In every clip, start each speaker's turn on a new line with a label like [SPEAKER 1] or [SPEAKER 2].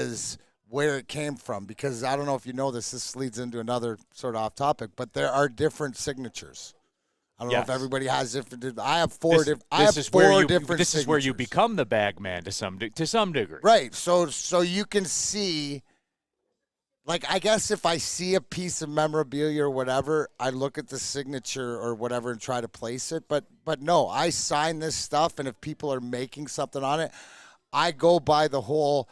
[SPEAKER 1] was where it came from, because I don't know if you know this. This leads into another sort of off topic, but there are different signatures. I don't know if everybody has different. I have four different.
[SPEAKER 2] This is where you become the bag man to some degree.
[SPEAKER 1] Right. So you can see. Like, I guess if I see a piece of memorabilia or whatever, I look at the signature or whatever and try to place it. But no, I sign this stuff, and if people are making something on it, I go by the whole,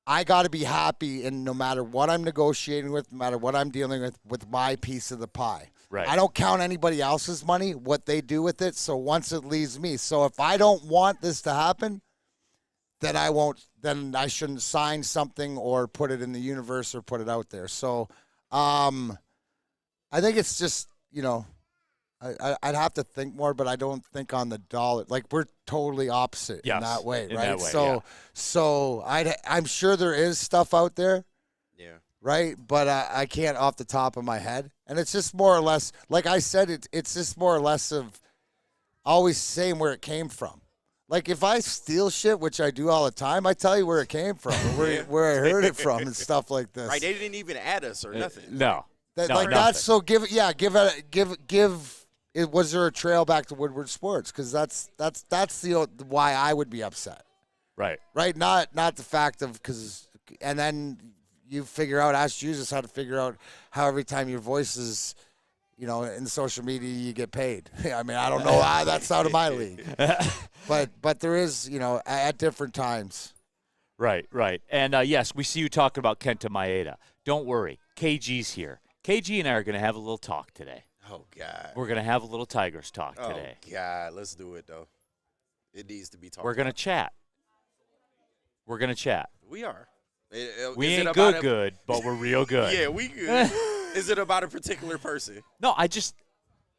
[SPEAKER 1] I got to be happy, and no matter what I'm negotiating with, no matter what I'm dealing with my piece of the pie.
[SPEAKER 2] Right.
[SPEAKER 1] I don't count anybody else's money, what they do with it, so once it leaves me. So if I don't want this to happen, then I shouldn't sign something or put it in the universe or put it out there. So I think it's just, I'd have to think more, but I don't think on the dollar. Like, we're totally opposite in that way, right? So I'm sure there is stuff out there.
[SPEAKER 3] Yeah.
[SPEAKER 1] Right? But I can't off the top of my head. And it's just more or less, like I said, it's just more or less of always saying where it came from. Like, if I steal shit, which I do all the time, I tell you where it came from, where I heard it from, and stuff like this.
[SPEAKER 3] Right? They didn't even add us or nothing.
[SPEAKER 2] No.
[SPEAKER 1] That's so. Give. Was there a trail back to Woodward Sports? Because that's why I would be upset.
[SPEAKER 2] Right.
[SPEAKER 1] Right. Not the fact of and then you figure out. Ask Jesus how to figure out how every time your voice is. In social media, you get paid. I mean, I don't know how that's out of my league. But there is, at different times.
[SPEAKER 2] Right. And, yes, we see you talking about Kenta Maeda. Don't worry. KG's here. KG and I are going to have a little talk today.
[SPEAKER 3] Oh, God.
[SPEAKER 2] We're going to have a little Tigers talk today.
[SPEAKER 3] Oh, God. Let's do it, though. It needs to be talked
[SPEAKER 2] We're going to chat.
[SPEAKER 3] We are.
[SPEAKER 2] We ain't good, but we're real good.
[SPEAKER 3] Yeah, we good. Is it about a particular person?
[SPEAKER 2] No,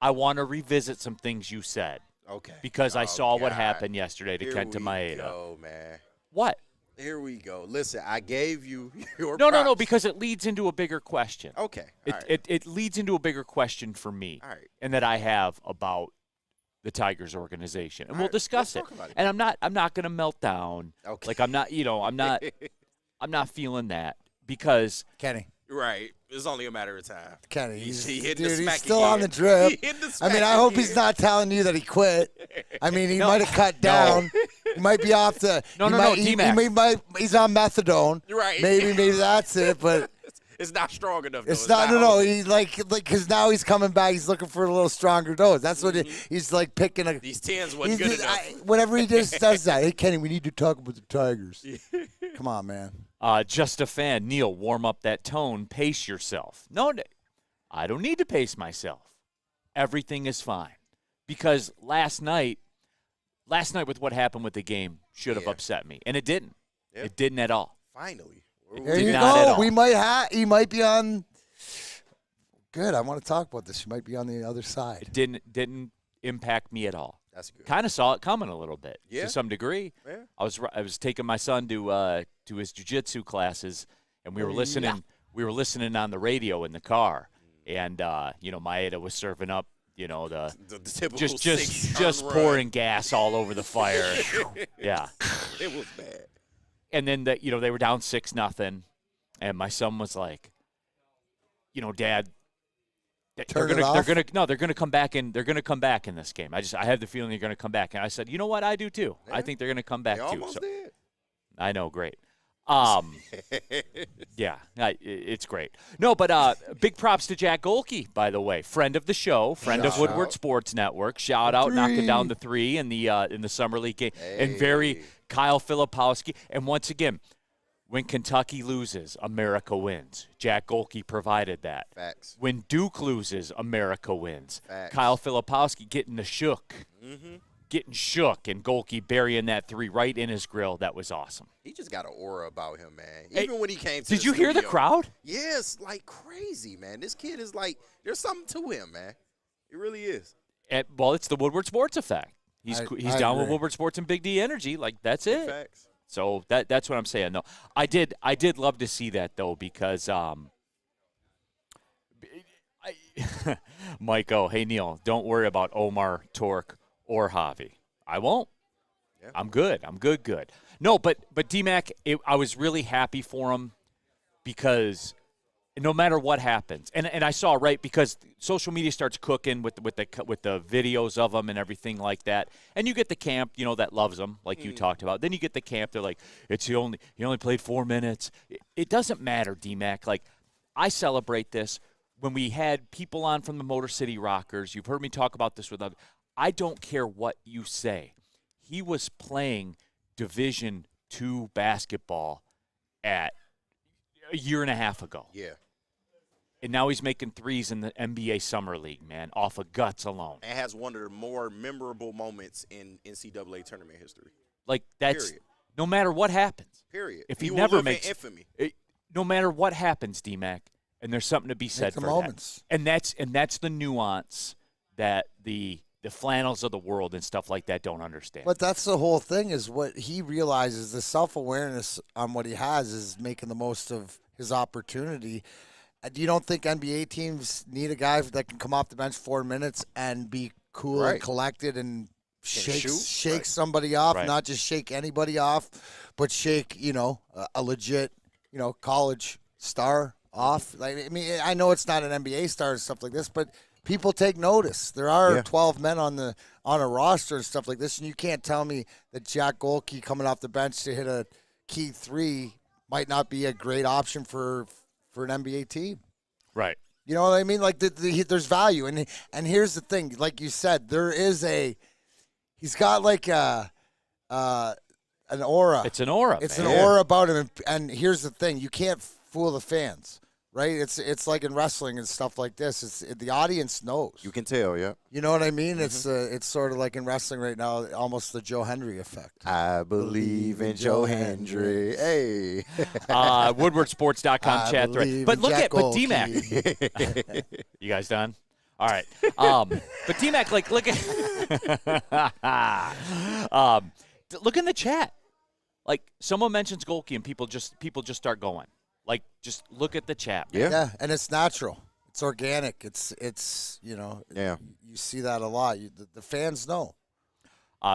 [SPEAKER 2] I want to revisit some things you said.
[SPEAKER 3] Okay.
[SPEAKER 2] Because I saw what happened yesterday to Kenta Maeda.
[SPEAKER 3] Here we go, man.
[SPEAKER 2] What?
[SPEAKER 3] Here we go. Listen, I gave you your
[SPEAKER 2] No, because it leads into a bigger question.
[SPEAKER 3] Okay.
[SPEAKER 2] It leads into a bigger question for me.
[SPEAKER 3] All right.
[SPEAKER 2] And that I have about the Tigers organization. And we'll discuss it.
[SPEAKER 3] And
[SPEAKER 2] I'm not going to melt down.
[SPEAKER 3] Okay.
[SPEAKER 2] Like I'm not feeling that because
[SPEAKER 1] Kenny.
[SPEAKER 3] Right. It's only a matter of time.
[SPEAKER 1] Kenny,
[SPEAKER 3] he's
[SPEAKER 1] still on the drip.
[SPEAKER 3] I
[SPEAKER 1] mean, I hope he's not telling you that he quit. I mean, he might have cut down. He might be off the. He's on methadone.
[SPEAKER 3] Right.
[SPEAKER 1] Maybe that's it, but.
[SPEAKER 3] It's not strong enough.
[SPEAKER 1] It's not. No. He because now he's coming back. He's looking for a little stronger dose. That's what he's like picking a.
[SPEAKER 3] These 10s wasn't good enough.
[SPEAKER 1] Whenever he just does that, hey Kenny, we need to talk about the Tigers. Come on, man.
[SPEAKER 2] Just a fan. Neil, warm up that tone. Pace yourself. No, I don't need to pace myself. Everything is fine. Because last night with what happened with the game should have upset me, and it didn't. Yeah. It didn't at all.
[SPEAKER 3] Finally.
[SPEAKER 1] There you go. We he might be on. Good. I want to talk about this. He might be on the other side.
[SPEAKER 2] It didn't impact me at all.
[SPEAKER 3] That's good.
[SPEAKER 2] Kind of saw it coming a little bit
[SPEAKER 3] to
[SPEAKER 2] some degree.
[SPEAKER 3] Yeah.
[SPEAKER 2] I was taking my son to his jiu-jitsu classes, and we were listening. Yeah. We were listening on the radio in the car, and Maeda was serving up. The
[SPEAKER 3] typical
[SPEAKER 2] just pouring gas all over the fire. Yeah.
[SPEAKER 3] It was bad.
[SPEAKER 2] And then they were down 6-0, and my son was like, Dad, they're gonna come back in. They're gonna come back in this game. I have the feeling they're gonna come back. And I said, you know what? I do too. Yeah. I think they're gonna come back too.
[SPEAKER 3] Almost did.
[SPEAKER 2] I know, great. Yeah, it's great. No, but big props to Jack Golke, by the way, friend of the show, friend of Woodward Sports Network. Shout out, knocking down the 3 in the summer league game, and very Kyle Filipowski. And once again, when Kentucky loses, America wins. Jack Golke provided that.
[SPEAKER 3] Facts.
[SPEAKER 2] When Duke loses, America wins.
[SPEAKER 3] Facts.
[SPEAKER 2] Kyle Filipowski getting the shook.
[SPEAKER 3] Mm-hmm.
[SPEAKER 2] Getting shook, and Golke burying that 3 right in his grill. That was awesome.
[SPEAKER 3] He just got an aura about him, man. Even when he came to
[SPEAKER 2] Did you hear the crowd?
[SPEAKER 3] Yes, like crazy, man. This kid is like, there's something to him, man. It really is.
[SPEAKER 2] Well, it's the Woodward Sports effect. He's down with Woodward Sports and Big D Energy. Like, that's it.
[SPEAKER 3] Facts.
[SPEAKER 2] So that's what I'm saying. No, I did love to see that, though, because Mike, hey, Neil, don't worry about Omar, Torque, or Javi. I won't.
[SPEAKER 3] Yeah.
[SPEAKER 2] I'm good. No, but D-Mac, I was really happy for him because no matter what happens, and I saw, right, because social media starts cooking with the videos of him and everything like that, and you get the camp, that loves him, like you talked about. Then you get the camp, they're like, he only played 4 minutes. It doesn't matter, D-Mac. Like, I celebrate this. When we had people on from the Motor City Rockers, you've heard me talk about this with others. I don't care what you say. He was playing Division II basketball at a year and a half ago.
[SPEAKER 3] Yeah.
[SPEAKER 2] And now he's making threes in the NBA Summer League, man, off of guts alone.
[SPEAKER 3] And has one of the more memorable moments in NCAA tournament history.
[SPEAKER 2] Like, that's
[SPEAKER 3] Period.
[SPEAKER 2] No matter what happens.
[SPEAKER 3] Period.
[SPEAKER 2] If he
[SPEAKER 3] will
[SPEAKER 2] never
[SPEAKER 3] live in
[SPEAKER 2] makes
[SPEAKER 3] infamy.
[SPEAKER 2] no matter what happens, D-Mac, and there's something to be said for
[SPEAKER 1] moments.
[SPEAKER 2] that. And that's the nuance that the flannels of the world and stuff like that don't understand.
[SPEAKER 1] But that's the whole thing, is what he realizes, the self-awareness on what he has is making the most of his opportunity. You don't think NBA teams need a guy that can come off the bench 4 minutes and be cool and collected and shake somebody off, not just shake anybody off, but shake, a legit, college star off? Like, I mean, I know it's not an NBA star and stuff like this, but people take notice. There are 12 men on a roster and stuff like this, and you can't tell me that Jack Golke coming off the bench to hit a key three might not be a great option for an NBA team.
[SPEAKER 2] Right.
[SPEAKER 1] You know what I mean? Like, there's value. And here's the thing. Like you said, he's got like an aura.
[SPEAKER 2] It's an aura.
[SPEAKER 1] It's an aura about him. And here's the thing. You can't fool the fans, right? It's like in wrestling and stuff like this. The audience knows.
[SPEAKER 3] You can tell, yeah.
[SPEAKER 1] You know what I mean? Mm-hmm. It's sort of like in wrestling right now, almost the Joe Hendry effect.
[SPEAKER 3] I believe in Joe Hendry. Hey.
[SPEAKER 2] WoodwardSports.com chat thread. But look at D-Mac. You guys done? All right. But D-Mac, like, look in the chat. Like, someone mentions Golke and people just start going. Like, just look at the chat.
[SPEAKER 1] Man. Yeah, and it's natural. It's organic. It's you see that a lot. The fans know.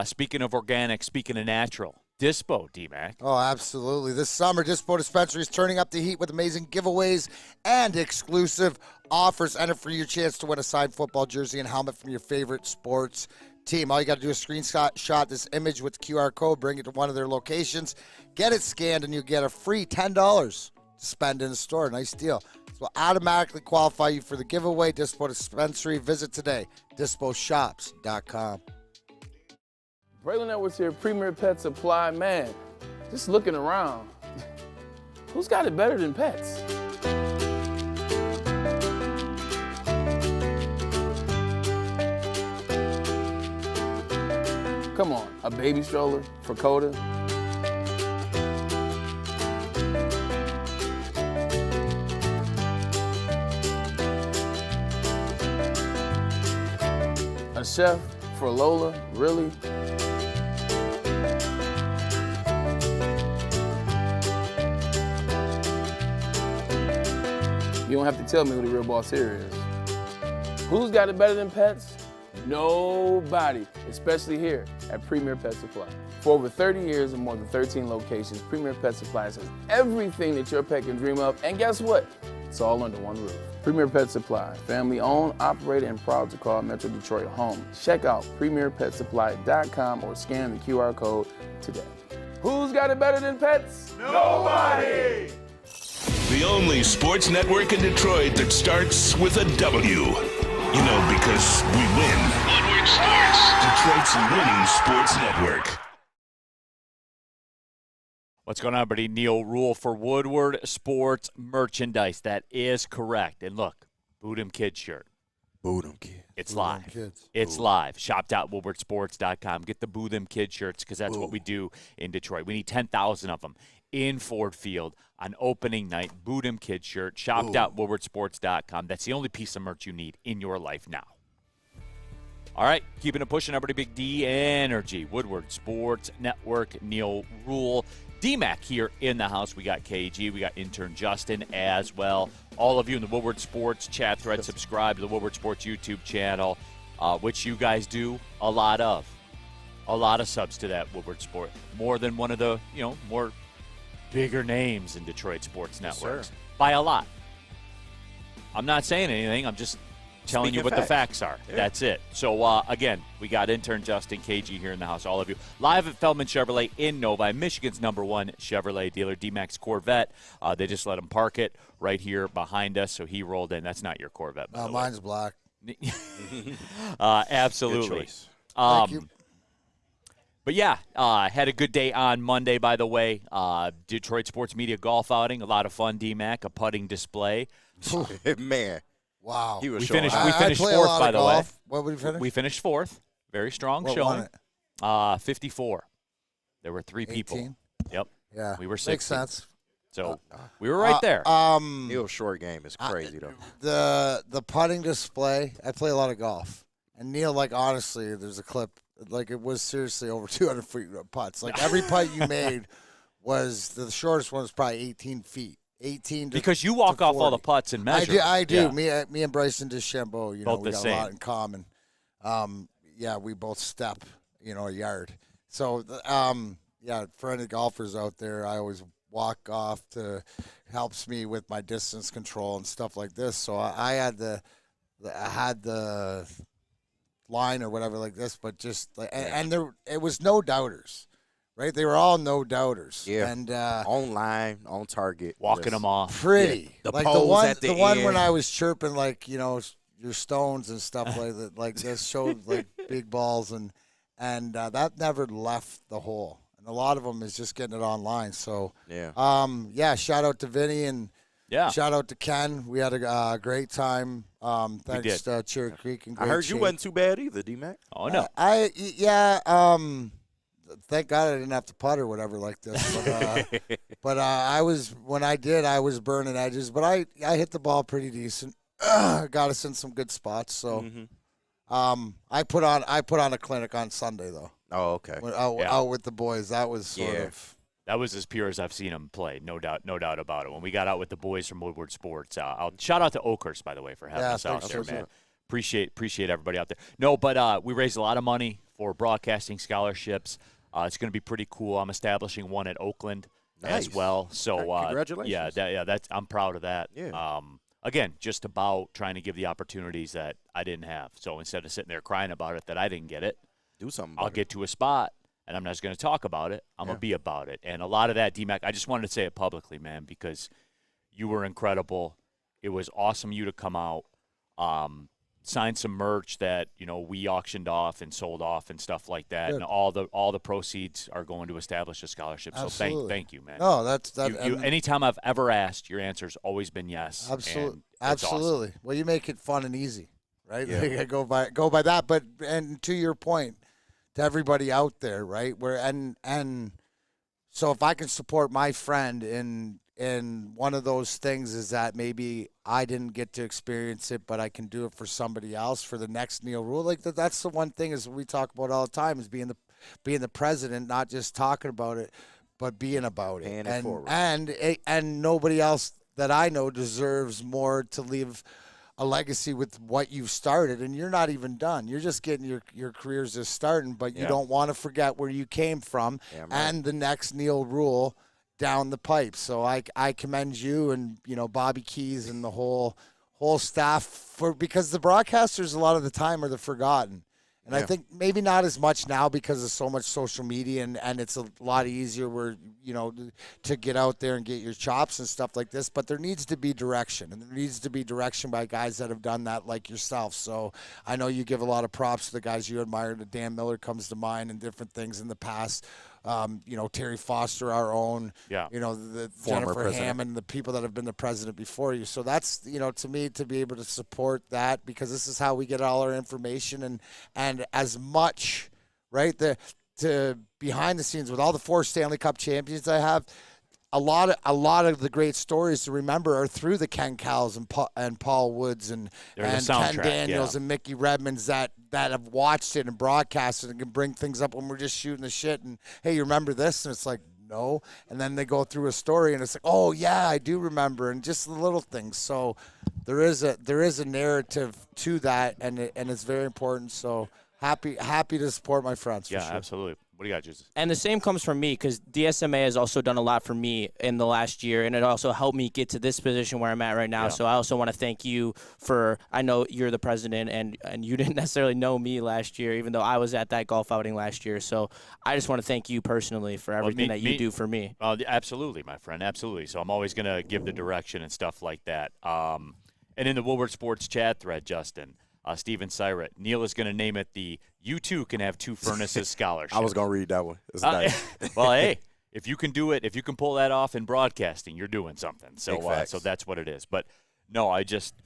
[SPEAKER 2] Speaking of organic, speaking of natural, Dispo, D-Mac.
[SPEAKER 1] Oh, absolutely. This summer, Dispo Dispensary is turning up the heat with amazing giveaways and exclusive offers. Enter for your chance to win a signed football jersey and helmet from your favorite sports team. All you got to do is screenshot this image with the QR code, bring it to one of their locations, get it scanned, and you get a free $10 to spend in the store. Nice deal. This will automatically qualify you for the giveaway. Dispo Dispensary. Visit today. DispoShops.com.
[SPEAKER 4] Braylon Edwards here, Premier Pet Supply. Man, just looking around, who's got it better than pets? Come on, a baby stroller for Coda? A chef for Lola? Really? You don't have to tell me who the real boss here is. Who's got it better than pets? Nobody, especially here at Premier Pet Supply. For over 30 years and more than 13 locations, Premier Pet Supply has everything that your pet can dream of, and guess what? It's all under one roof. Premier Pet Supply, family owned, operated, and proud to call Metro Detroit home. Check out PremierPetSupply.com or scan the QR code today. Who's got it better than pets?
[SPEAKER 5] Nobody! The only sports network in Detroit that starts with a W. You know, because we win. Woodward Sports, Detroit's winning sports network.
[SPEAKER 2] What's going on, everybody? Neil Rule for Woodward Sports Merchandise. That is correct. And look, Boot 'em Kid shirt.
[SPEAKER 3] Boot 'em Kids.
[SPEAKER 2] It's live. It's live. Shop.woodwardsports.com. Get the Boot 'em Kid shirts because that's what we do in Detroit. We need 10,000 of them in Ford Field on opening night. Boot 'em Kid shirt. Shop.woodwardsports.com. That's the only piece of merch you need in your life now. All right, keeping it pushing, everybody. Big D Energy, Woodward Sports Network, Neil Rule. D-Mac here in the house. We got KG. We got intern Justin as well. All of you in the Woodward Sports chat thread, subscribe to the Woodward Sports YouTube channel, which you guys do a lot of. A lot of subs to that Woodward Sport. More than one of the, more bigger names in Detroit sports networks.
[SPEAKER 3] Sir.
[SPEAKER 2] By a lot. I'm not saying anything. I'm just telling you what the facts are. Yeah. That's it. So, again, we got intern Justin, KG here in the house, all of you. Live at Feldman Chevrolet in Novi, Michigan's #1 Chevrolet dealer, D-Max Corvette. They just let him park it right here behind us, so he rolled in. That's not your Corvette, by the way.
[SPEAKER 1] Mine's black.
[SPEAKER 2] Absolutely.
[SPEAKER 3] Good choice.
[SPEAKER 1] Thank you.
[SPEAKER 2] But, yeah, had a good day on Monday, by the way. Detroit Sports Media golf outing, a lot of fun, D-Mac, a putting display.
[SPEAKER 3] Man.
[SPEAKER 1] Wow.
[SPEAKER 3] He was
[SPEAKER 2] We
[SPEAKER 3] showing
[SPEAKER 2] finished
[SPEAKER 3] out.
[SPEAKER 2] fourth, by the way.
[SPEAKER 1] What would you finish?
[SPEAKER 2] We finished fourth. Very strong
[SPEAKER 1] What
[SPEAKER 2] showing.
[SPEAKER 1] won it?
[SPEAKER 2] 54. There were 3 people.
[SPEAKER 1] 18?
[SPEAKER 2] Yep.
[SPEAKER 1] Yeah.
[SPEAKER 2] We were 16.
[SPEAKER 1] Makes sense.
[SPEAKER 2] So we were right there.
[SPEAKER 3] Neil's short game is crazy, though.
[SPEAKER 1] The putting display, I play a lot of golf. And Neil, like, honestly, there's a clip, like, it was seriously over 200 feet putts. Like, every putt you made the shortest one was probably 18 feet. 18 to
[SPEAKER 2] because you walk off
[SPEAKER 1] 40.
[SPEAKER 2] all the putts and measure.
[SPEAKER 1] I do.
[SPEAKER 2] Yeah.
[SPEAKER 1] Me and Bryson DeChambeau,
[SPEAKER 2] Both
[SPEAKER 1] we
[SPEAKER 2] the
[SPEAKER 1] got
[SPEAKER 2] same.
[SPEAKER 1] a lot in common. We both step, a yard. So, for any golfers out there, I always walk off helps me with my distance control and stuff like this. So I had the line or whatever like this, but just and it was no doubters. Right, they were all no doubters.
[SPEAKER 3] Yeah,
[SPEAKER 1] and
[SPEAKER 3] online, on target,
[SPEAKER 2] walking them off.
[SPEAKER 1] Pretty,
[SPEAKER 3] the
[SPEAKER 1] like
[SPEAKER 3] pose
[SPEAKER 1] the
[SPEAKER 3] at the
[SPEAKER 1] one
[SPEAKER 3] end.
[SPEAKER 1] when I was chirping your stones and stuff like that. Like this showed like big balls and that never left the hole. And a lot of them is just getting it online. So shout out to Vinny and shout out to Ken. We had a great time. Thanks to Cherry Creek and
[SPEAKER 3] I heard you wasn't too bad either, D-Mac.
[SPEAKER 2] Oh no,
[SPEAKER 1] thank God I didn't have to putt or whatever like this. But I was burning edges. But I hit the ball pretty decent. Got us in some good spots. So I put on a clinic on Sunday though.
[SPEAKER 3] Oh, okay.
[SPEAKER 1] Out with the boys. That was sort of.
[SPEAKER 2] That was as pure as I've seen him play, no doubt about it. When we got out with the boys from Woodward Sports, I'll shout out to Oakhurst, by the way, for having us out there, man. Appreciate everybody out there. No, but we raised a lot of money for broadcasting scholarships. It's going to be pretty cool. I'm establishing one at Oakland as well. So
[SPEAKER 3] congratulations.
[SPEAKER 2] I'm proud of that.
[SPEAKER 3] Yeah.
[SPEAKER 2] Again, just about trying to give the opportunities that I didn't have. So instead of sitting there crying about it that I didn't get it,
[SPEAKER 3] do something.
[SPEAKER 2] I'll get to a spot. And I'm not just going to talk about it. I'm going to be about it. And a lot of that, D-Mac, I just wanted to say it publicly, man, because you were incredible. It was awesome you to come out, sign some merch that, we auctioned off and sold off and stuff like that. Good. And all the proceeds are going to establish a scholarship.
[SPEAKER 1] Absolutely.
[SPEAKER 2] So thank you, man.
[SPEAKER 1] No, that's
[SPEAKER 2] anytime I've ever asked, your answer's always been yes.
[SPEAKER 1] Absolutely.
[SPEAKER 2] Absolutely.
[SPEAKER 1] Awesome. Well, you make it fun and easy, right?
[SPEAKER 3] Yeah.
[SPEAKER 1] Go by that. But and to your point, to everybody out there, right? And so if I can support my friend in one of those things is that maybe I didn't get to experience it, but I can do it for somebody else for the next Neil Rule. Like that's the one thing is we talk about all the time is being the president, not just talking about it, but being about it. And nobody else that I know deserves more to leave a legacy with what you've started, and you're not even done. You're just getting your careers just starting, but you don't want to forget where you came from and the next Neil Rule down the pipe. So I commend you and Bobby Keys and the whole staff because the broadcasters a lot of the time are the forgotten. And I think maybe not as much now because of so much social media and it's a lot easier to get out there and get your chops and stuff like this. But there needs to be direction, and there needs to be direction by guys that have done that like yourself. So I know you give a lot of props to the guys you admire. Dan Miller comes to mind and different things in the past. Terry Foster, our own, the Jennifer
[SPEAKER 3] president.
[SPEAKER 1] Hammond, the people that have been the president before you. So that's, to me, to be able to support that because this is how we get all our information and as much, right, to behind the scenes with all the 4 Stanley Cup champions I have, a lot of the great stories to remember are through the Ken Cowles and Paul Woods and Ken Daniels and Mickey Redmonds that have watched it and broadcasted and can bring things up when we're just shooting the shit and, hey, you remember this? And it's like, no. And then they go through a story and it's like, oh, yeah, I do remember. And just the little things. So there is a narrative to that, and it's very important. So Happy to support my friends.
[SPEAKER 2] Yeah,
[SPEAKER 1] for sure.
[SPEAKER 2] absolutely. What do you got, Jesus?
[SPEAKER 6] And the same comes from me because DSMA has also done a lot for me in the last year, and it also helped me get to this position where I'm at right now.
[SPEAKER 2] Yeah.
[SPEAKER 6] So I also want to thank you for, I know you're the president, and you didn't necessarily know me last year, even though I was at that golf outing last year. So I just want to thank you personally for everything that you do for me.
[SPEAKER 2] Absolutely, my friend, absolutely. So I'm always going to give the direction and stuff like that. And in the Woodward Sports chat thread, Justin, Steven Syret, Neil is going to name it the "You Too Can Have Two Furnaces" scholarship.
[SPEAKER 3] I was going to read that one. It's nice.
[SPEAKER 2] Well, hey, if you can do it, if you can pull that off in broadcasting, you're doing something. So,
[SPEAKER 3] Big facts.
[SPEAKER 2] so that's what it is. But no, I just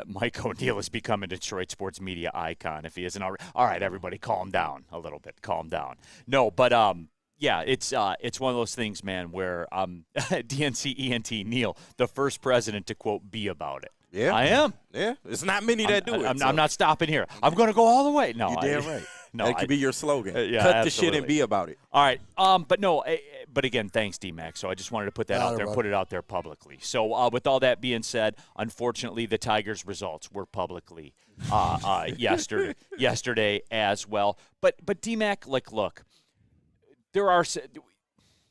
[SPEAKER 2] Mike O'Neill has become a Detroit sports media icon. If he isn't already, all right, everybody, calm down a little bit. Calm down. No, but yeah, it's one of those things, man, where DNCENT Neil, the first president to quote be about it.
[SPEAKER 3] Yeah,
[SPEAKER 2] I am.
[SPEAKER 3] Yeah, it's not many that do it.
[SPEAKER 2] I'm not stopping here. I'm going to go all the way. No,
[SPEAKER 3] You're damn right.
[SPEAKER 2] No,
[SPEAKER 3] that could be your slogan.
[SPEAKER 2] Yeah,
[SPEAKER 3] Cut
[SPEAKER 2] absolutely.
[SPEAKER 3] the shit and be about it.
[SPEAKER 2] All right. But no, but again, thanks, D-Mac. So I just wanted to put that out there, put it out there publicly. So with all that being said, unfortunately, the Tigers' results were publicly yesterday as well. But D-Mac, like, look, there are.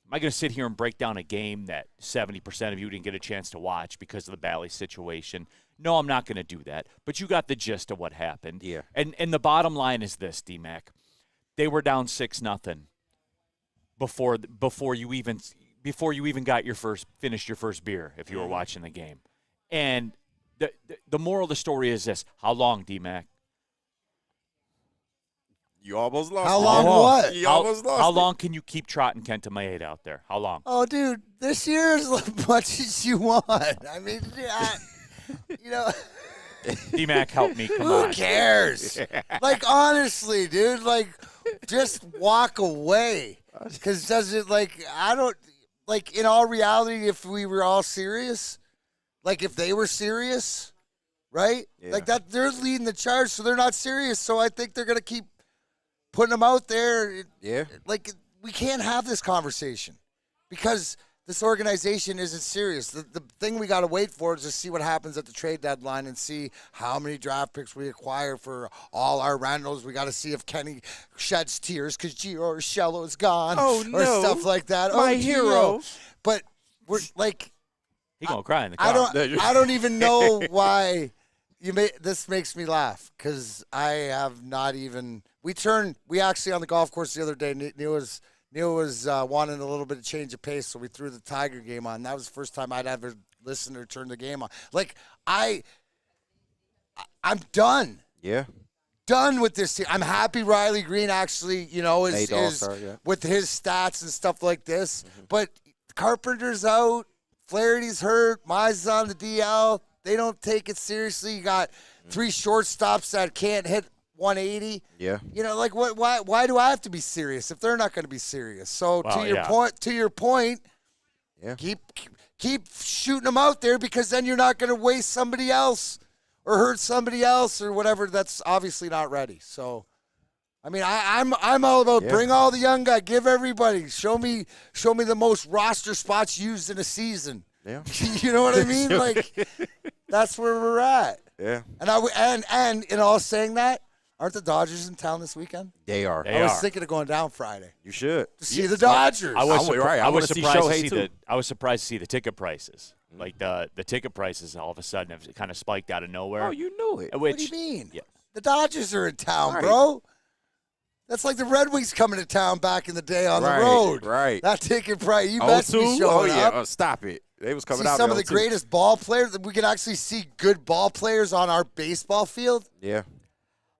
[SPEAKER 2] Am I going to sit here and break down a game that 70% of you didn't get a chance to watch because of the Bally situation? No, I'm not going to do that. But you got the gist of what happened.
[SPEAKER 3] Yeah.
[SPEAKER 2] And the bottom line is this, D-Mac. They were down 6-0 before you even got finished your first beer if you were watching the game. And the moral of the story is this: how long, D-Mac?
[SPEAKER 3] You almost lost.
[SPEAKER 1] How long what?
[SPEAKER 3] You almost lost.
[SPEAKER 2] How long can you keep trotting Kenta Maeda out there? How long?
[SPEAKER 1] Oh, dude, this year is as much as you want. I mean, you know.
[SPEAKER 2] D-Mac, help me. Come
[SPEAKER 1] Who
[SPEAKER 2] on.
[SPEAKER 1] cares? Like, honestly, dude, like, just walk away. Because does it, like, I don't, like, in all reality, if we were all serious, like, if they were serious, right?
[SPEAKER 3] Yeah.
[SPEAKER 1] Like, that, they're leading the charge, so they're not serious. So I think they're going to keep putting them out there.
[SPEAKER 3] Yeah.
[SPEAKER 1] Like, we can't have this conversation because this organization isn't serious. The thing we got to wait for is to see what happens at the trade deadline and see how many draft picks we acquire for all our randos. We got to see if Kenny sheds tears because Gio Urshela is gone or stuff like that.
[SPEAKER 3] My
[SPEAKER 1] Gio.
[SPEAKER 3] hero.
[SPEAKER 1] But we're like,
[SPEAKER 2] He gonna cry in the car.
[SPEAKER 1] I don't even know why this makes me laugh because I have not even. We actually on the golf course the other day. Neil was wanting a little bit of change of pace, so we threw the Tiger game on. That was the first time I'd ever listened or turned the game on. Like I'm done.
[SPEAKER 3] Yeah.
[SPEAKER 1] Done with this team. I'm happy Riley Green actually, is with his stats and stuff like this. Mm-hmm. But Carpenter's out, Flaherty's hurt, Mize on the DL. They don't take it seriously. You got 3 shortstops that can't hit 180.
[SPEAKER 3] Yeah.
[SPEAKER 1] Like what? Why do I have to be serious if they're not going to be serious? So to your point,
[SPEAKER 3] yeah.
[SPEAKER 1] Keep shooting them out there because then you're not going to waste somebody else or hurt somebody else or whatever. That's obviously not ready. So, I mean, I'm all about bring all the young guys, give everybody, show me the most roster spots used in a season.
[SPEAKER 3] Yeah.
[SPEAKER 1] You know what I mean? Like that's where we're at.
[SPEAKER 3] Yeah.
[SPEAKER 1] And in all saying that, aren't the Dodgers in town this weekend?
[SPEAKER 3] They are.
[SPEAKER 1] I was thinking of going down Friday.
[SPEAKER 3] You should.
[SPEAKER 1] To see the Dodgers.
[SPEAKER 2] I was surprised to see
[SPEAKER 3] too.
[SPEAKER 2] I was surprised to see the ticket prices. Like the ticket prices all of a sudden have kind of spiked out of nowhere.
[SPEAKER 3] Oh, you knew it.
[SPEAKER 1] What do you mean?
[SPEAKER 2] Yeah.
[SPEAKER 1] The Dodgers are in town,
[SPEAKER 3] Right.
[SPEAKER 1] bro. That's like the Red Wings coming to town back in the day on the road.
[SPEAKER 3] Right.
[SPEAKER 1] That ticket price, you best be showing up.
[SPEAKER 3] Stop it. They was coming
[SPEAKER 1] See
[SPEAKER 3] out.
[SPEAKER 1] some of the greatest ball players. We can actually see good ball players on our baseball field.
[SPEAKER 3] Yeah.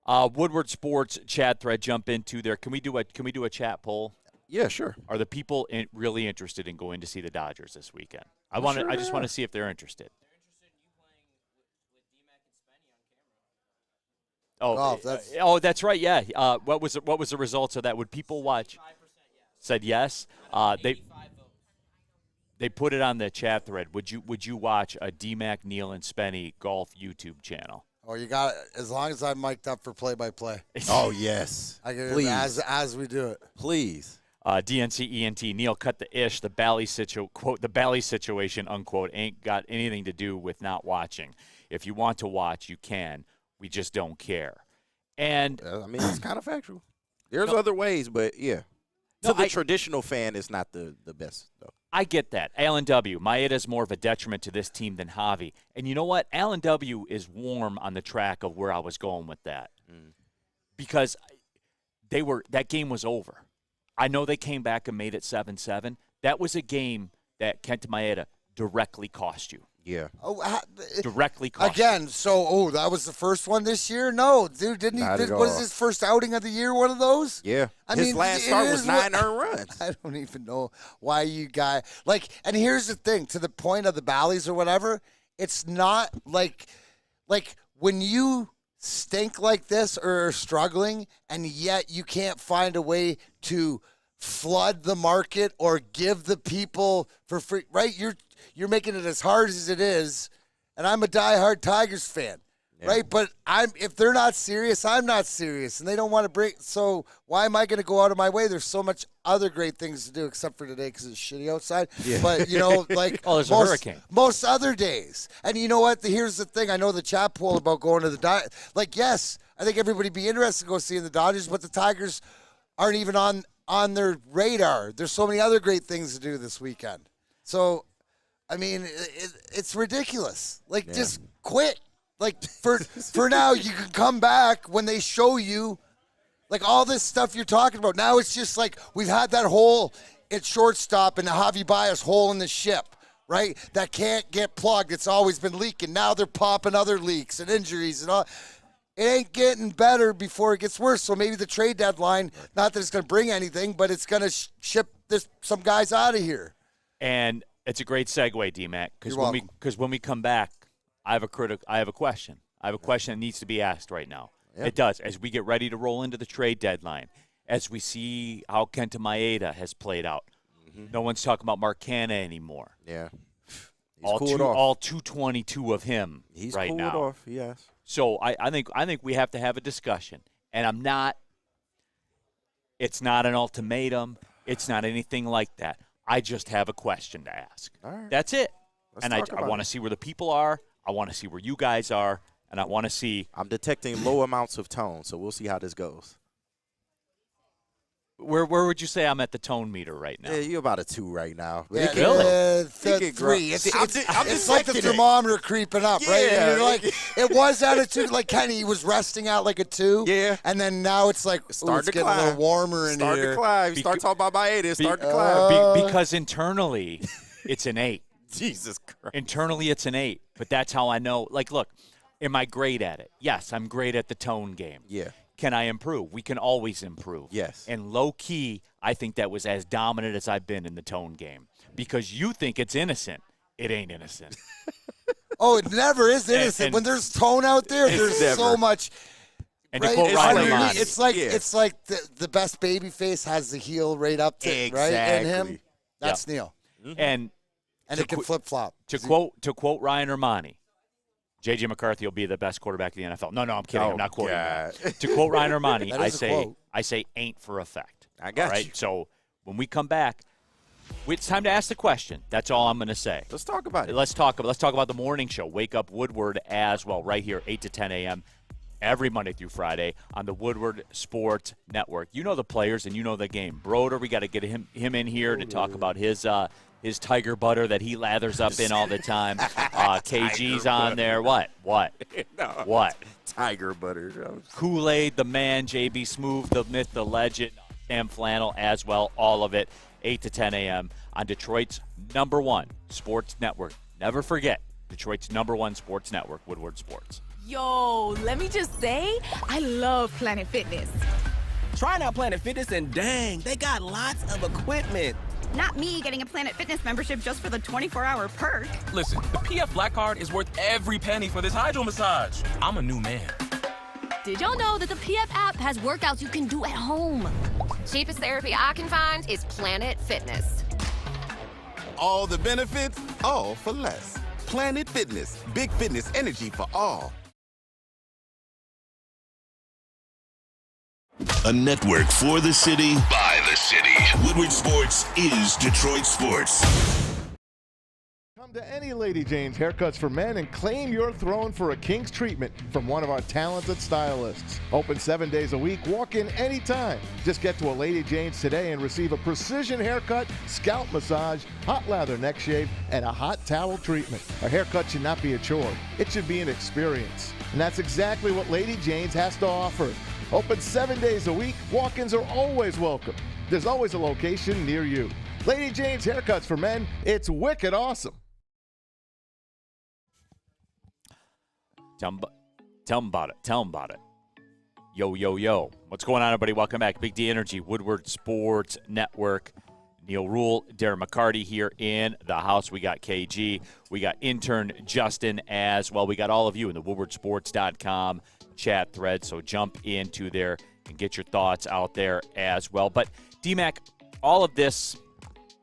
[SPEAKER 2] Woodward Sports chat thread, jump into there. Can we do a chat poll?
[SPEAKER 3] Yeah, sure.
[SPEAKER 2] Are the people really interested in going to see the Dodgers this weekend? I just want to see if they're interested.
[SPEAKER 6] They're interested in you playing with D-Mac and Spenny on camera.
[SPEAKER 2] Oh, that's right. Yeah. What was the results of that? Would people watch? 5% yes. Said yes. They put it on the chat thread. Would you watch a D-Mac, Neil, and Spenny golf YouTube channel?
[SPEAKER 1] Oh, you got it. As long as I'm mic'd up for play-by-play.
[SPEAKER 3] Oh, yes.
[SPEAKER 1] I get
[SPEAKER 3] Please.
[SPEAKER 1] it as we do it.
[SPEAKER 3] Please.
[SPEAKER 2] DNCENT, Neil cut the ish. The Bally quote, the Bally situation, unquote, ain't got anything to do with not watching. If you want to watch, you can. We just don't care. And
[SPEAKER 3] I mean, it's kind of factual. There's other ways, but yeah. To the traditional fan, it's not the best, though.
[SPEAKER 2] I get that. Allen W. Maeda's more of a detriment to this team than Javi. And you know what? Allen W. is warm on the track of where I was going with that. Because that game was over. I know they came back and made it 7-7. That was a game that Kenta Maeda directly cost you.
[SPEAKER 3] Yeah.
[SPEAKER 2] Directly cost
[SPEAKER 1] Again, so, that was the first one this year? No, dude, didn't he? Was his first outing of the year one of those?
[SPEAKER 3] Yeah. His last start was 9 earned runs.
[SPEAKER 1] I don't even know why you guys and here's the thing, to the point of the Bally's or whatever, it's not like when you stink like this or are struggling and yet you can't find a way to flood the market or give the people for free, right? You're making it as hard as it is, and I'm a diehard Tigers fan, right? But if they're not serious, I'm not serious, and they don't want to break. So why am I going to go out of my way? There's so much other great things to do, except for today because it's shitty outside. Yeah. But
[SPEAKER 2] there's a hurricane.
[SPEAKER 1] Most other days, and you know what? Here's the thing. I know the chat poll about going to the yes, I think everybody be interested to go seeing the Dodgers, but the Tigers aren't even on their radar. There's so many other great things to do this weekend. So. I mean, it's ridiculous. Just quit. For now, you can come back when they show you, all this stuff you're talking about. Now it's just we've had that hole at shortstop and the Javi Baez hole in the ship, right? That can't get plugged. It's always been leaking. Now they're popping other leaks and injuries and all. It ain't getting better before it gets worse. So maybe the trade deadline, not that it's going to bring anything, but it's going to ship some guys out of here.
[SPEAKER 2] And it's a great segue, D-Mac, because when we come back, I have a question. I have a question that needs to be asked right now. Yep. It does. As we get ready to roll into the trade deadline, as we see how Kenta Maeda has played out, no one's talking about Mark Canha anymore.
[SPEAKER 3] Yeah.
[SPEAKER 2] All 222 of him
[SPEAKER 3] He's
[SPEAKER 2] right now.
[SPEAKER 3] He's cooled off, yes.
[SPEAKER 2] So I think we have to have a discussion. And it's not an ultimatum. It's not anything like that. I just have a question to ask. All right. That's it. And I want to see where the people are. I want to see where you guys are. And I want to see.
[SPEAKER 3] I'm detecting low amounts of tone, so we'll see how this goes.
[SPEAKER 2] Where would you say I'm at the tone meter right now?
[SPEAKER 3] Yeah, you're about a 2 right now.
[SPEAKER 2] Yeah,
[SPEAKER 1] really? 3. It's like the thermometer creeping up, right? And you're it was at a 2, Kenny, he was resting out like a 2.
[SPEAKER 3] Yeah.
[SPEAKER 1] And then now it's it's getting a little warmer in here.
[SPEAKER 3] Start to climb. Start talking about my 8. Start to climb.
[SPEAKER 2] Because internally, it's an 8.
[SPEAKER 3] Jesus Christ.
[SPEAKER 2] Internally, it's an 8. But that's how I know. Look, am I great at it? Yes, I'm great at the tone game.
[SPEAKER 3] Yeah.
[SPEAKER 2] Can I improve? We can always improve.
[SPEAKER 3] Yes.
[SPEAKER 2] And low-key, I think that was as dominant as I've been in the tone game. Because you think it's innocent. It ain't innocent.
[SPEAKER 1] It never is innocent.
[SPEAKER 2] And
[SPEAKER 1] when there's tone out there, there's so much.
[SPEAKER 2] And
[SPEAKER 1] right?
[SPEAKER 2] to quote Ryan Ermanni,
[SPEAKER 1] it's like the best baby face has the heel right up to right in him. That's Neil.
[SPEAKER 2] Mm-hmm. And
[SPEAKER 1] it can flip-flop.
[SPEAKER 2] To quote Ryan Ermanni, J.J. McCarthy will be the best quarterback in the NFL. No, I'm kidding. I'm not quoting that. To quote Ryan Ermanni, I say ain't for effect.
[SPEAKER 3] I got you.
[SPEAKER 2] So when we come back, it's time to ask the question. That's all I'm going to say.
[SPEAKER 3] Let's talk about it.
[SPEAKER 2] Let's talk about the morning show. Wake Up Woodward as well, right here, 8 to 10 a.m. every Monday through Friday on the Woodward Sports Network. You know the players and you know the game. Broder, we got to get him in here to talk about his tiger butter that he lathers up in all the time. KG's on there. What?
[SPEAKER 3] No,
[SPEAKER 2] what?
[SPEAKER 3] Tiger butter.
[SPEAKER 2] Kool-Aid, the man, JB Smoove, the myth, the legend, Sam Flannel as well. All of it, 8 to 10 a.m. on Detroit's #1 sports network. Never forget, Detroit's #1 sports network, Woodward Sports.
[SPEAKER 7] Yo, let me just say, I love Planet Fitness.
[SPEAKER 8] Trying out Planet Fitness and dang, they got lots of equipment.
[SPEAKER 7] Not me getting a Planet Fitness membership just for the 24-hour perk.
[SPEAKER 9] Listen, the PF Black Card is worth every penny for this hydro massage. I'm a new man.
[SPEAKER 10] Did y'all know that the PF app has workouts you can do at home? Cheapest therapy I can find is Planet Fitness.
[SPEAKER 11] All the benefits, all for less. Planet Fitness, big fitness energy for all.
[SPEAKER 5] A network for the city, by the city. Woodward Sports is Detroit Sports.
[SPEAKER 12] Come to any Lady Jane's Haircuts for Men and claim your throne for a king's treatment from one of our talented stylists. Open 7 days a week, walk in anytime. Just get to a Lady Jane's today and receive a precision haircut, scalp massage, hot lather neck shave, and a hot towel treatment. A haircut should not be a chore. It should be an experience. And that's exactly what Lady Jane's has to offer. Open 7 days a week, walk-ins are always welcome. There's always a location near you. Lady Jane's Haircuts for Men, it's wicked awesome.
[SPEAKER 2] Tell them about it. Tell them about it. Yo, yo, yo. What's going on, everybody? Welcome back. Big D Energy, Woodward Sports Network. Neil Rule, Darren McCarty here in the house. We got KG. We got intern Justin as well. We got all of you in the woodwardsports.com chat thread, so jump into there and get your thoughts out there as well. But, D-Mac, all of this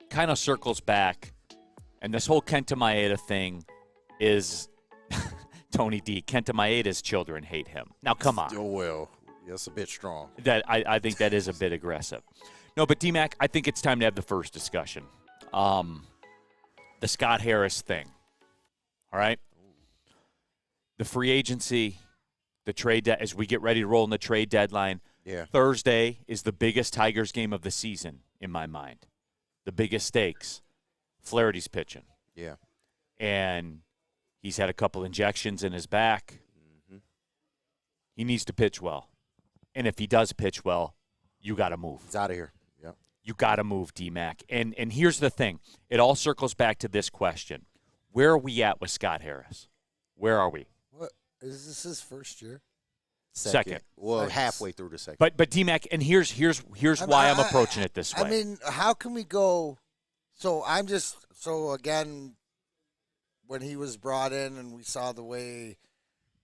[SPEAKER 2] kind of circles back, and this whole Kenta Maeda thing is – Tony D. Kenta Maeda's children hate him. Now, come on.
[SPEAKER 3] Oh, well, that's a bit strong.
[SPEAKER 2] That I think that is a bit aggressive. No, but D-Mac, I think it's time to have the first discussion. The Scott Harris thing. All right? The free agency, the trade as we get ready to roll in the trade deadline.
[SPEAKER 3] Yeah.
[SPEAKER 2] Thursday is the biggest Tigers game of the season in my mind. The biggest stakes. Flaherty's pitching.
[SPEAKER 3] Yeah.
[SPEAKER 2] And he's had a couple injections in his back. Mm-hmm. He needs to pitch well. And if he does pitch well, you got to move.
[SPEAKER 3] He's out of here. Yeah.
[SPEAKER 2] You got to move, D-Mac. And here's the thing. It all circles back to this question. Where are we at with Scott Harris? Where are we?
[SPEAKER 1] What is this his first year?
[SPEAKER 2] Second.
[SPEAKER 3] Well, halfway through the second.
[SPEAKER 2] But D-Mac, and here's why I'm approaching it this way.
[SPEAKER 1] I mean, how can we go? So again, when he was brought in and we saw the way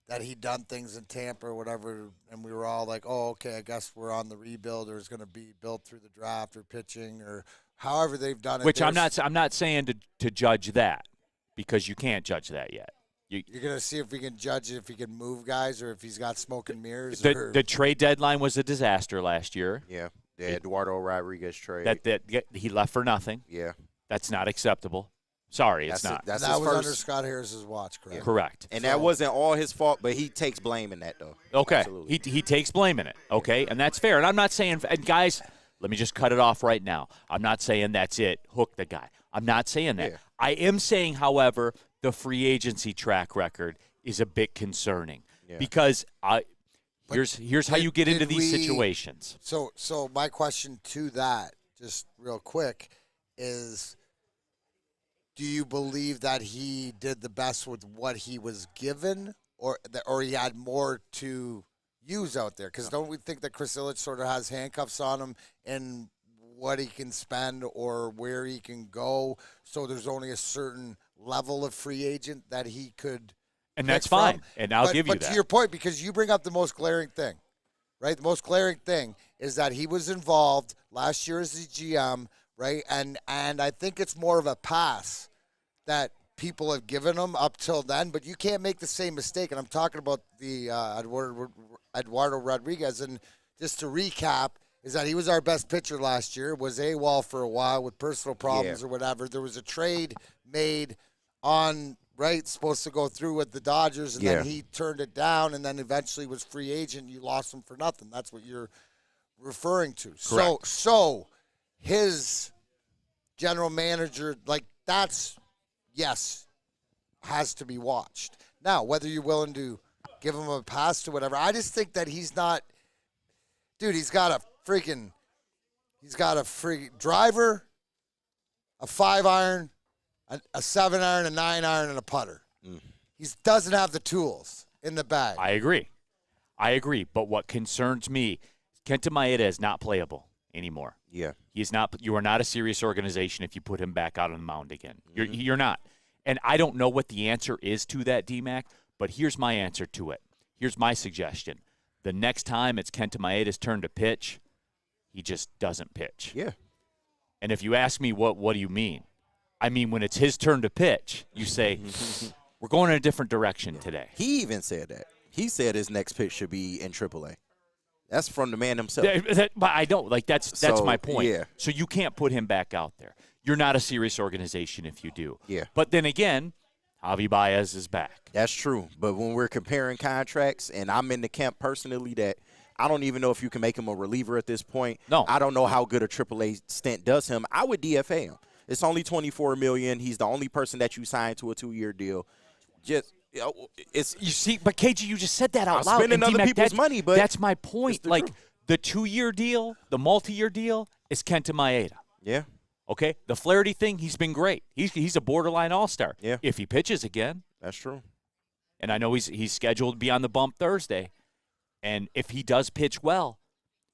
[SPEAKER 1] that he'd done things in Tampa or whatever, and we were all like, oh, okay, I guess we're on the rebuild, or it's going to be built through the draft or pitching or however they've done it.
[SPEAKER 2] Which I'm not saying to judge that, because you can't judge that yet.
[SPEAKER 1] You're going to see if we can judge it, if he can move guys or if he's got smoke and mirrors.
[SPEAKER 2] The trade deadline was a disaster last year.
[SPEAKER 3] Yeah, the Eduardo Rodriguez trade.
[SPEAKER 2] That he left for nothing.
[SPEAKER 3] Yeah.
[SPEAKER 2] That's not acceptable. Sorry, it's not.
[SPEAKER 1] That was under Scott Harris's watch, correct?
[SPEAKER 2] Yeah. Correct.
[SPEAKER 3] And that wasn't all his fault, but he takes blame in that, though.
[SPEAKER 2] Okay.
[SPEAKER 3] Absolutely.
[SPEAKER 2] He takes blame in it, okay? And that's fair. And I'm not saying – and, guys, let me just cut it off right now. I'm not saying that's it. Hook the guy. I'm not saying that. Yeah. I am saying, however, the free agency track record is a bit concerning because here's how you get into these situations.
[SPEAKER 1] So my question to that, just real quick, is – do you believe that he did the best with what he was given, or he had more to use out there? Because don't we think that Chris Ilitch sort of has handcuffs on him in what he can spend or where he can go? So there's only a certain level of free agent that he could
[SPEAKER 2] and that's fine. And I'll give you that.
[SPEAKER 1] But to your point, because you bring up the most glaring thing, right? The most glaring thing is that he was involved last year as the GM, right? And I think it's more of a pass that people have given him up till then, but you can't make the same mistake. And I'm talking about the Eduardo Rodriguez. And just to recap, is that he was our best pitcher last year, was AWOL for a while with personal problems or whatever. There was a trade made on, right, supposed to go through with the Dodgers, and then he turned it down, and then eventually was free agent. You lost him for nothing. That's what you're referring to.
[SPEAKER 2] Correct.
[SPEAKER 1] So his general manager, like, that's, yes, has to be watched. Now, whether you're willing to give him a pass to whatever, I just think that he's not, dude, he's got a freaking driver, a 5-iron, a 7-iron, a 9-iron, and a putter. He doesn't have the tools in the bag.
[SPEAKER 2] I agree. But what concerns me, Kenta Maeda is not playable anymore.
[SPEAKER 3] Yeah.
[SPEAKER 2] He's not. You are not a serious organization if you put him back out on the mound again. You're not. And I don't know what the answer is to that, D-Mac, but here's my answer to it. Here's my suggestion. The next time it's Kenta Maeda's turn to pitch, he just doesn't pitch.
[SPEAKER 3] Yeah.
[SPEAKER 2] And if you ask me what do you mean? I mean, when it's his turn to pitch, you say, we're going in a different direction today.
[SPEAKER 3] He even said that. He said his next pitch should be in AAA. That's from the man himself.
[SPEAKER 2] But I don't. Like, that's my point.
[SPEAKER 3] Yeah.
[SPEAKER 2] So you can't put him back out there. you're not a serious organization if you do.
[SPEAKER 3] Yeah.
[SPEAKER 2] But then again, Javi Baez is back.
[SPEAKER 3] That's true. But when we're comparing contracts, and I'm in the camp personally that I don't even know if you can make him a reliever at this point.
[SPEAKER 2] No.
[SPEAKER 3] I don't know how good a AAA stint does him. I would DFA him. It's only $24 million. He's the only person that you signed to a 2-year deal. It's
[SPEAKER 2] you see, but KG, you just said that out
[SPEAKER 3] I'm
[SPEAKER 2] loud.
[SPEAKER 3] spending other people's money, but
[SPEAKER 2] that's my point.
[SPEAKER 3] the
[SPEAKER 2] Like
[SPEAKER 3] truth.
[SPEAKER 2] the 2-year deal, the multi-year deal is Kenta Maeda.
[SPEAKER 3] Yeah.
[SPEAKER 2] Okay, the Flaherty thing, he's been great. He's a borderline all-star.
[SPEAKER 3] Yeah.
[SPEAKER 2] If he pitches again,
[SPEAKER 3] that's true.
[SPEAKER 2] And I know he's scheduled to be on the bump Thursday, and if he does pitch well,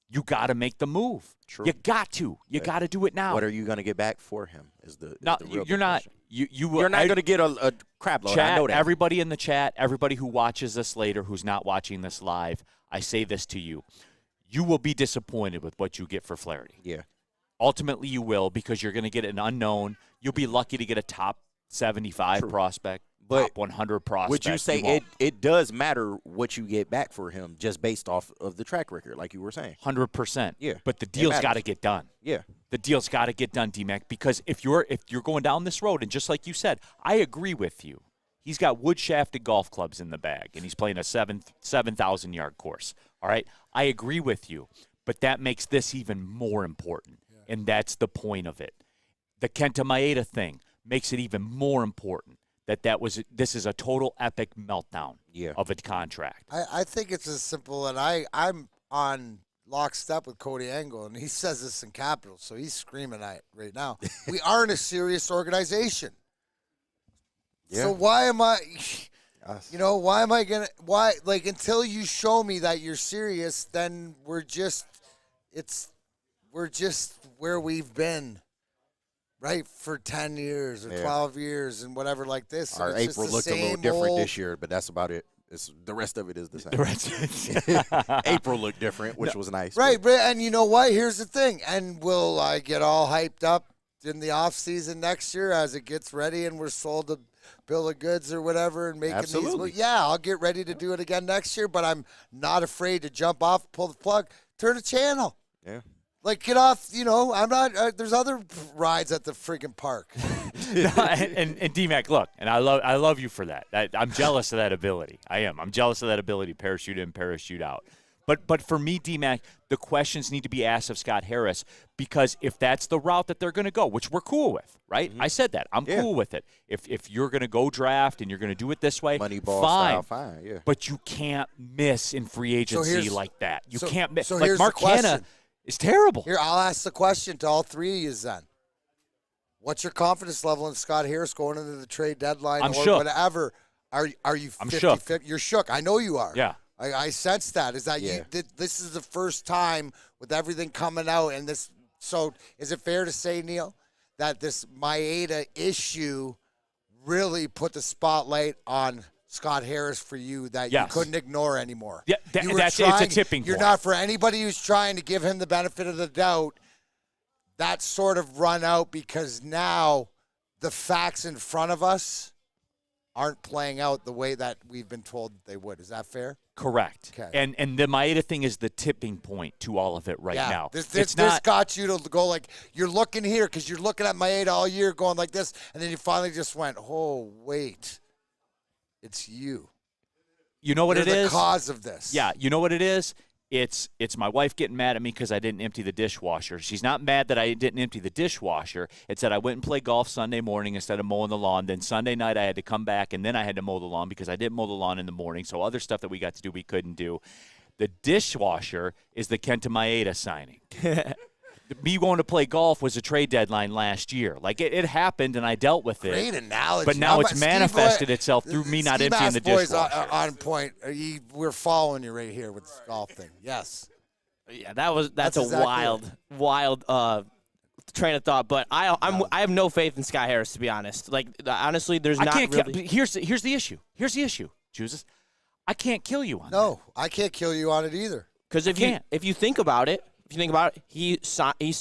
[SPEAKER 2] you got to make the move.
[SPEAKER 3] True.
[SPEAKER 2] You got to. You got to do it now.
[SPEAKER 3] What are you going to get back for him? Is the real
[SPEAKER 2] you're not.
[SPEAKER 3] question.
[SPEAKER 2] You're
[SPEAKER 3] not going to get a crap load.
[SPEAKER 2] Chat,
[SPEAKER 3] I know that.
[SPEAKER 2] everybody in the chat, everybody who watches this later, who's not watching this live, I say this to you: you will be disappointed with what you get for Flaherty.
[SPEAKER 3] Yeah.
[SPEAKER 2] Ultimately, you will, because you're going to get an unknown. You'll be lucky to get a top 75
[SPEAKER 3] True.
[SPEAKER 2] prospect,
[SPEAKER 3] But
[SPEAKER 2] top 100 prospect.
[SPEAKER 3] Would you say it does matter what you get back for him just based off of the track record, like you were saying?
[SPEAKER 2] 100%.
[SPEAKER 3] Yeah.
[SPEAKER 2] But the deal's got to get done.
[SPEAKER 3] Yeah.
[SPEAKER 2] The deal's got to get done, D-Mac, because if you're going down this road, and just like you said, I agree with you. He's got wood-shafted golf clubs in the bag, and he's playing a 7,000-yard course. All right? I agree with you, but that makes this even more important, and that's the point of it. The Kenta Maeda thing makes it even more important this is a total epic meltdown of a contract.
[SPEAKER 1] I think it's as simple, and I'm on lockstep with Cody Angle, and he says this in capitals, so he's screaming at it right now. We aren't a serious organization.
[SPEAKER 3] Yeah.
[SPEAKER 1] So why am I, until you show me that you're serious, then we're just where we've been. Right, for 10 years or 12 years and whatever like this.
[SPEAKER 3] Our April looked a little different this year, but that's about it. The rest of it is the same. April looked different, which was nice.
[SPEAKER 1] Right, and you know what? Here's the thing. And will I get all hyped up in the off season next year as it gets ready and we're sold a bill of goods or whatever and making these moves? Yeah, I'll get ready to do it again next year, but I'm not afraid to jump off, pull the plug, turn the channel.
[SPEAKER 3] Yeah.
[SPEAKER 1] Like, get off, I'm not, there's other rides at the freaking park.
[SPEAKER 2] and D-Mac, look, and I love you for that. I'm jealous of that ability. I am. I'm jealous of that ability, parachute in, parachute out. But for me, D-Mac, the questions need to be asked of Scott Harris, because if that's the route that they're going to go, which we're cool with, right? Mm-hmm. I said that. I'm cool with it. If you're going to go draft and you're going to do it this way,
[SPEAKER 3] Moneyball
[SPEAKER 2] fine.
[SPEAKER 3] style, fine, yeah.
[SPEAKER 2] But you can't miss in free agency like that. You can't miss.
[SPEAKER 1] So
[SPEAKER 2] like
[SPEAKER 1] here's
[SPEAKER 2] Mark
[SPEAKER 1] the question.
[SPEAKER 2] Hanna is terrible.
[SPEAKER 1] Here, I'll ask the question to all three of you then. What's your confidence level in Scott Harris going into the trade deadline or
[SPEAKER 2] shook.
[SPEAKER 1] whatever? Are you 50-50? You're shook. I know you are.
[SPEAKER 2] Yeah.
[SPEAKER 1] I sense that. Is that this is the first time with everything coming out and this. So is it fair to say, Neil, that this Maeda issue really put the spotlight on Scott Harris for you that you couldn't ignore anymore?
[SPEAKER 2] Yeah, it's a tipping point.
[SPEAKER 1] You're not, for anybody who's trying to give him the benefit of the doubt, that's sort of run out because now the facts in front of us aren't playing out the way that we've been told they would. Is that fair?
[SPEAKER 2] Correct.
[SPEAKER 1] Okay.
[SPEAKER 2] And the Maeda thing is the tipping point to all of it now.
[SPEAKER 1] This got you to go like, you're looking here because you're looking at Maeda all year going like this, and then you finally just went, oh, wait. It's you.
[SPEAKER 2] You know what
[SPEAKER 1] You're
[SPEAKER 2] it is?
[SPEAKER 1] the cause of this.
[SPEAKER 2] Yeah, you know what it is? It's my wife getting mad at me because I didn't empty the dishwasher. She's not mad that I didn't empty the dishwasher. It's that I went and played golf Sunday morning instead of mowing the lawn. Then Sunday night I had to come back, and then I had to mow the lawn because I didn't mow the lawn in the morning. So other stuff that we got to do we couldn't do. The dishwasher is the Kenta Maeda signing. Me going to play golf was a trade deadline last year. Like, it happened, and I dealt with it.
[SPEAKER 1] Great analogy.
[SPEAKER 2] But now it's manifested itself through me not emptying the dishwasher.
[SPEAKER 1] On point. We're following you right here with this golf thing. Yes.
[SPEAKER 6] Yeah, that's a
[SPEAKER 1] exactly
[SPEAKER 6] wild train of thought. But I have no faith in Scott Harris, to be honest. Like, honestly, there's not really.
[SPEAKER 2] Here's the issue. Here's the issue, Jesus. I can't kill you on that.
[SPEAKER 1] No, I can't kill you on it either.
[SPEAKER 6] Because if you think about it, he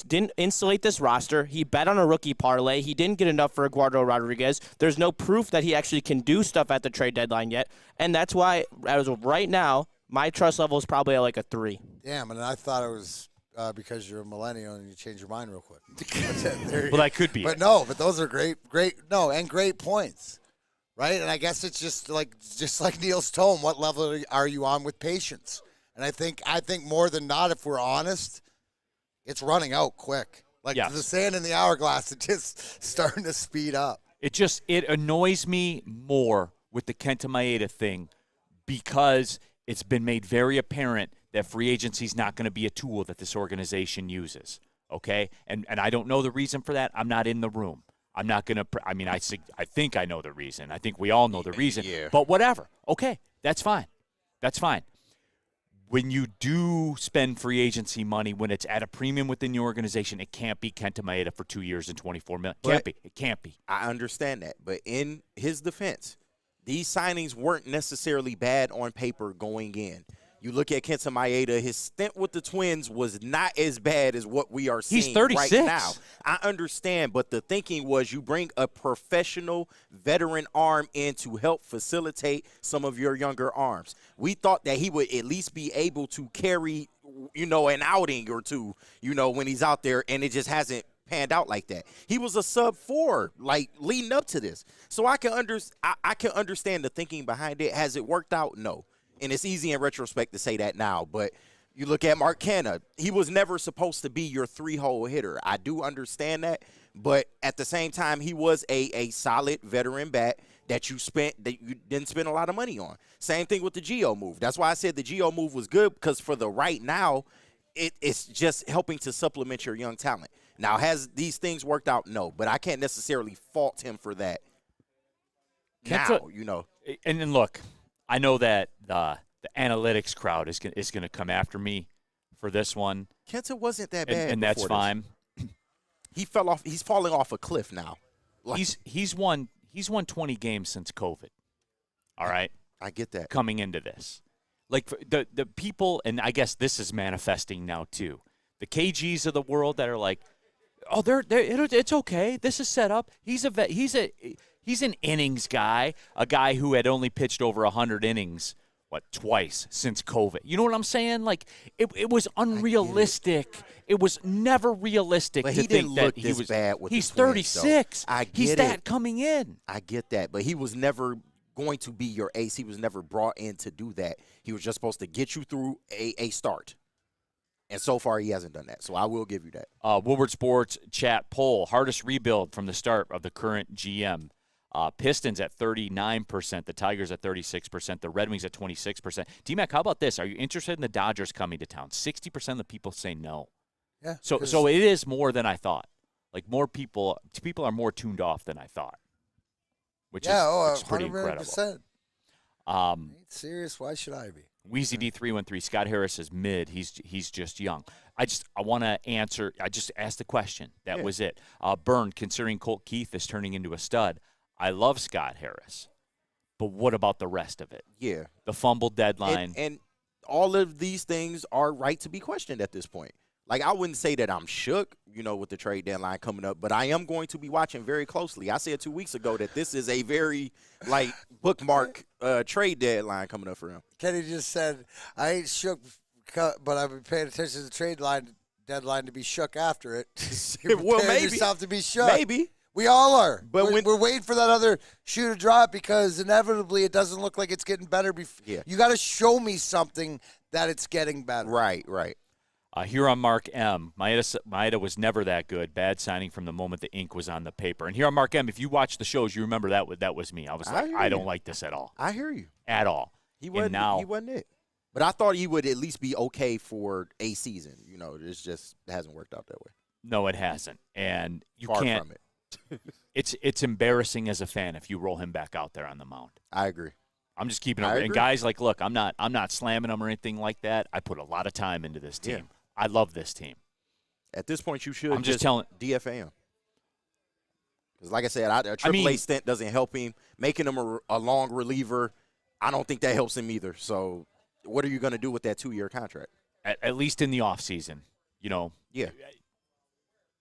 [SPEAKER 6] didn't insulate this roster. He bet on a rookie parlay. He didn't get enough for Eduardo Rodriguez. There's no proof that he actually can do stuff at the trade deadline yet. And that's why, as of right now, my trust level is probably at like a 3.
[SPEAKER 1] Damn, and I thought it was because you're a millennial and you change your mind real quick.
[SPEAKER 2] Well, that could be.
[SPEAKER 1] But no, but those are great points, right? And I guess it's just like Neil's tone. What level are you on with patience? And I think more than not, if we're honest, it's running out quick. Like the sand in the hourglass, it's just starting to speed up.
[SPEAKER 2] It annoys me more with the Kenta Maeda thing because it's been made very apparent that free agency is not going to be a tool that this organization uses, okay? And I don't know the reason for that. I'm not in the room. I'm not going to – I mean, I think I know the reason. I think we all know the reason. Yeah. But whatever. Okay, that's fine. That's fine. When you do spend free agency money, when it's at a premium within the organization, it can't be Kenta Maeda for 2 years and $24 million. It can't be.
[SPEAKER 3] I understand that. But in his defense, these signings weren't necessarily bad on paper going in. You look at Kenta Maeda, his stint with the Twins was not as bad as what we are seeing right now. I understand, but the thinking was you bring a professional veteran arm in to help facilitate some of your younger arms. We thought that he would at least be able to carry, an outing or two, when he's out there, and it just hasn't panned out like that. He was a sub-4, leading up to this. So I can understand the thinking behind it. Has it worked out? No. And it's easy in retrospect to say that now, but you look at Mark Canha, he was never supposed to be your 3-hole hitter. I do understand that, but at the same time, he was a solid veteran bat that you didn't spend a lot of money on. Same thing with the Gio move. That's why I said the Gio move was good, because for the right now, it's just helping to supplement your young talent. Now, has these things worked out? No, but I can't necessarily fault him for that.
[SPEAKER 2] And then look, I know that the analytics crowd is going to come after me for this one.
[SPEAKER 3] Kenta wasn't that bad,
[SPEAKER 2] and that's fine.
[SPEAKER 3] He fell off. He's falling off a cliff now.
[SPEAKER 2] He's won 20 games since COVID. All right,
[SPEAKER 3] I get that.
[SPEAKER 2] Coming into this, like the people, and I guess this is manifesting now too. The KGs of the world that are like, oh, it's okay. This is set up. He's an innings guy, a guy who had only pitched over 100 innings, twice since COVID. You know what I'm saying? Like, it was unrealistic. It was never realistic
[SPEAKER 3] but
[SPEAKER 2] to
[SPEAKER 3] he
[SPEAKER 2] think
[SPEAKER 3] didn't
[SPEAKER 2] that
[SPEAKER 3] look this bad with
[SPEAKER 2] he's
[SPEAKER 3] the Twins,
[SPEAKER 2] 36.
[SPEAKER 3] I get
[SPEAKER 2] he's
[SPEAKER 3] it.
[SPEAKER 2] that coming in.
[SPEAKER 3] I get that, but he was never going to be your ace. He was never brought in to do that. He was just supposed to get you through a start. And so far, he hasn't done that. So I will give you that.
[SPEAKER 2] Woodward Sports chat poll, hardest rebuild from the start of the current GM. Pistons at 39%, the Tigers at 36%, the Red Wings at 26%. T-Mac, how about this? Are you interested in the Dodgers coming to town? 60% of the people say no.
[SPEAKER 1] Yeah.
[SPEAKER 2] So it is more than I thought. Like, more people are more tuned off than I thought, which is pretty
[SPEAKER 1] 100%.
[SPEAKER 2] incredible.
[SPEAKER 1] Ain't serious? Why should I be?
[SPEAKER 2] Weezy D313, Scott Harris is mid. He's just young. I want to answer. I just asked the question. That was it. Burn, considering Colt Keith is turning into a stud. I love Scott Harris, but what about the rest of it?
[SPEAKER 3] Yeah.
[SPEAKER 2] The fumble deadline.
[SPEAKER 3] And all of these things are right to be questioned at this point. Like, I wouldn't say that I'm shook, with the trade deadline coming up, but I am going to be watching very closely. I said 2 weeks ago that this is a very, bookmark trade deadline coming up for him.
[SPEAKER 1] Kenny just said, I ain't shook, but I've been paying attention to the trade deadline to be shook after it.
[SPEAKER 3] Well, maybe.
[SPEAKER 1] Yourself to be shook.
[SPEAKER 3] Maybe.
[SPEAKER 1] We all are.
[SPEAKER 3] But
[SPEAKER 1] we're waiting for that other shoe to drop because inevitably it doesn't look like it's getting better. You got to show me something that it's getting better.
[SPEAKER 3] Right.
[SPEAKER 2] Here on Mark M, Maeda was never that good. Bad signing from the moment the ink was on the paper. And here on Mark M, if you watch the shows, you remember that was me. I was like, I don't like this at all.
[SPEAKER 3] I hear you.
[SPEAKER 2] At all.
[SPEAKER 3] He wasn't it. But I thought he would at least be okay for a season. It just hasn't worked out that way.
[SPEAKER 2] No, it hasn't. And you
[SPEAKER 3] Far
[SPEAKER 2] can't.
[SPEAKER 3] from it.
[SPEAKER 2] It's embarrassing as a fan if you roll him back out there on the mound.
[SPEAKER 3] I agree.
[SPEAKER 2] I'm just keeping it. And guys, look, I'm not slamming him or anything like that. I put a lot of time into this team.
[SPEAKER 3] Yeah.
[SPEAKER 2] I love this team.
[SPEAKER 3] At this point, you should
[SPEAKER 2] I'm just telling
[SPEAKER 3] DFA him. Because, like I said, a AAA stint doesn't help him. Making him a long reliever, I don't think that helps him either. So, what are you going to do with that 2-year contract?
[SPEAKER 2] At least in the offseason,
[SPEAKER 3] Yeah.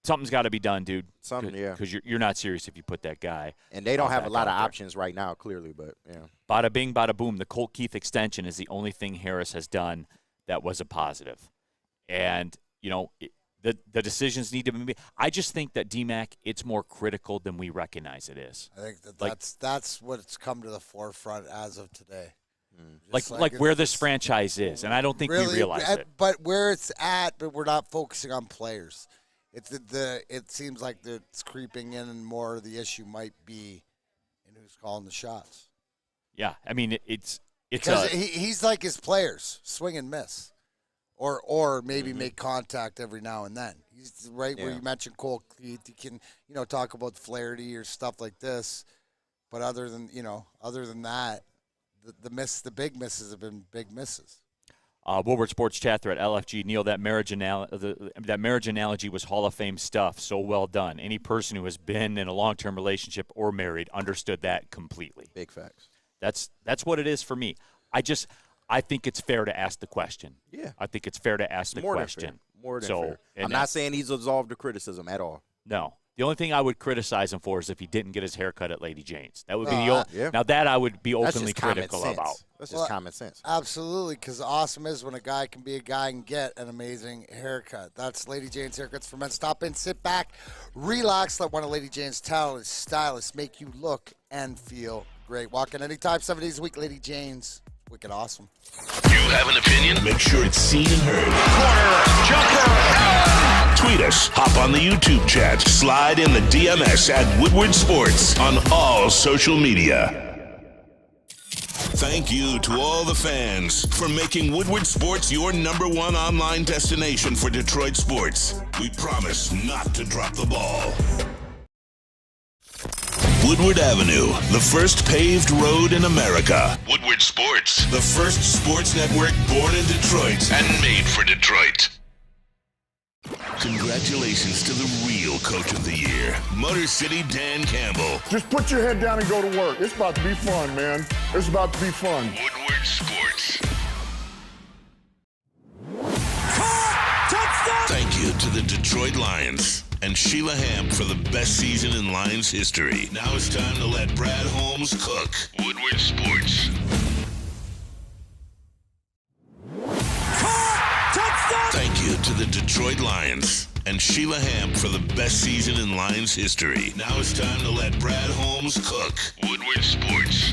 [SPEAKER 2] Something's got to be done, dude.
[SPEAKER 3] Yeah.
[SPEAKER 2] Because you're not serious if you put that guy.
[SPEAKER 3] And they don't have a lot of options right now, clearly, but yeah.
[SPEAKER 2] Bada bing, bada boom. The Colt Keith extension is the only thing Harris has done that was a positive. And the decisions need to be made. I just think that DMAC, it's more critical than we recognize it is.
[SPEAKER 1] I think that's what's come to the forefront as of today.
[SPEAKER 2] Like where this franchise is, and I don't think we realize it.
[SPEAKER 1] But where it's at, but we're not focusing on players. It seems like it's creeping in, and more of the issue might be in who's calling the shots.
[SPEAKER 2] Yeah, I mean it's
[SPEAKER 1] because he's like his players, swing and miss, or maybe make contact every now and then. He's right where you mentioned Cole Keith. You can talk about Flaherty or stuff like this, but other than that. The big misses have been big misses.
[SPEAKER 2] Woodward Sports Chat thread, LFG, Neil, that marriage analogy was Hall of Fame stuff. So well done. Any person who has been in a long-term relationship or married understood that completely.
[SPEAKER 3] Big facts.
[SPEAKER 2] That's what it is for me. I think it's fair to ask the question.
[SPEAKER 3] Yeah.
[SPEAKER 2] I think it's fair to ask the question.
[SPEAKER 3] More than fair. I'm not saying he's absolved the criticism at all.
[SPEAKER 2] No. The only thing I would criticize him for is if he didn't get his haircut at Lady Jane's. That would be the only. Now that I would be openly critical about.
[SPEAKER 3] That's just common sense.
[SPEAKER 1] Absolutely, because awesome is when a guy can be a guy and get an amazing haircut. That's Lady Jane's Haircuts for Men. Stop in, sit back, relax. Let one of Lady Jane's talented stylists make you look and feel great. Walk in anytime, 7 days a week. Lady Jane's, wicked awesome.
[SPEAKER 5] You have an opinion? Make sure it's seen and heard. Corner, jumper, Tweet us, hop on the YouTube chat, slide in the DMS at Woodward Sports on all social media. Thank you to all the fans for making Woodward Sports your #1 online destination for Detroit sports. We promise not to drop the ball. Woodward Avenue, the first paved road in America. Woodward Sports, the first sports network born in Detroit and made for Detroit. Congratulations to the real coach of the year, Motor City Dan Campbell.
[SPEAKER 13] Just put your head down and go to work. It's about to be fun, man. It's about to be fun.
[SPEAKER 5] Woodward Sports. Thank you to the Detroit Lions and Sheila Ham for the best season in Lions history. Now it's time to let Brad Holmes cook. Woodward Sports. Thank you to the Detroit Lions and Sheila Ham for the best season in Lions history. Now it's time to let Brad Holmes cook. Woodward Sports.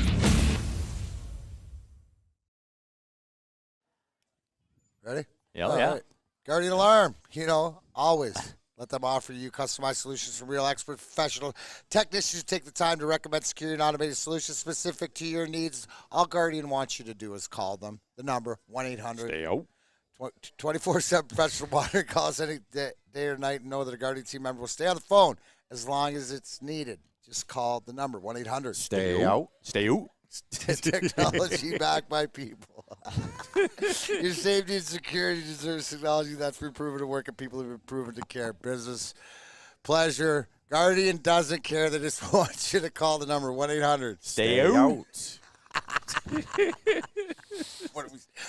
[SPEAKER 1] Ready?
[SPEAKER 2] Yeah,
[SPEAKER 1] all
[SPEAKER 2] yeah.
[SPEAKER 1] Right. Guardian Alarm, always. Let them offer you customized solutions from real expert professional technicians who take the time to recommend secure and automated solutions specific to your needs. All Guardian wants you to do is call them. The number, 1-800.
[SPEAKER 2] Stay out.
[SPEAKER 1] 24/7 professional monitoring. Call us any day or night and know that a Guardian team member will stay on the phone as long as it's needed. Just call the number, 1-800.
[SPEAKER 3] Stay out.
[SPEAKER 2] Stay out.
[SPEAKER 1] Technology backed by people. Your safety and security deserves technology that's been proven to work and people have been proven to care. Business, pleasure. Guardian doesn't care. They just want you to call the number, 1-800.
[SPEAKER 2] Stay out.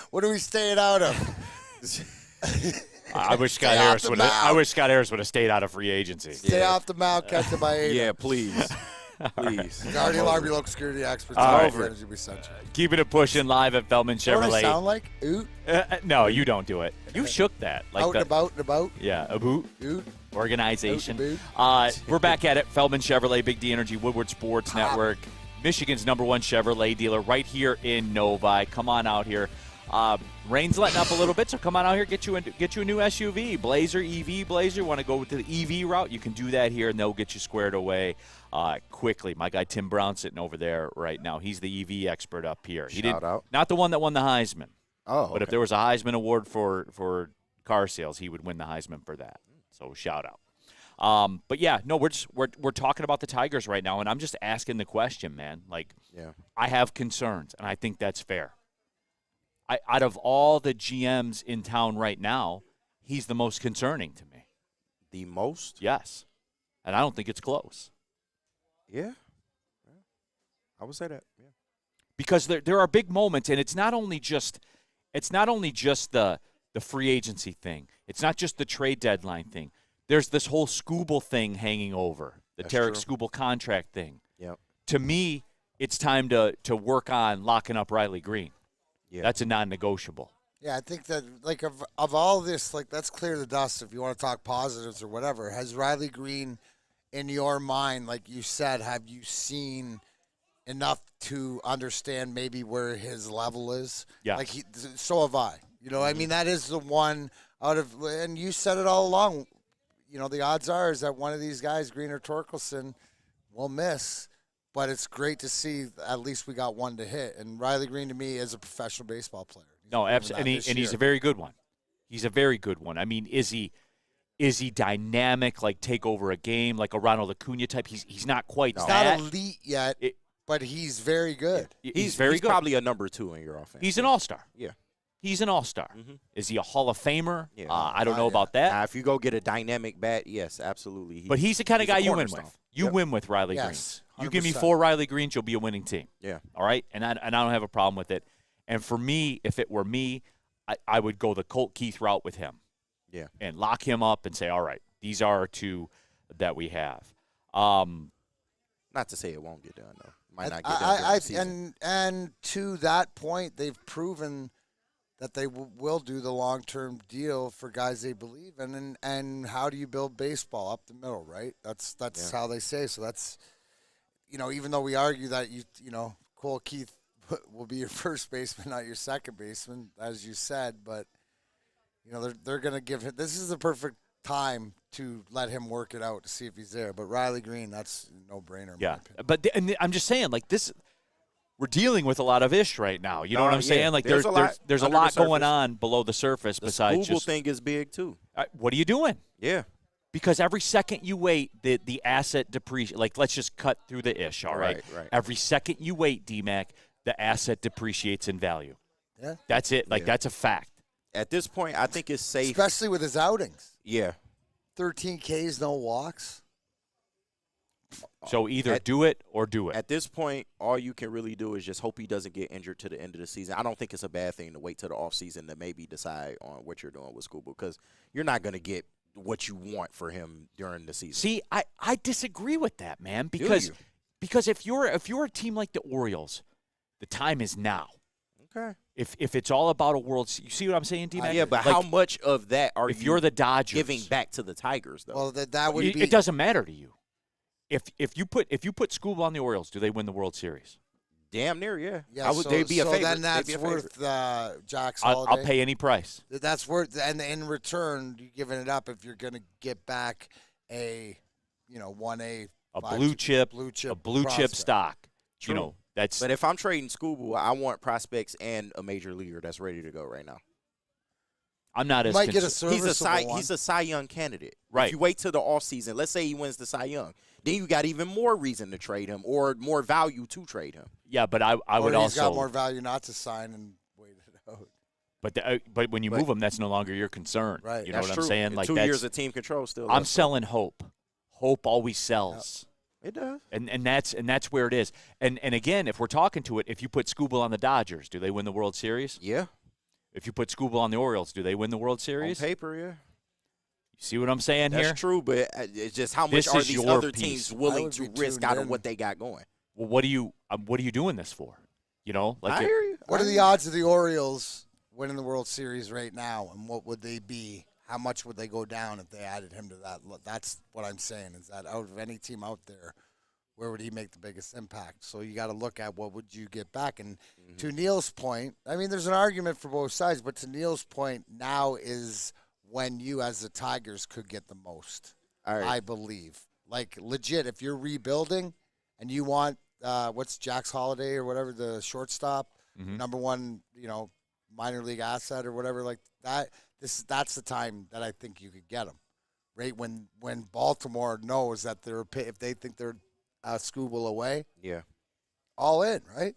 [SPEAKER 1] What are we staying out of?
[SPEAKER 2] I wish Scott Harris would have stayed out of free agency.
[SPEAKER 1] Stay off the mound, catch him by 8.
[SPEAKER 3] Yeah, please. Please.
[SPEAKER 1] Guardian Alarm, your local security experts.
[SPEAKER 2] Keeping it pushing live at Feldman Chevrolet.
[SPEAKER 1] What do I sound like? Oot?
[SPEAKER 2] No, you don't do it. You shook that. Like
[SPEAKER 1] out and about.
[SPEAKER 2] Yeah, a boot.
[SPEAKER 1] Oot.
[SPEAKER 2] Organization. We're back at it. Feldman Chevrolet, Big D Energy, Woodward Sports Network, Michigan's #1 Chevrolet dealer right here in Novi. Come on out here. Rain's letting up a little bit, so come on out here, get you a new SUV, Blazer, EV Blazer. Want to go with the EV route? You can do that here, and they'll get you squared away quickly. My guy Tim Brown sitting over there right now. He's the EV expert up here.
[SPEAKER 3] Shout out.
[SPEAKER 2] Not the one that won the Heisman.
[SPEAKER 3] Oh, okay.
[SPEAKER 2] But if there was a Heisman Award for car sales, he would win the Heisman for that. So shout out. But yeah, no, we're talking about the Tigers right now, and I'm just asking the question, man. Like, I have concerns, and I think that's fair. Out of all the GMs in town right now, he's the most concerning to me.
[SPEAKER 3] The most?
[SPEAKER 2] Yes. And I don't think it's close.
[SPEAKER 3] Yeah. I would say that. Yeah.
[SPEAKER 2] Because there are big moments, and it's not only just the free agency thing. It's not just the trade deadline thing. There's this whole Skubal thing hanging over, the Tarek Skubal contract thing.
[SPEAKER 3] Yep.
[SPEAKER 2] To me, it's time to work on locking up Riley Green.
[SPEAKER 3] Yeah.
[SPEAKER 2] That's a non-negotiable.
[SPEAKER 1] Yeah, I think that, like, of all this, like, let's clear the dust if you want to talk positives or whatever. Has Riley Green, in your mind, like you said, have you seen enough to understand maybe where his level is?
[SPEAKER 2] Yeah.
[SPEAKER 1] Like, so have I. You know, I mean, that is the one out of, and you said it all along, you know, the odds are is that one of these guys, Green or Torkelson, will miss. But it's great to see at least we got one to hit. And Riley Green, to me, is a professional baseball player.
[SPEAKER 2] No, absolutely, and he's a very good one. He's a very good one. I mean, is he dynamic, like take over a game, like a Ronald Acuna type? He's not quite
[SPEAKER 1] He's
[SPEAKER 2] that.
[SPEAKER 1] not elite yet, but he's very good.
[SPEAKER 2] Yeah.
[SPEAKER 3] He's
[SPEAKER 2] very
[SPEAKER 3] good. Probably a number 2 in your offense.
[SPEAKER 2] He's an all-star.
[SPEAKER 3] Yeah.
[SPEAKER 2] He's an all-star.
[SPEAKER 3] Mm-hmm.
[SPEAKER 2] Is he a Hall of Famer?
[SPEAKER 3] Yeah.
[SPEAKER 2] I don't know about that.
[SPEAKER 3] If you go get a dynamic bat, yes, absolutely.
[SPEAKER 2] But he's the kind of guy you win
[SPEAKER 3] cornerstone.
[SPEAKER 2] with. You win with Riley
[SPEAKER 1] Yes,
[SPEAKER 2] Greens. You give me
[SPEAKER 1] 100%.
[SPEAKER 2] 4 Riley Greens, you'll be a winning team.
[SPEAKER 3] Yeah.
[SPEAKER 2] All right? And I don't have a problem with it. And for me, if it were me, I would go the Colt Keith route with him.
[SPEAKER 3] Yeah.
[SPEAKER 2] And lock him up and say, all right, these are our 2 that we have.
[SPEAKER 3] Not to say it won't get done, though. Might not get done during the season.
[SPEAKER 1] And to that point, they've proven that they will do the long-term deal for guys they believe in. And how do you build baseball up the middle, right? That's how they say. So that's, you know, even though we argue that, you know, Cole Keith will be your first baseman, not your second baseman, as you said. But, you know, they're going to give him – this is the perfect time to let him work it out to see if he's there. But Riley Green, that's a no-brainer.
[SPEAKER 2] Yeah. But and I'm just saying, like, this – we're dealing with a lot of ish right now. You know what I'm saying? Like, there's a lot going on below the surface besides
[SPEAKER 3] Google
[SPEAKER 2] just –
[SPEAKER 3] thing is big, too.
[SPEAKER 2] What are you doing?
[SPEAKER 3] Yeah.
[SPEAKER 2] Because every second you wait, the asset depreciates. Like, let's just cut through the ish, all right?
[SPEAKER 3] Right.
[SPEAKER 2] Every second you wait, D-Mac, the asset depreciates in value.
[SPEAKER 1] Yeah.
[SPEAKER 2] That's it. Like, that's a fact.
[SPEAKER 3] At this point, I think it's safe.
[SPEAKER 1] Especially with his outings.
[SPEAKER 3] Yeah.
[SPEAKER 1] 13 Ks, no walks.
[SPEAKER 2] So either do it or do it.
[SPEAKER 3] At this point, all you can really do is just hope he doesn't get injured to the end of the season. I don't think it's a bad thing to wait till the offseason to maybe decide on what you're doing with Scuba, because you're not going to get what you want for him during the season.
[SPEAKER 2] See, I disagree with that, man, because if you're a team like the Orioles, the time is now.
[SPEAKER 3] Okay.
[SPEAKER 2] If it's all about a World Series, you see what I'm saying, D-Mac?
[SPEAKER 3] Yeah, but
[SPEAKER 2] like,
[SPEAKER 3] how much of that are
[SPEAKER 2] if you're the Dodgers
[SPEAKER 3] giving back to the Tigers, though?
[SPEAKER 1] Well, that would be.
[SPEAKER 2] It doesn't matter to you. If you put Scuba on the Orioles, do they win the World Series?
[SPEAKER 3] Damn near, yeah.
[SPEAKER 1] Yeah,
[SPEAKER 3] they'd be a favorite.
[SPEAKER 1] Then that's worth Jack's holiday.
[SPEAKER 2] I'll pay any price.
[SPEAKER 1] That's worth, and in return, you're giving it up if you're going to get back a 1A,
[SPEAKER 2] a blue chip
[SPEAKER 1] prospect.
[SPEAKER 2] stock.
[SPEAKER 3] True.
[SPEAKER 2] You know, that's.
[SPEAKER 3] But if I'm trading Scuba, I want prospects and a major leaguer that's ready to go right now.
[SPEAKER 2] I'm not as
[SPEAKER 1] might get a
[SPEAKER 3] He's a Cy Young candidate.
[SPEAKER 2] Right.
[SPEAKER 3] If you wait till the offseason, let's say he wins the Cy Young, then you got even more reason to trade him or more value to trade him.
[SPEAKER 2] Yeah, but I would also.
[SPEAKER 1] He's got more value not to sign and wait it out.
[SPEAKER 2] But when you move him, that's no longer your concern.
[SPEAKER 1] Right.
[SPEAKER 2] You know
[SPEAKER 3] That's
[SPEAKER 2] what
[SPEAKER 3] true.
[SPEAKER 2] I'm saying?
[SPEAKER 3] In
[SPEAKER 2] Like
[SPEAKER 3] 2 years of team control still.
[SPEAKER 2] I'm selling hope. Hope always sells.
[SPEAKER 3] It does.
[SPEAKER 2] And that's where it is. And again, if we're talking to it, if you put Scooble on the Dodgers, do they win the World Series?
[SPEAKER 3] Yeah.
[SPEAKER 2] If you put Scooble on the Orioles, do they win the World Series?
[SPEAKER 3] On paper, yeah.
[SPEAKER 2] You see what I'm saying here?
[SPEAKER 3] That's true, but it's just how much are these other teams willing to risk out of what they got going?
[SPEAKER 2] Well, what are you doing this for? You know, like
[SPEAKER 3] I hear you.
[SPEAKER 1] What are the odds of the Orioles winning the World Series right now, and what would they be? How much would they go down if they added him to that? That's what I'm saying, is that out of any team out there, where would he make the biggest impact? So you got to look at what would you get back. And to Neil's point, I mean, there's an argument for both sides, but to Neil's point, now is when you as the Tigers could get the most, I believe. Like, legit, if you're rebuilding and you want, what's Jack's Holiday or whatever, the shortstop, number one, minor league asset or whatever like that, that's the time that I think you could get him, right? When Baltimore knows that if they think they're Scooble away.
[SPEAKER 3] Yeah.
[SPEAKER 1] All in, right?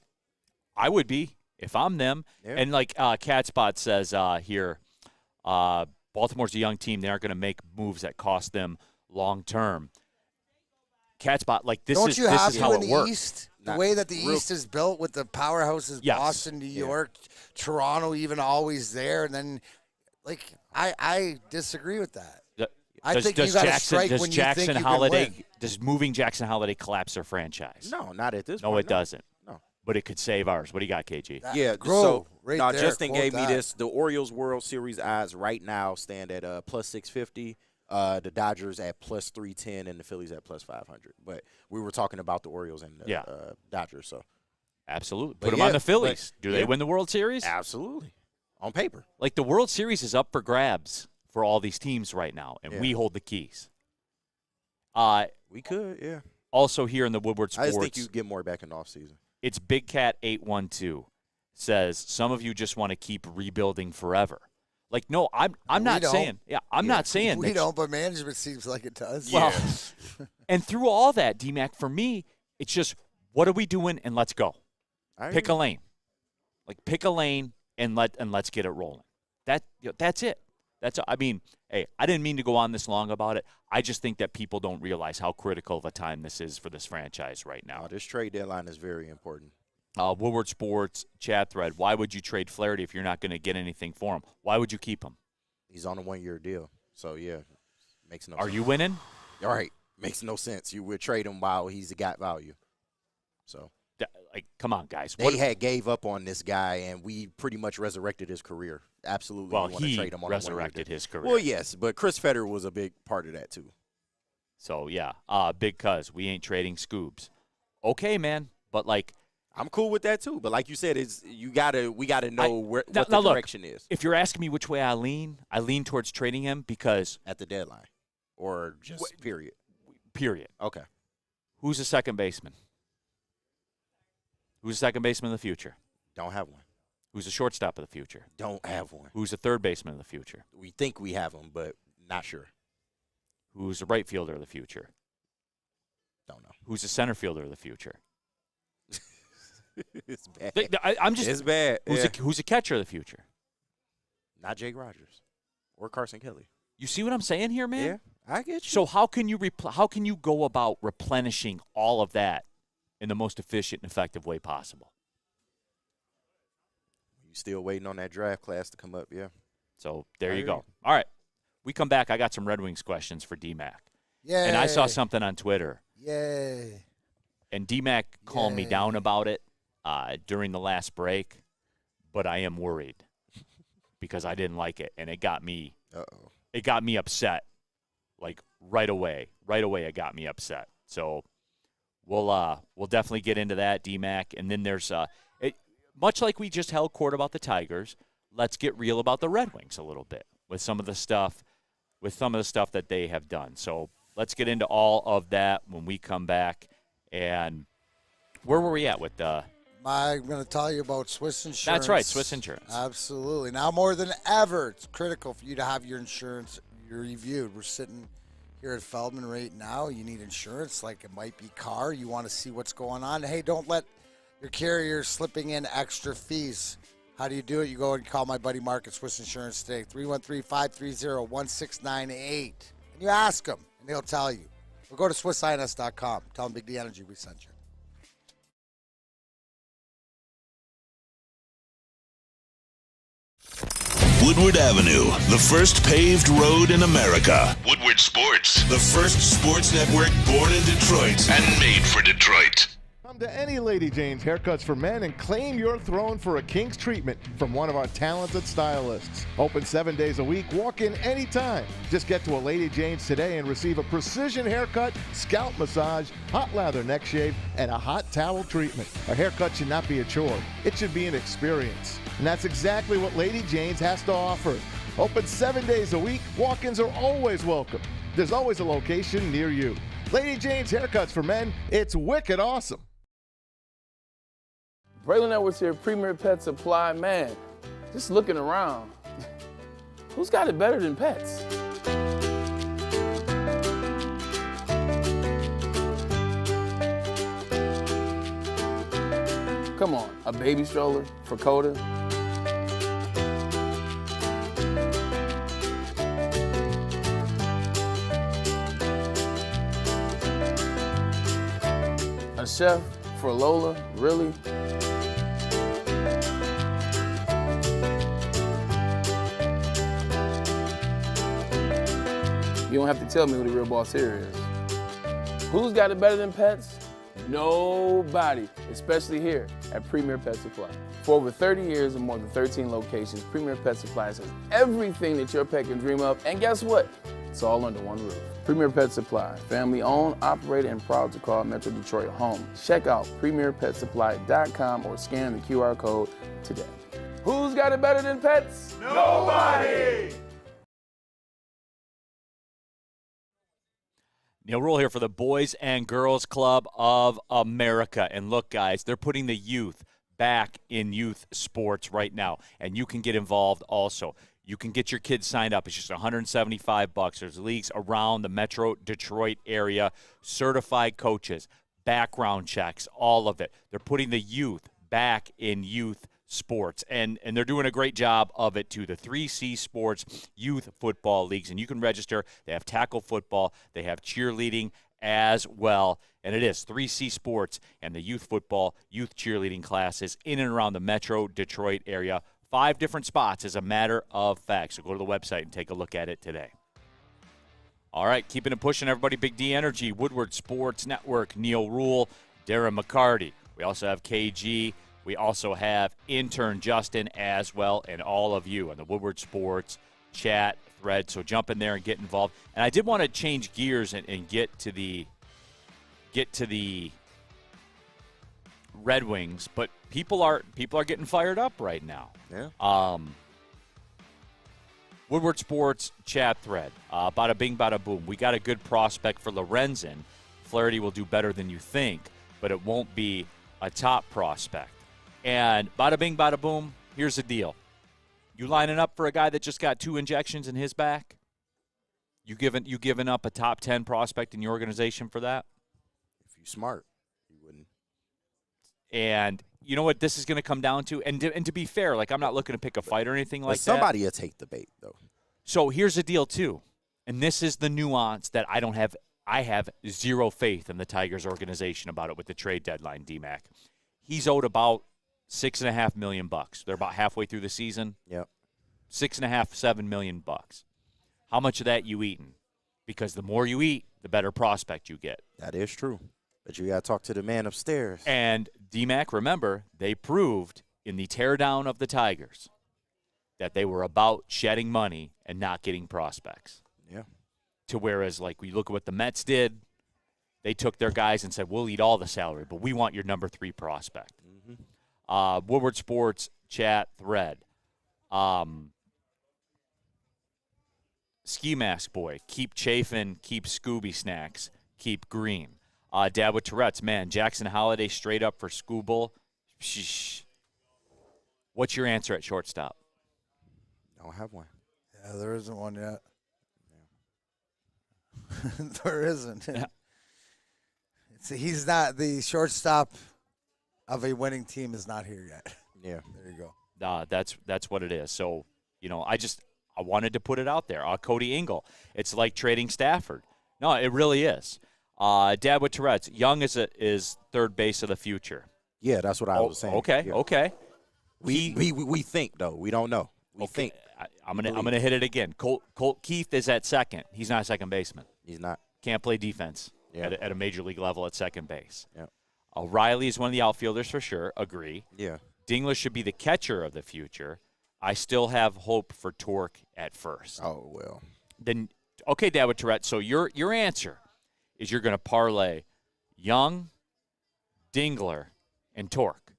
[SPEAKER 2] I would be if I'm them.
[SPEAKER 3] Yeah.
[SPEAKER 2] And like Catspot says here, Baltimore's a young team. They aren't going to make moves that cost them long term. Catspot, like this is how it works.
[SPEAKER 1] East, the way that the East is built with the powerhouses,
[SPEAKER 2] Yes.
[SPEAKER 1] Boston, New York, Toronto, even always there, and then like I disagree with that. I think you got to strike when you think you can win.
[SPEAKER 2] Does moving Jackson Holiday collapse their franchise?
[SPEAKER 3] No, not at this point.
[SPEAKER 2] No, it doesn't.
[SPEAKER 3] No.
[SPEAKER 2] but it could save ours. What do you got, KG?
[SPEAKER 3] Yeah,
[SPEAKER 1] Grow,
[SPEAKER 3] so
[SPEAKER 1] right
[SPEAKER 3] no,
[SPEAKER 1] there,
[SPEAKER 3] Justin
[SPEAKER 1] quote
[SPEAKER 3] gave me
[SPEAKER 1] that.
[SPEAKER 3] this. The Orioles World Series odds right now stand at plus 650. The Dodgers at plus 310 and the Phillies at plus 500. But we were talking about the Orioles and the Dodgers, so
[SPEAKER 2] absolutely
[SPEAKER 3] But
[SPEAKER 2] put them
[SPEAKER 3] yeah,
[SPEAKER 2] on the Phillies.
[SPEAKER 3] but-
[SPEAKER 2] Do they
[SPEAKER 3] yeah.
[SPEAKER 2] win the World Series?
[SPEAKER 3] absolutely on paper.
[SPEAKER 2] Like the World Series is up for grabs for all these teams right now, and
[SPEAKER 3] Yeah.
[SPEAKER 2] we hold the keys.
[SPEAKER 3] We could, yeah.
[SPEAKER 2] Also here in the Woodward
[SPEAKER 3] I
[SPEAKER 2] Sports,
[SPEAKER 3] just think you get more back in the offseason.
[SPEAKER 2] it's Big Cat 812 says some of you just want to keep rebuilding forever. Like, no, I'm not
[SPEAKER 1] don't.
[SPEAKER 2] saying. Yeah, I'm not saying
[SPEAKER 1] We
[SPEAKER 2] that
[SPEAKER 1] don't, but management seems like it does.
[SPEAKER 2] Well, and through all that, D-Mac, for me, it's just what are we doing and let's go. Pick a lane. Like pick a lane and let's get it rolling. That's it. I mean, hey, I didn't mean to go on this long about it. I just think that people don't realize how critical of a time this is for this franchise right now.
[SPEAKER 3] This trade deadline is very important.
[SPEAKER 2] Woodward Sports chat thread. Why would you trade Flaherty if you're not going to get anything for him? Why would you keep him?
[SPEAKER 3] He's on a 1-year deal. So, yeah, makes no
[SPEAKER 2] Are
[SPEAKER 3] sense.
[SPEAKER 2] you winning?
[SPEAKER 3] All right. Makes no sense. You would trade him while he's got value. So,
[SPEAKER 2] like, come on, guys.
[SPEAKER 3] They gave up on this guy, and we pretty much resurrected his career. Absolutely.
[SPEAKER 2] Well,
[SPEAKER 3] we want to
[SPEAKER 2] he
[SPEAKER 3] trade him on
[SPEAKER 2] resurrected his career.
[SPEAKER 3] Well, yes, but Chris Fetter was a big part of that, too.
[SPEAKER 2] So, yeah, Big Cuz, we ain't trading Scoobs. Okay, man, but, like,
[SPEAKER 3] I'm cool with that, too. But like you said, we got to know what the direction is.
[SPEAKER 2] If you're asking me which way I lean towards trading him because –
[SPEAKER 3] at the deadline or just period?
[SPEAKER 2] Period.
[SPEAKER 3] Okay.
[SPEAKER 2] Who's the second baseman? Who's the second baseman of the future?
[SPEAKER 3] Don't have one.
[SPEAKER 2] Who's the shortstop of the future?
[SPEAKER 3] Don't have one.
[SPEAKER 2] Who's the third baseman of the future?
[SPEAKER 3] We think we have him, but not sure.
[SPEAKER 2] Who's the right fielder of the future?
[SPEAKER 3] Don't know.
[SPEAKER 2] Who's the center fielder of the future?
[SPEAKER 3] It's bad.
[SPEAKER 2] I'm just.
[SPEAKER 3] It's bad.
[SPEAKER 2] Who's the catcher of the future?
[SPEAKER 3] Not Jake Rogers or Carson Kelly.
[SPEAKER 2] You see what I'm saying here, man?
[SPEAKER 3] Yeah, I get you.
[SPEAKER 2] So how can you go about replenishing all of that in the most efficient and effective way possible?
[SPEAKER 3] You still waiting on that draft class to come up, yeah.
[SPEAKER 2] So there you go. All right. We come back. I got some Red Wings questions for D-Mac.
[SPEAKER 1] Yeah.
[SPEAKER 2] And I saw something on Twitter.
[SPEAKER 1] Yay.
[SPEAKER 2] And D-Mac calmed me down about it during the last break, but I am worried because I didn't like it, and it got me It got me upset, like right away. Right away, it got me upset. So we'll definitely get into that, D-Mac. And then there's much like we just held court about the Tigers, let's get real about the Red Wings a little bit with some of the stuff that they have done. So let's get into all of that when we come back. And where were we at with the?
[SPEAKER 1] I'm going to tell you about Swiss Insurance.
[SPEAKER 2] That's right, Swiss Insurance.
[SPEAKER 1] Absolutely. Now more than ever, it's critical for you to have your insurance reviewed. We're sitting here at Feldman right now. You need insurance, like it might be car. You want to see what's going on. Hey, don't let your carrier slipping in extra fees. How do you do it? You go and call my buddy Mark at Swiss Insurance today, 313-530-1698. And you ask them, and they'll tell you. Or go to SwissINS.com. Tell them Big D Energy we sent you.
[SPEAKER 5] Woodward Avenue, the first paved road in America. Woodward Sports, the first sports network born in Detroit and made for Detroit.
[SPEAKER 12] Come to any Lady Jane's Haircuts for Men and claim your throne for a king's treatment from one of our talented stylists. Open 7 days a week. Walk in anytime. Just get to a Lady Jane's today and receive a precision haircut, scalp massage, hot lather neck shave, and a hot towel treatment. A haircut should not be a chore. It should be an experience. And that's exactly what Lady Jane's has to offer. Open 7 days a week. Walk-ins are always welcome. There's always a location near you. Lady Jane's Haircuts for Men. It's wicked awesome.
[SPEAKER 4] Braylon Edwards here, Premier Pet Supply. Man, just looking around, who's got it better than pets? Come on, a baby stroller for Coda? A chef for Lola, really? You don't have to tell me who the real boss here is. Who's got it better than pets? Nobody, especially here at Premier Pet Supply. For over 30 years and more than 13 locations, Premier Pet Supply has everything that your pet can dream of. And guess what? It's all under one roof. Premier Pet Supply, family owned, operated, and proud to call Metro Detroit home. Check out premierpetsupply.com or scan the QR code today. Who's got it better than pets?
[SPEAKER 8] Nobody!
[SPEAKER 2] Neil Rule here for the Boys and Girls Club of America. And look, guys, they're putting the youth back in youth sports right now, and you can get involved also. You can get your kids signed up. It's just $175. There's leagues around the Metro Detroit area, certified coaches, background checks, all of it. They're putting the youth back in youth sports, and they're doing a great job of it too. The 3C Sports Youth Football Leagues, and you can register. They have tackle football, they have cheerleading as well, and it is 3C Sports and the youth football, youth cheerleading classes in and around the Metro Detroit area. 5 different spots, as a matter of fact. So go to the website and take a look at it today. All right, keeping it pushing, everybody. Big D Energy, Woodward Sports Network, Neil Rule, Darren McCarty. We also have KG. We also have intern Justin as well, and all of you on the Woodward Sports chat thread. So jump in there and get involved. And I did want to change gears and get to the Red Wings, but people are getting fired up right now.
[SPEAKER 3] Yeah.
[SPEAKER 2] Woodward Sports chat thread. Bada bing, bada boom. We got a good prospect for Lorenzen. Flaherty will do better than you think, but it won't be a top prospect. And bada bing, bada boom, here's the deal. You lining up for a guy that just got 2 injections in his back? You giving up a top 10 prospect in your organization for that?
[SPEAKER 3] If you're smart, you wouldn't.
[SPEAKER 2] And you know what this is going to come down to? And to be fair, like, I'm not looking to pick a fight or anything like that.
[SPEAKER 3] Somebody will take the bait, though.
[SPEAKER 2] So here's the deal, too. And this is the nuance that I have zero faith in the Tigers organization about it with the trade deadline, D-Mac. He's owed about $6.5 million. They're about halfway through the season.
[SPEAKER 3] Yep.
[SPEAKER 2] $6.5, $7 million. How much of that you eating? Because the more you eat, the better prospect you get.
[SPEAKER 3] That is true. But you got to talk to the man upstairs.
[SPEAKER 2] And D-Mac, remember, they proved in the teardown of the Tigers that they were about shedding money and not getting prospects.
[SPEAKER 3] Yeah.
[SPEAKER 2] To whereas, like, we look at what the Mets did, they took their guys and said, we'll eat all the salary, but we want your number 3 prospect. Mm-hmm. Woodward Sports chat thread. Ski Mask Boy, keep chafing, keep Scooby Snacks, keep green. Dad with Tourette's, man, Jackson Holiday straight up for Scooble. Shh. What's your answer at shortstop?
[SPEAKER 3] I don't have one.
[SPEAKER 1] Yeah, there isn't one yet. Yeah. There isn't. Yeah. He's not the shortstop of a winning team is not here yet.
[SPEAKER 3] Yeah.
[SPEAKER 1] There you go.
[SPEAKER 2] That's what it is. So, I wanted to put it out there. Cody Engel. It's like trading Stafford. No, it really is. Dad with Tourette's. Young is third base of the future.
[SPEAKER 3] Yeah, that's what I was saying.
[SPEAKER 2] Okay,
[SPEAKER 3] yeah.
[SPEAKER 2] okay.
[SPEAKER 3] We think, though. We don't know. We think.
[SPEAKER 2] I'm gonna hit it again. Colt Keith is at second. He's not a second baseman.
[SPEAKER 3] He's not.
[SPEAKER 2] Can't play defense
[SPEAKER 3] Yeah.
[SPEAKER 2] at a major league level at second base.
[SPEAKER 3] Yeah.
[SPEAKER 2] Riley is one of the outfielders for sure. Agree.
[SPEAKER 3] Yeah.
[SPEAKER 2] Dingler should be the catcher of the future. I still have hope for Torque at first.
[SPEAKER 3] Oh, well.
[SPEAKER 2] Then, okay, Dad with Tourette. So your answer is you're going to parlay Young, Dingler, and Torque.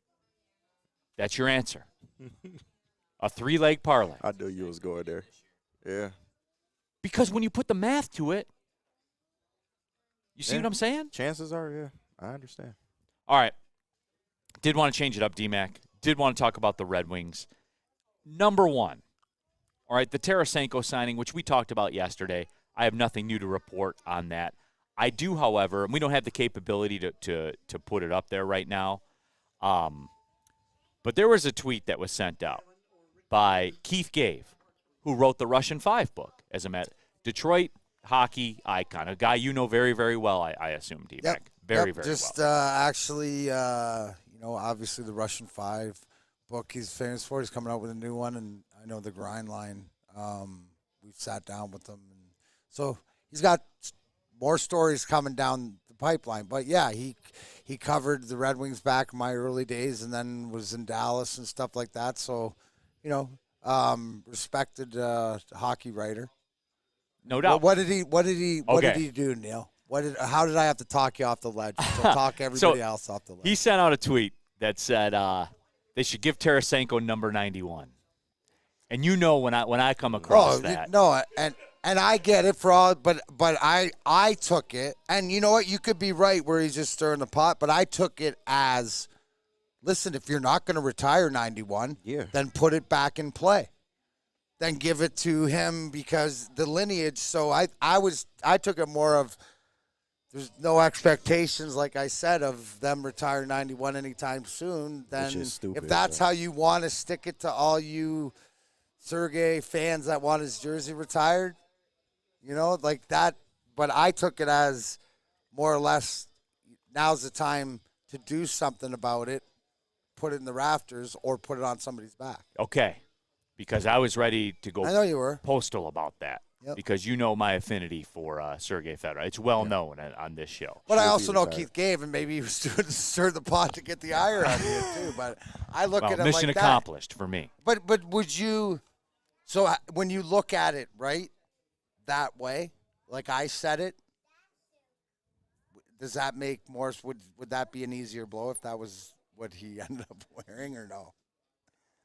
[SPEAKER 2] That's your answer. A 3-leg parlay.
[SPEAKER 3] I knew you was going there. Yeah.
[SPEAKER 2] Because when you put the math to it, you see what I'm saying?
[SPEAKER 3] Chances are, yeah. I understand.
[SPEAKER 2] All right. Did want to change it up, D-Mac. Did want to talk about the Red Wings. Number 1. All right, the Tarasenko signing, which we talked about yesterday. I have nothing new to report on that. I do, however, and we don't have the capability to put it up there right now. But there was a tweet that was sent out by Keith Gave, who wrote the Russian 5 book, as a matter. Detroit hockey icon, a guy you know very, very well, I assume, D-Mac.
[SPEAKER 1] Yep.
[SPEAKER 2] Very
[SPEAKER 1] Just
[SPEAKER 2] well.
[SPEAKER 1] actually, obviously the Russian 5 book he's famous for. He's coming out with a new one, and I know the Grind Line. We've sat down with him, and so he's got more stories coming down the pipeline. But yeah, he covered the Red Wings back in my early days, and then was in Dallas and stuff like that. So, respected hockey writer.
[SPEAKER 2] No doubt.
[SPEAKER 1] What did he do, Neil? How did I have to talk you off the ledge? So talk everybody else off the ledge.
[SPEAKER 2] He sent out a tweet that said they should give Tarasenko number 91. And when I come across that.
[SPEAKER 1] No, and I get it for all, but I took it, and you know what? You could be right where he's just stirring the pot, but I took it as, listen, if you're not going to retire 91, then put it back in play. Then give it to him because the lineage. So I took it more of there's no expectations, like I said, of them retire 91 anytime soon. Then if that's how you want to stick it to all you Sergei fans that want his jersey retired, like that. But I took it as more or less now's the time to do something about it, put it in the rafters or put it on somebody's back.
[SPEAKER 2] Okay. Because I was ready to go
[SPEAKER 1] I know you were.
[SPEAKER 2] postal about that. Yep. Because my affinity for Sergei Fedorov. It's well known on this show.
[SPEAKER 1] But I also know Keith gave, and maybe he was doing to stir the pot to get the ire out of you, too. But I look at it
[SPEAKER 2] mission
[SPEAKER 1] like
[SPEAKER 2] accomplished for me.
[SPEAKER 1] But would you – so when you look at it, right, that way, like I said it, does that make more – would that be an easier blow if that was what he ended up wearing or no?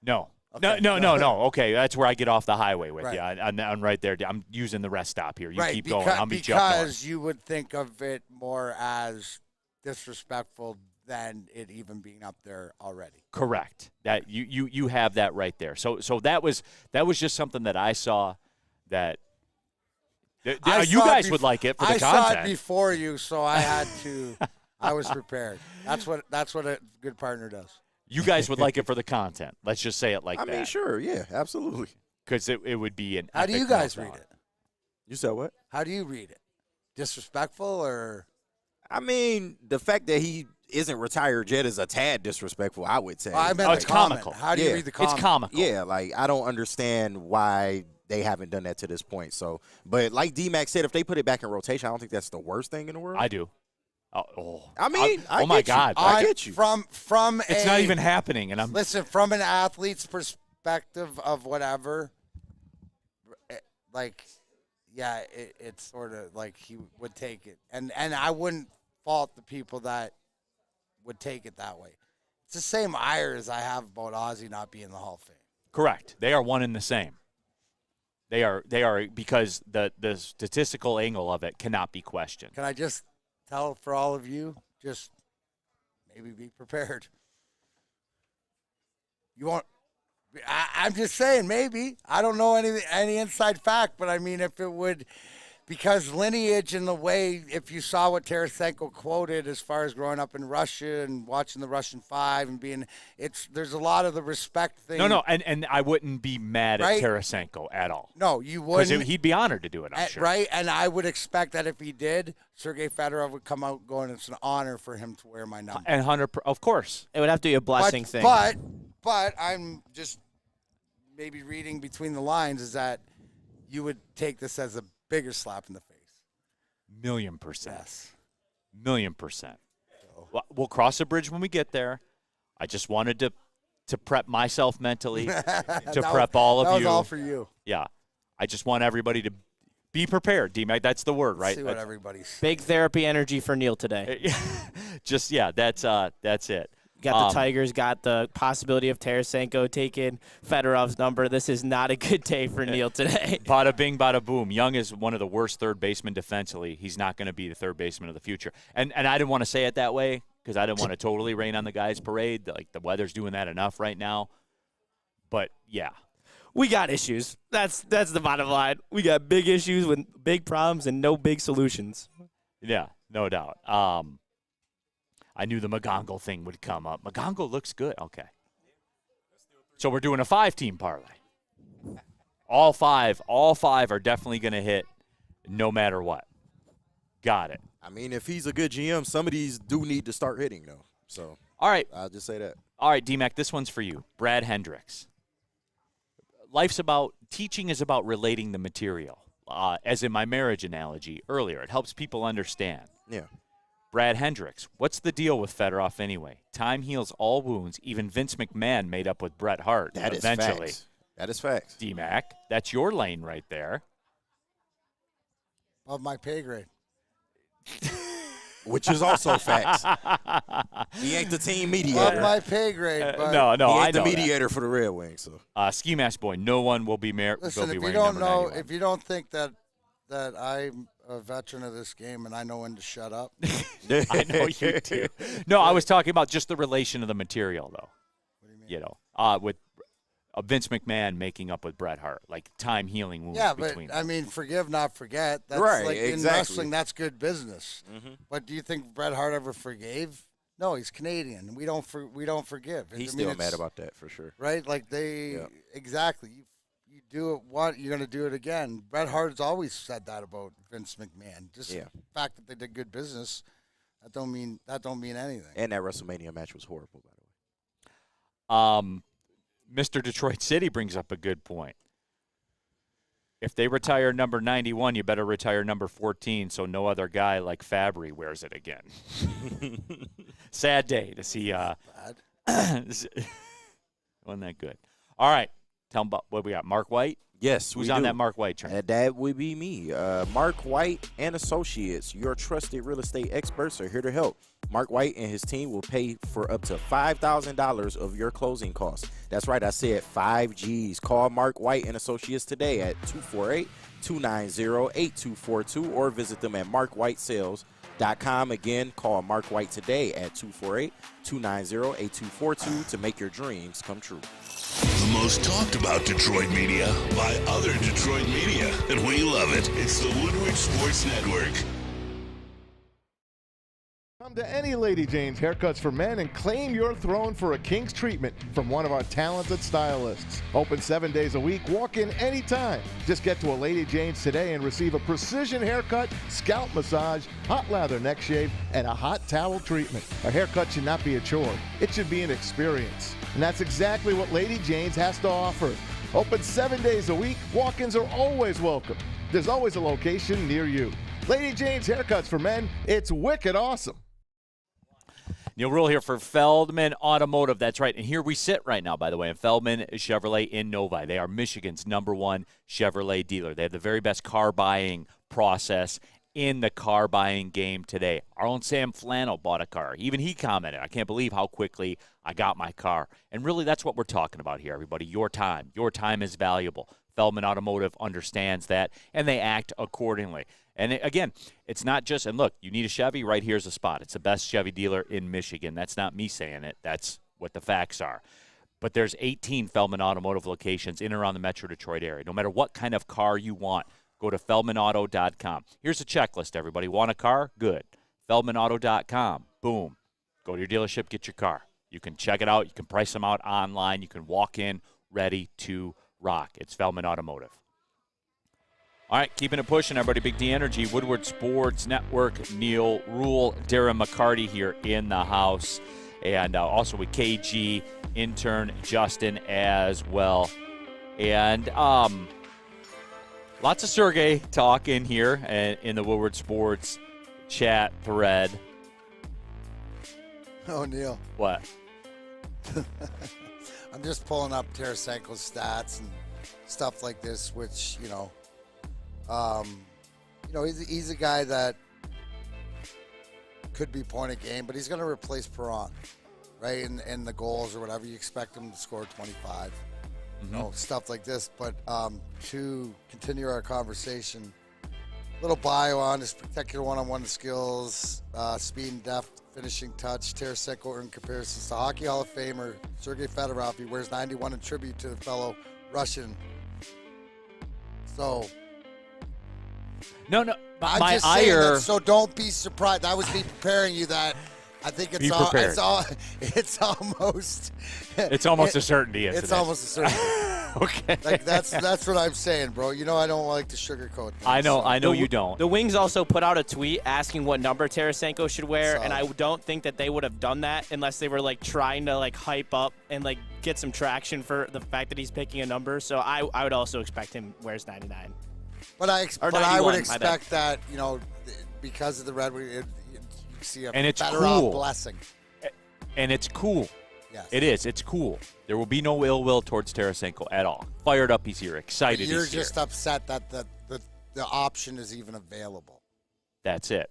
[SPEAKER 2] No.
[SPEAKER 1] Okay.
[SPEAKER 2] No. Okay, that's where I get off the highway with you. I'm right there. I'm using the rest stop here. You keep going. I'll meet you up north.
[SPEAKER 1] Because you would think of it more as disrespectful than it even being up there already.
[SPEAKER 2] Correct. That you have that right there. So that was just something that I saw that you guys would like it for the content.
[SPEAKER 1] I saw it before you, so I had to. I was prepared. That's what a good partner does.
[SPEAKER 2] You guys would like it for the content. Let's just say it like that.
[SPEAKER 3] I mean, sure, yeah, absolutely.
[SPEAKER 2] Because it would be an
[SPEAKER 1] How do you guys read it?
[SPEAKER 3] You said what?
[SPEAKER 1] How do you read it? Disrespectful or?
[SPEAKER 3] I mean, the fact that he isn't retired yet is a tad disrespectful, I would say.
[SPEAKER 1] I meant
[SPEAKER 2] it's comical.
[SPEAKER 1] How do you read the comment?
[SPEAKER 2] It's comical.
[SPEAKER 3] Yeah, like I don't understand why they haven't done that to this point. So, but like D-Mac said, if they put it back in rotation, I don't think that's the worst thing in the world.
[SPEAKER 2] I do.
[SPEAKER 3] I mean,
[SPEAKER 2] oh my God!
[SPEAKER 3] I get you.
[SPEAKER 1] From
[SPEAKER 2] it's not even happening, and I'm
[SPEAKER 1] listen from an athlete's perspective of whatever. Like, yeah, it's sort of like he would take it, and I wouldn't fault the people that would take it that way. It's the same ire as I have about Ozzy not being in the Hall of Fame.
[SPEAKER 2] Correct. They are one and the same. They are because the statistical angle of it cannot be questioned.
[SPEAKER 1] Can I just tell for all of you, just maybe be prepared. You won't. I'm just saying, maybe. I don't know any inside fact, but I mean, if it would, because lineage and the way, if you saw what Tarasenko quoted as far as growing up in Russia and watching the Russian Five and being, there's a lot of the respect thing.
[SPEAKER 2] No, and I wouldn't be mad
[SPEAKER 1] right?
[SPEAKER 2] at Tarasenko at all.
[SPEAKER 1] No, you wouldn't.
[SPEAKER 2] Because he'd be honored to do it, I'm sure.
[SPEAKER 1] Right, and I would expect that if he did, Sergei Fedorov would come out going, it's an honor for him to wear my number.
[SPEAKER 2] And 100, of course.
[SPEAKER 6] It would have to be a blessing thing.
[SPEAKER 1] But I'm just maybe reading between the lines is that you would take this as a bigger slap in the face.
[SPEAKER 2] 1,000,000%.
[SPEAKER 1] Yes.
[SPEAKER 2] 1,000,000%. We'll cross the bridge when we get there. I just wanted to prep myself mentally, to prep all of you.
[SPEAKER 1] That was all for you.
[SPEAKER 2] Yeah. I just want everybody to be prepared, D-Mac. That's the word, right?
[SPEAKER 1] See what everybody's.
[SPEAKER 6] Big therapy energy for Neil today.
[SPEAKER 2] That's it.
[SPEAKER 6] Got the Tigers, got the possibility of Tarasenko taking Fedorov's number. This is not a good day for Neil today.
[SPEAKER 2] Bada bing, bada boom. Young is one of the worst third basemen defensively. He's not going to be the third baseman of the future. And I didn't want to say it that way because I didn't want to totally rain on the guy's parade. Like, the weather's doing that enough right now. But, yeah.
[SPEAKER 6] We got issues. That's the bottom line. We got big issues with big problems and no big solutions.
[SPEAKER 2] Yeah, no doubt. I knew the McGonagall thing would come up. McGonagall looks good. Okay. So we're doing a 5-team parlay. All five are definitely going to hit no matter what. Got it.
[SPEAKER 3] I mean, if he's a good GM, some of these do need to start hitting, though. So,
[SPEAKER 2] all right.
[SPEAKER 3] I'll just say that.
[SPEAKER 2] All right, D-Mac, this one's for you. Brad Hendricks. Teaching is about relating the material. As in my marriage analogy earlier, it helps people understand.
[SPEAKER 3] Yeah.
[SPEAKER 2] Brad Hendricks, what's the deal with Fedorov anyway? Time heals all wounds. Even Vince McMahon made up with Bret Hart.
[SPEAKER 3] That is
[SPEAKER 2] eventually.
[SPEAKER 3] facts. That is facts.
[SPEAKER 2] D-Mac, that's your lane right there.
[SPEAKER 1] Of my pay grade.
[SPEAKER 3] Which is also facts. He ain't the team mediator.
[SPEAKER 1] Of my pay grade. But
[SPEAKER 2] No,
[SPEAKER 3] he
[SPEAKER 2] I
[SPEAKER 3] ain't the
[SPEAKER 2] know
[SPEAKER 3] mediator for the Red Wings. So.
[SPEAKER 2] Ski Mask Boy, no one will be married.
[SPEAKER 1] Listen, if you don't know, if you don't think that I'm a veteran of this game and I know when to shut up.
[SPEAKER 2] I know you do. No, I was talking about just the relation of the material, though.
[SPEAKER 1] What do you mean?
[SPEAKER 2] You know, with Vince McMahon making up with Bret Hart, like time healing wounds between.
[SPEAKER 1] I mean, forgive, not forget. That's
[SPEAKER 3] right,
[SPEAKER 1] like
[SPEAKER 3] exactly.
[SPEAKER 1] In wrestling, that's good business.
[SPEAKER 3] Mm-hmm.
[SPEAKER 1] But do you think Bret Hart ever forgave? No, he's Canadian. We don't forgive.
[SPEAKER 3] He's still mad about that for sure.
[SPEAKER 1] Right? Like exactly. You do it once, you're going to do it again. Bret Hart's always said that about Vince McMahon. Just the fact that they did good business, that don't mean anything.
[SPEAKER 3] And that WrestleMania match was horrible, by the way.
[SPEAKER 2] Mr. Detroit City brings up a good point. If they retire number 91, you better retire number 14 so no other guy like Fabry wears it again. Sad day to see. Wasn't that good? All right. Tell them about what we got. Mark White?
[SPEAKER 3] Yes,
[SPEAKER 2] Who's on that Mark White train?
[SPEAKER 3] That would be me. Mark White and Associates, your trusted real estate experts, are here to help. Mark White and his team will pay for up to $5,000 of your closing costs. That's right, I said 5 Gs. Call Mark White and Associates today at 248-290-8242 or visit them at markwhitesales.com. Again, call Mark White today at 248-290-8242 to make your dreams come true.
[SPEAKER 5] The most talked about Detroit media by other Detroit media, and we love it. It's the Woodward Sports Network.
[SPEAKER 12] Come to any Lady Jane's Haircuts for Men and claim your throne for a king's treatment from one of our talented stylists. Open 7 days a week, walk in anytime. Just get to a Lady Jane's today and receive a precision haircut, scalp massage, hot lather neck shave, and a hot towel treatment. A haircut should not be a chore. It should be an experience. And that's exactly what Lady Jane's has to offer. Open 7 days a week, walk-ins are always welcome. There's always a location near you. Lady Jane's Haircuts for Men, it's wicked awesome.
[SPEAKER 2] Neil Rule here for Feldman Automotive. That's right. And here we sit right now, by the way, in Feldman Chevrolet in Novi. They are Michigan's #1 Chevrolet dealer. They have the very best car buying process in the car buying game today. Our own Sam Flannel bought a car. Even he commented, I can't believe how quickly I got my car. And really, that's what we're talking about here, everybody. Your time. Your time is valuable. Feldman Automotive understands that, and they act accordingly. And again, it's not just, and look, you need a Chevy, right here's a spot. It's the best Chevy dealer in Michigan. That's not me saying it. That's what the facts are. But there's 18 Feldman Automotive locations in and around the Metro Detroit area. No matter what kind of car you want, go to feldmanauto.com. Here's a checklist, everybody. Want a car? Good. feldmanauto.com. Boom. Go to your dealership, get your car. You can check it out. You can price them out online. You can walk in ready to rock. It's Feldman Automotive. All right, keeping it pushing, everybody. Big D Energy, Woodward Sports Network, Neil Rule, Darren McCarty here in the house, and also with KG, intern Justin as well. And lots of Sergey talk in here in the Woodward Sports chat thread.
[SPEAKER 1] Oh, Neil.
[SPEAKER 2] What?
[SPEAKER 1] I'm just pulling up Tarasenko's stats and stuff like this, which, he's a guy that could be point of game, but he's going to replace Perron, right? In the goals or whatever, you expect him to score 25, stuff like this. But to continue our conversation, little bio on his spectacular one-on-one skills, speed and depth, finishing touch. Tarasenko in comparison to Hockey Hall of Famer Sergei Fedorov. He wears 91 in tribute to the fellow Russian. So.
[SPEAKER 2] No.
[SPEAKER 1] I'm
[SPEAKER 2] my
[SPEAKER 1] just saying
[SPEAKER 2] ire.
[SPEAKER 1] that, so don't be surprised. That was me preparing you that I think it's almost.
[SPEAKER 2] It's almost a certainty.
[SPEAKER 1] It's almost a certainty.
[SPEAKER 2] Okay.
[SPEAKER 1] Like that's what I'm saying, bro. I don't like to sugarcoat things.
[SPEAKER 2] I know you don't.
[SPEAKER 6] The Wings also put out a tweet asking what number Tarasenko should wear, and I don't think that they would have done that unless they were trying to hype up and get some traction for the fact that he's picking a number. So I would also expect him wears 99.
[SPEAKER 1] But I would expect that, because of the Red Wings, see a
[SPEAKER 2] And it's
[SPEAKER 1] better
[SPEAKER 2] cool.
[SPEAKER 1] off blessing.
[SPEAKER 2] And it's cool.
[SPEAKER 1] Yes.
[SPEAKER 2] It is. It's cool. There will be no ill will towards Tarasenko at all. Fired up, he's here. Excited,
[SPEAKER 1] But you're
[SPEAKER 2] he's here.
[SPEAKER 1] just upset that the option is even available.
[SPEAKER 2] That's it.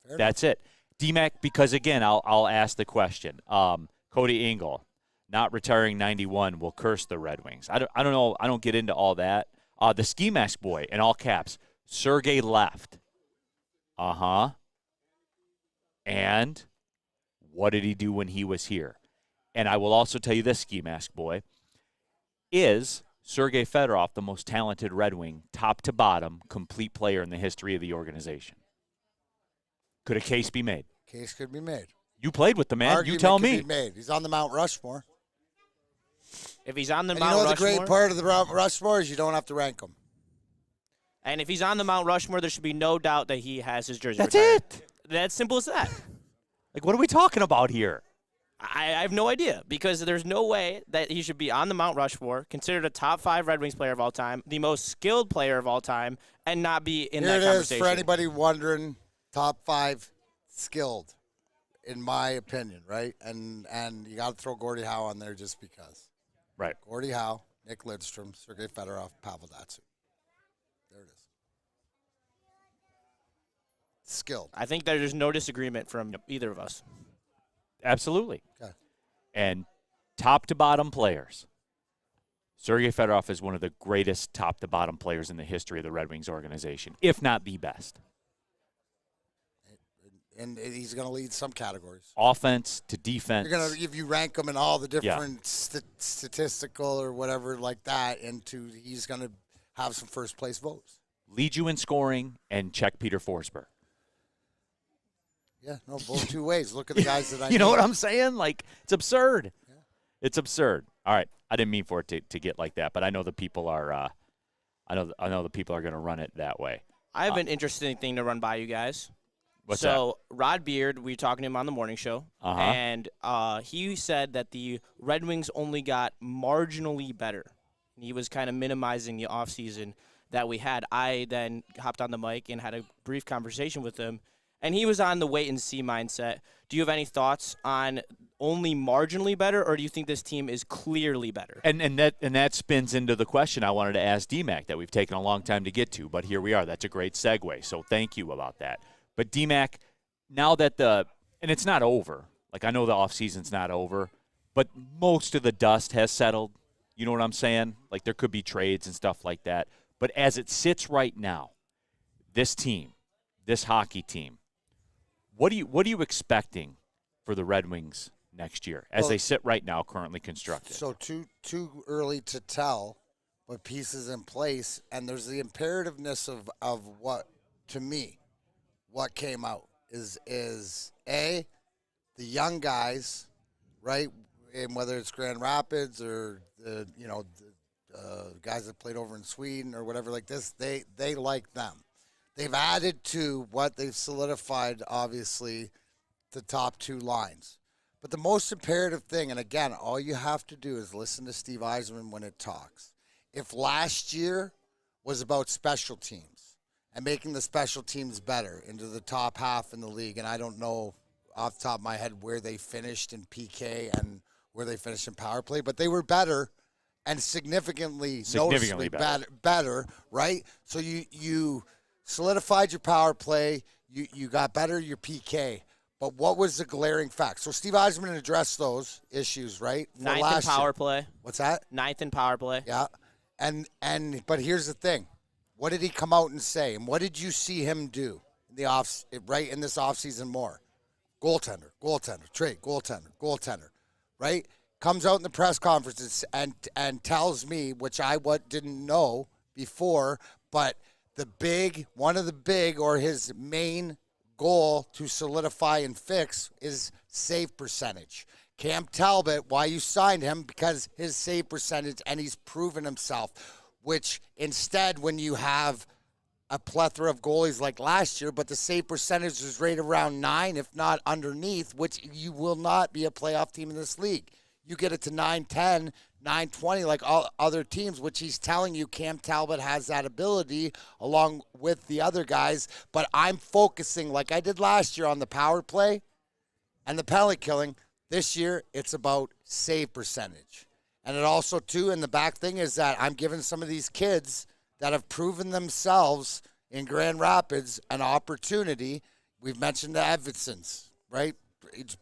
[SPEAKER 1] Fair
[SPEAKER 2] That's it. DMAC, because, again, I'll ask the question. Cody Engel, not retiring 91, will curse the Red Wings. I don't know. I don't get into all that. The Ski Mask boy, in all caps, Sergey left. Uh-huh. And what did he do when he was here? And I will also tell you this, Ski Mask boy, is Sergei Fedorov the most talented Red Wing, top to bottom, complete player in the history of the organization? Could a case be made?
[SPEAKER 1] Case could be made.
[SPEAKER 2] You played with the man.
[SPEAKER 1] Argument
[SPEAKER 2] You tell
[SPEAKER 1] could
[SPEAKER 2] me.
[SPEAKER 1] Be made. He's on the Mount Rushmore.
[SPEAKER 6] If he's on the
[SPEAKER 1] And
[SPEAKER 6] Mount
[SPEAKER 1] you know
[SPEAKER 6] Rushmore,
[SPEAKER 1] the great part of the Mount Rushmore is you don't have to rank him.
[SPEAKER 6] and if he's on the Mount Rushmore, there should be no doubt that he has his jersey.
[SPEAKER 2] That's
[SPEAKER 6] retired.
[SPEAKER 2] it.
[SPEAKER 6] That's simple as that.
[SPEAKER 2] Like, what are we talking about here?
[SPEAKER 6] I have no idea because there's no way that he should be on the Mount Rushmore, considered a top 5 Red Wings player of all time, the most skilled player of all time, and not be in
[SPEAKER 1] Here
[SPEAKER 6] that
[SPEAKER 1] it
[SPEAKER 6] conversation.
[SPEAKER 1] is for anybody wondering, top 5 skilled, in my opinion, right? And you got to throw Gordie Howe on there just because.
[SPEAKER 2] Right.
[SPEAKER 1] Gordie Howe, Nick Lidstrom, Sergei Fedorov, Pavel Datsyuk. There it is. Skilled.
[SPEAKER 6] I think there's no disagreement from either of us.
[SPEAKER 2] Absolutely.
[SPEAKER 1] Okay.
[SPEAKER 2] And top to bottom players. Sergei Fedorov is one of the greatest top to bottom players in the history of the Red Wings organization, if not the best.
[SPEAKER 1] And he's going to lead some categories.
[SPEAKER 2] Offense to defense.
[SPEAKER 1] You're going to, if you rank them in all the different statistical or whatever like that, he's going to have some first place votes.
[SPEAKER 2] Lead you in scoring and check Peter Forsberg.
[SPEAKER 1] Yeah, no, both two ways. Look at the guys that I
[SPEAKER 2] You know
[SPEAKER 1] named.
[SPEAKER 2] what I'm saying? Like, it's absurd. Yeah. It's absurd. All right. I didn't mean for it to get like that, but I know the people are I know the people are going to run it that way.
[SPEAKER 6] I have an interesting thing to run by you guys.
[SPEAKER 2] What's
[SPEAKER 6] so Rod Beard, we were talking to him on the morning show, and he said that the Red Wings only got marginally better. And he was kind of minimizing the offseason that we had. I then hopped on the mic and had a brief conversation with him, and he was on the wait-and-see mindset. Do you have any thoughts on only marginally better, or do you think this team is clearly better?
[SPEAKER 2] And that spins into the question I wanted to ask DMAC that we've taken a long time to get to, but here we are. That's a great segue, so thank you about that. But DMAC, now that and it's not over. Like, I know the offseason's not over, but most of the dust has settled. You know what I'm saying? Like, there could be trades and stuff like that. But as it sits right now, this team, this hockey team, what are you expecting for the Red Wings next year as they sit right now, currently constructed?
[SPEAKER 1] So too early to tell, but pieces in place, and there's the imperativeness of what, to me, what came out is the young guys, right? And whether it's Grand Rapids or the guys that played over in Sweden or whatever like this, they like them. They've added to what they've solidified, obviously, the top 2 lines. But the most imperative thing, and again, all you have to do is listen to Steve Yzerman when it talks. If last year was about special teams and making the special teams better into the top half in the league, and I don't know off the top of my head where they finished in PK and where they finished in power play, but they were better and significantly noticeably better, right? So you solidified your power play, you got better your PK. But what was the glaring fact? So Steve Yzerman addressed those issues, right?
[SPEAKER 6] Ninth in power play.
[SPEAKER 1] What's that?
[SPEAKER 6] 9th in power play.
[SPEAKER 1] Yeah. But here's the thing. What did he come out and say? And what did you see him do in this offseason more? Goaltender, trade, goaltender, right? Comes out in the press conferences and tells me, which I didn't know before, but one of the big or his main goal to solidify and fix is save percentage. Cam Talbot, why you signed him? Because his save percentage, and he's proven himself, which instead when you have a plethora of goalies like last year, but the save percentage is right around 9, if not underneath, which you will not be a playoff team in this league. you get it to 9-10, 9-20 like all other teams, which he's telling you Cam Talbot has that ability along with the other guys. But I'm focusing, like I did last year, on the power play and the penalty killing. This year, it's about save percentage. And it also, too, in the back thing is that I'm giving some of these kids that have proven themselves in Grand Rapids an opportunity. We've mentioned the Evansons, right? It's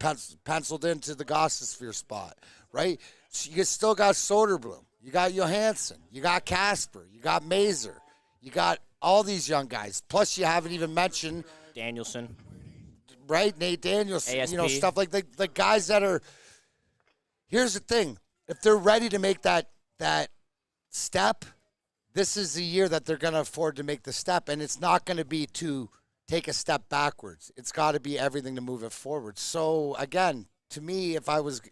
[SPEAKER 1] penciled into the Gossasphere spot, right? So you still got Soderblom. You got Johansson. You got Casper. You got Mazer. You got all these young guys. Plus, you haven't even mentioned
[SPEAKER 6] Danielson.
[SPEAKER 1] Right? Nate Danielson.
[SPEAKER 6] ASP.
[SPEAKER 1] You know, stuff like the guys that are – here's the thing. If they're ready to make that step, this is the year that they're going to afford to make the step, and it's not going to be to take a step backwards. It's got to be everything to move it forward. So, again, to me,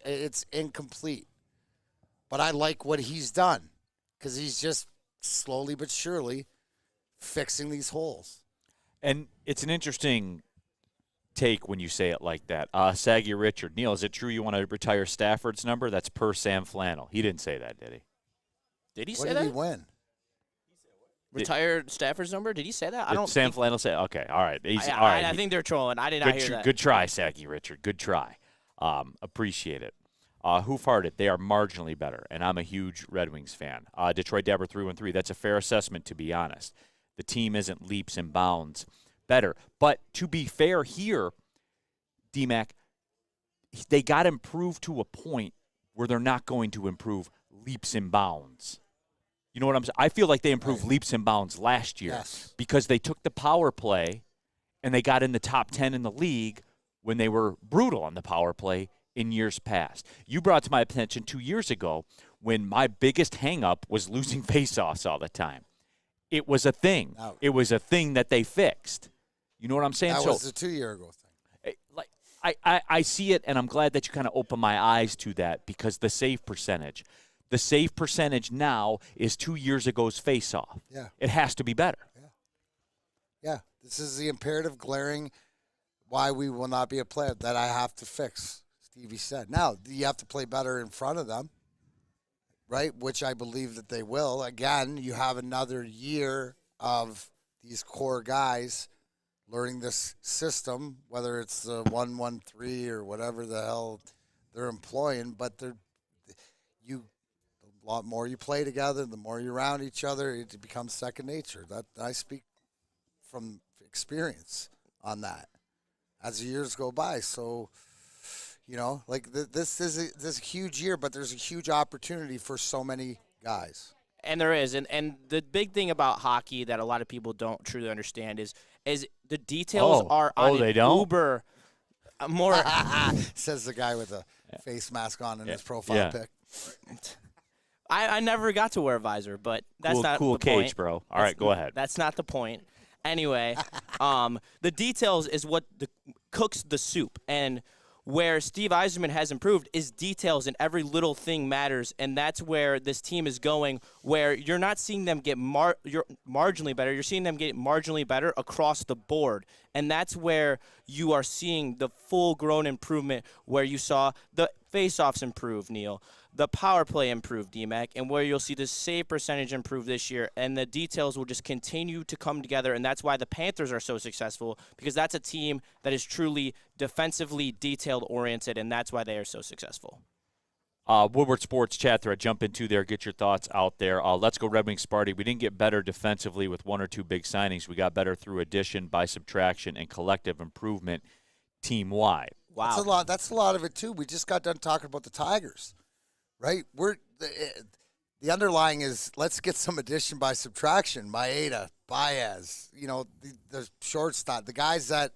[SPEAKER 1] it's incomplete. But I like what he's done because he's just slowly but surely fixing these holes.
[SPEAKER 2] And it's an interesting take when you say it like that. Saggy Richard. Neil, is it true you want to retire Stafford's number? That's per Sam Flannel. He didn't say that, did he?
[SPEAKER 6] Did he
[SPEAKER 1] What
[SPEAKER 6] say
[SPEAKER 1] did
[SPEAKER 6] that?
[SPEAKER 1] he win?
[SPEAKER 6] Retired Stafford's number? Did he say that? I don't.
[SPEAKER 2] Sam Flannel say, okay, all right. All right.
[SPEAKER 6] I think they're trolling. I did not hear that.
[SPEAKER 2] Good try, Saggy Richard. Good try. Appreciate it. Who farted? They are marginally better, and I'm a huge Red Wings fan. Detroit Dabber 313. That's a fair assessment, to be honest. The team isn't leaps and bounds better. But to be fair here, D-Mac, they got improved to a point where they're not going to improve leaps and bounds. You know what I'm saying? I feel like they improved leaps and bounds last year because they took the power play and they got in the top 10 in the league when they were brutal on the power play in years past. You brought to my attention 2 years ago when my biggest hang-up was losing faceoffs all the time. It was a thing. It was a thing that they fixed. You know what I'm saying?
[SPEAKER 1] That was a 2 year ago thing.
[SPEAKER 2] I see it, and I'm glad that you kind of opened my eyes to that because the save percentage now is 2 years ago's face-off.
[SPEAKER 1] Yeah.
[SPEAKER 2] It has to be better.
[SPEAKER 1] Yeah. This is the imperative, glaring why we will not be a player that I have to fix, Stevie said. Now, you have to play better in front of them, right, which I believe that they will. Again, you have another year of these core guys learning this system, whether it's the 1-1-3 or whatever the hell they're employing, but the lot more you play together, the more you're around each other, it becomes second nature. That I speak from experience on that as the years go by. So, you know, like this is a huge year, but there's a huge opportunity for so many guys.
[SPEAKER 6] And there is, and the big thing about hockey that a lot of people don't truly understand is the details are on
[SPEAKER 2] they
[SPEAKER 6] an
[SPEAKER 2] don't?
[SPEAKER 6] uber more.
[SPEAKER 1] Says the guy with a face mask on in his profile pic.
[SPEAKER 6] I never got to wear a visor, but that's not
[SPEAKER 2] cool
[SPEAKER 6] the
[SPEAKER 2] cage,
[SPEAKER 6] point.
[SPEAKER 2] bro. All right, go ahead.
[SPEAKER 6] That's not the point. Anyway, the details is what cooks the soup, and where Steve Yzerman has improved is details, and every little thing matters, and that's where this team is going, where you're not seeing them get marginally better. You're seeing them get marginally better across the board, and that's where you are seeing the full-grown improvement, where you saw the face-offs improve, Neil, the power play improve, DMAC, and where you'll see the save percentage improve this year, and the details will just continue to come together, and that's why the Panthers are so successful, because that's a team that is truly defensively detailed-oriented, and that's why they are so successful.
[SPEAKER 2] Woodward Sports chat thread, jump into there, get your thoughts out there. Let's go Red Wings Party. We didn't get better defensively with one or two big signings. We got better through addition, by subtraction, and collective improvement team-wide.
[SPEAKER 6] Wow.
[SPEAKER 1] That's a lot of it, too. We just got done talking about the Tigers. Right, the underlying is let's get some addition by subtraction. Maeda, Baez, you know, the shortstop, the guys that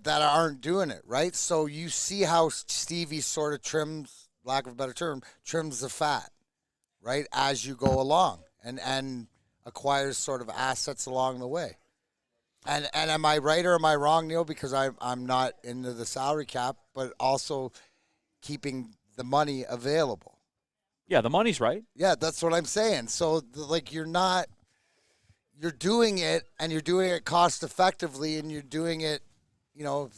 [SPEAKER 1] aren't doing it right. So you see how Stevie sort of trims, lack of a better term, trims the fat, right, as you go along, and acquires sort of assets along the way. And am I right or am I wrong, Neil? Because I'm not into the salary cap, but also keeping the money available.
[SPEAKER 2] Yeah, the money's right.
[SPEAKER 1] Yeah, that's what I'm saying. So, you're doing it, and you're doing it cost effectively, and you're doing it, you know,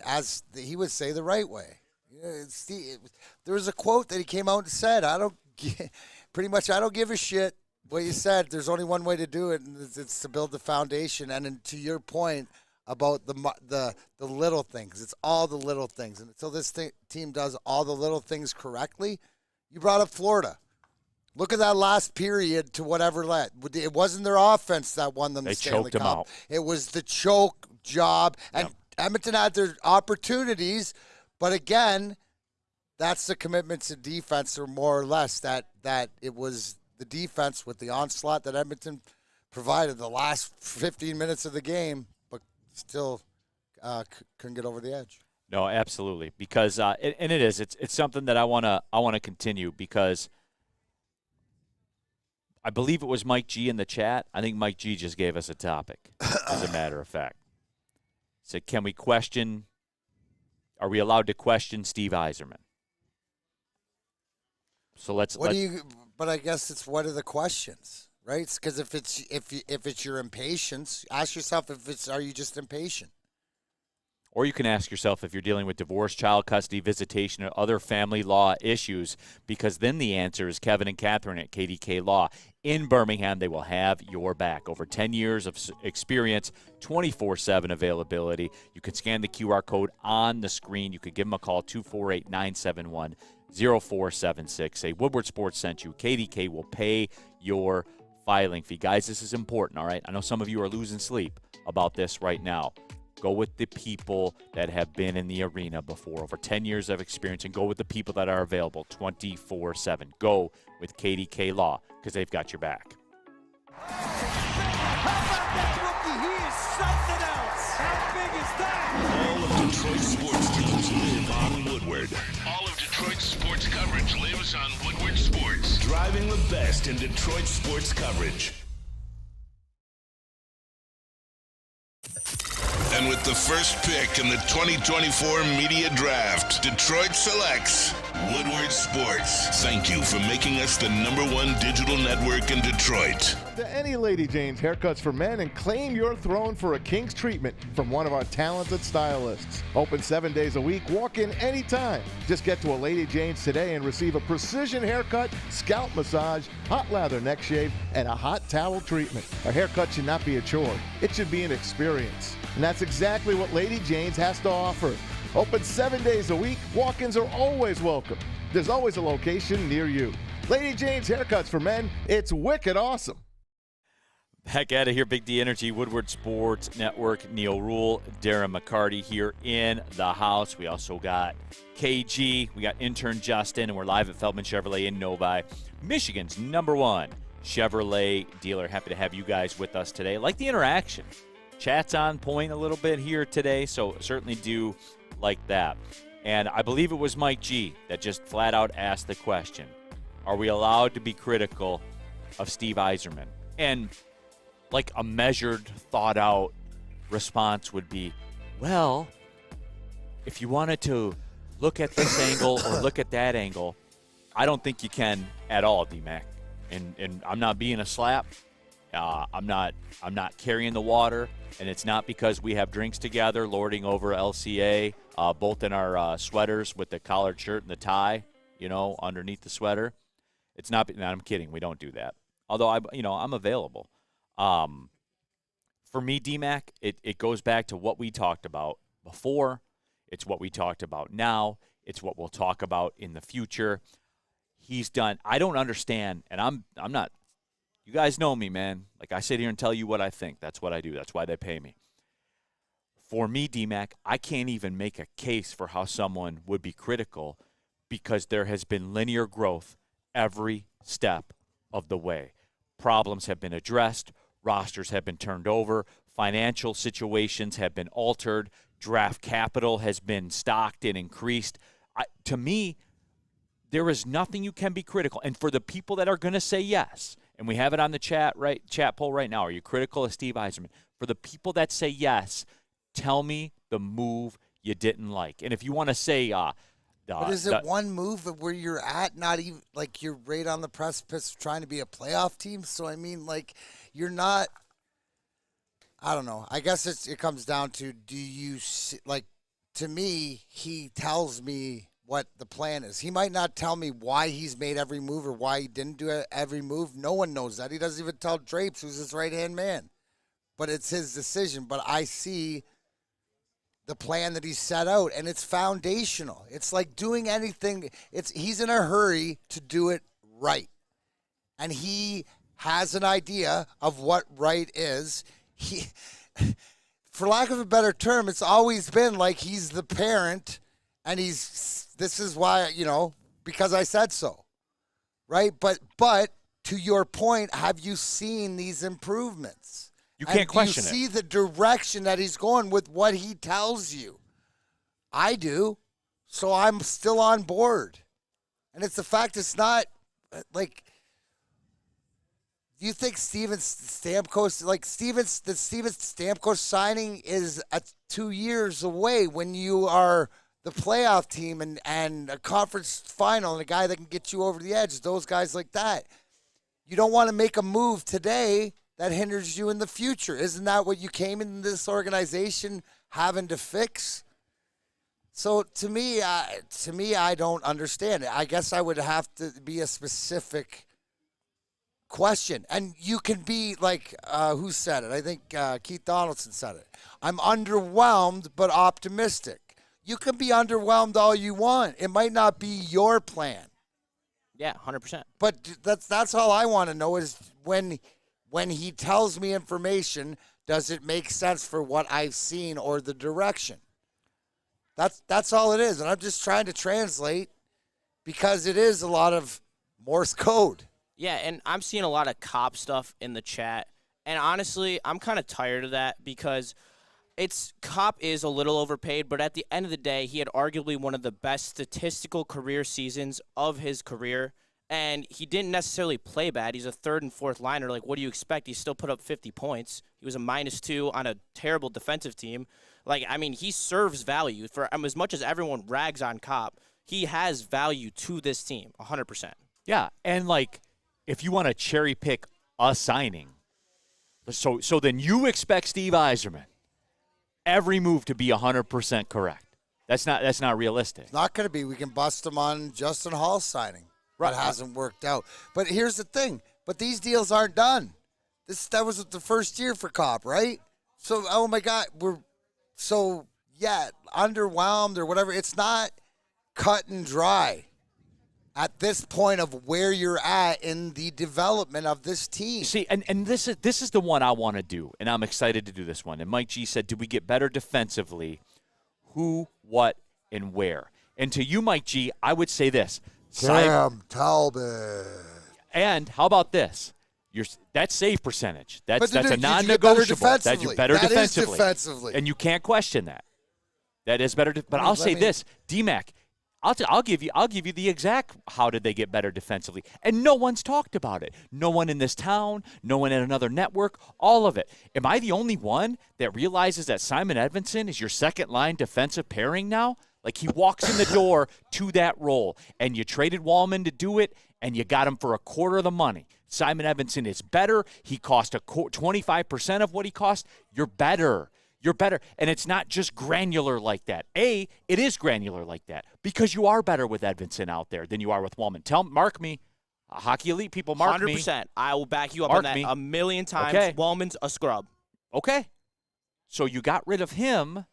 [SPEAKER 1] as he would say, the right way. There was a quote that he came out and said, I don't give a shit what you said. There's only one way to do it, and it's to build the foundation. And then to your point about the little things, it's all the little things. And until this team does all the little things correctly, you brought up Florida. Look at that last period to whatever led. It wasn't their offense that won them the Stanley Cup. They choked them out. It was the choke job. And Edmonton had their opportunities, but again, that's the commitment to defense, or more or less that it was the defense with the onslaught that Edmonton provided the last 15 minutes of the game, but still couldn't get over the edge.
[SPEAKER 2] No, absolutely, because it's something that I want to continue, because I believe it was Mike G in the chat. I think Mike G just gave us a topic, as a matter of fact. Said, are we allowed to question Steve Yzerman? So
[SPEAKER 1] but I guess it's, what are the questions, right? Because if it's your impatience, ask yourself are you just impatient?
[SPEAKER 2] Or you can ask yourself if you're dealing with divorce, child custody, visitation, or other family law issues, because then the answer is Kevin and Catherine at KDK Law. In Birmingham, they will have your back. Over 10 years of experience, 24/7 availability. You can scan the QR code on the screen. You could give them a call, 248-971-0476. Say Woodward Sports sent you. KDK will pay your filing fee. Guys, this is important, all right? I know some of you are losing sleep about this right now. Go with the people that have been in the arena before, over 10 years of experience, and go with the people that are available 24/7. Go with KDK Law, because they've got your back.
[SPEAKER 14] How about that rookie? He is something else. How big is that?
[SPEAKER 5] All of Detroit's sports teams live on Woodward. All of Detroit's sports coverage lives on Woodward Sports. Driving the best in Detroit sports coverage. And with the first pick in the 2024 Media Draft, Detroit selects Woodward Sports. Thank you for making us the #1 digital network in Detroit.
[SPEAKER 12] To any Lady Jane's Haircuts for Men and claim your throne for a king's treatment from one of our talented stylists. Open 7 days a week. Walk in anytime. Just get to a Lady Jane's today and receive a precision haircut, scalp massage, hot lather neck shave, and a hot towel treatment. A haircut should not be a chore. It should be an experience. And that's exactly what Lady Jane's has to offer. Open 7 days a week. Walk-ins are always welcome. There's always a location near you. Lady Jane's Haircuts for Men. It's wicked awesome.
[SPEAKER 2] Back out of here, Big D Energy, Woodward Sports Network, Neil Rule, Darren McCarty here in the house. We also got KG, we got intern Justin, and we're live at Feldman Chevrolet in Novi, Michigan's #1 Chevrolet dealer. Happy to have you guys with us today. Like the interaction. Chat's on point a little bit here today, so certainly do like that. And I believe it was Mike G that just flat out asked the question, are we allowed to be critical of Steve Yzerman? And like a measured, thought-out response would be, well, if you wanted to look at this angle or look at that angle, I don't think you can at all, D-Mac. And I'm not being a slap. I'm not carrying the water, and it's not because we have drinks together, lording over LCA, both in our sweaters with the collared shirt and the tie, underneath the sweater. It's not. No, I'm kidding. We don't do that. Although I'm available. For me, DMAC, it goes back to what we talked about before. It's what we talked about now. It's what we'll talk about in the future. He's done. I don't understand, and I'm not. You guys know me, man. Like, I sit here and tell you what I think. That's what I do. That's why they pay me. For me, DMAC, I can't even make a case for how someone would be critical because there has been linear growth every step of the way. Problems have been addressed. Rosters have been turned over. Financial situations have been altered. Draft capital has been stocked and increased. To me, there is nothing you can be critical. And for the people that are going to say yes, and we have it on the chat poll right now, are you critical of Steve Yzerman? For the people that say yes, tell me the move you didn't like. And if you want to say
[SPEAKER 1] but is it one move where you're at, not even like you're right on the precipice of trying to be a playoff team? So, I mean, like, you're not, I don't know. I guess it comes down to, do you, like, to me, he tells me what the plan is. He might not tell me why he's made every move or why he didn't do every move. No one knows that. He doesn't even tell Drapes, who's his right-hand man. But it's his decision. But I see the plan that he set out, and it's foundational. It's like doing anything. He's in a hurry to do it right. And he has an idea of what right is. For lack of a better term, it's always been like he's the parent, and this is why, because I said so, right? But to your point, have you seen these improvements?
[SPEAKER 2] You can't question it.
[SPEAKER 1] You see the direction that he's going with what he tells you. I do, so I'm still on board. And it's the fact it's not like. Do you think Steven Stamkos, the Steven Stamkos signing is 2 years away when you are the playoff team and a conference final and a guy that can get you over the edge, those guys like that? You don't want to make a move today that hinders you in the future. Isn't that what you came in this organization having to fix? So to me, I don't understand it. I guess I would have to be a specific question. And you can be like, who said it? I think Keith Donaldson said it. I'm underwhelmed but optimistic. You can be underwhelmed all you want. It might not be your plan.
[SPEAKER 6] Yeah, 100%.
[SPEAKER 1] But that's all I want to know is when he tells me information, does it make sense for what I've seen or the direction? That's all it is. And I'm just trying to translate because it is a lot of Morse code.
[SPEAKER 6] Yeah, and I'm seeing a lot of cop stuff in the chat. And honestly, I'm kind of tired of that because Cop is a little overpaid, but at the end of the day, he had arguably one of the best statistical career seasons of his career. And he didn't necessarily play bad. He's a third and fourth liner. Like, what do you expect? He still put up 50 points. He was a -2 on a terrible defensive team. He serves value. For as much as everyone rags on Cop, he has value to this team, 100%.
[SPEAKER 2] Yeah, and, if you want to cherry pick a signing, so then you expect Steve Yzerman, every move to be 100% correct. That's not realistic.
[SPEAKER 1] It's not going to be. We can bust him on Justin Hall signing. Right. That hasn't worked out. But here's the thing. But these deals aren't done. That was the first year for Cop, right? So, oh, my God, underwhelmed or whatever. It's not cut and dry at this point of where you're at in the development of this team.
[SPEAKER 2] See, and this is the one I want to do, and I'm excited to do this one. And Mike G said, did we get better defensively? Who, what, and where? And to you, Mike G, I would say this.
[SPEAKER 1] Cam Talbot.
[SPEAKER 2] And how about this? That save percentage. That's a non-negotiable. That you're better defensively. And you can't question that. That is better. But I'll say this, D-Mac, I'll give you the exact how did they get better defensively. And no one's talked about it. No one in this town, no one at another network, all of it. Am I the only one that realizes that Simon Edvinsson is your second-line defensive pairing now? Like, he walks in the door to that role, and you traded Wallman to do it, and you got him for a quarter of the money. Simon Edvinsson is better. He cost 25% of what he cost. You're better. You're better. And it's not just granular like that. It is granular like that because you are better with Edvinsson out there than you are with Wallman. Mark me. Hockey Elite people, mark 100%.
[SPEAKER 6] Me. 100%. I will back you up on that a million times.
[SPEAKER 2] Okay.
[SPEAKER 6] Wallman's a scrub.
[SPEAKER 2] Okay. So you got rid of him,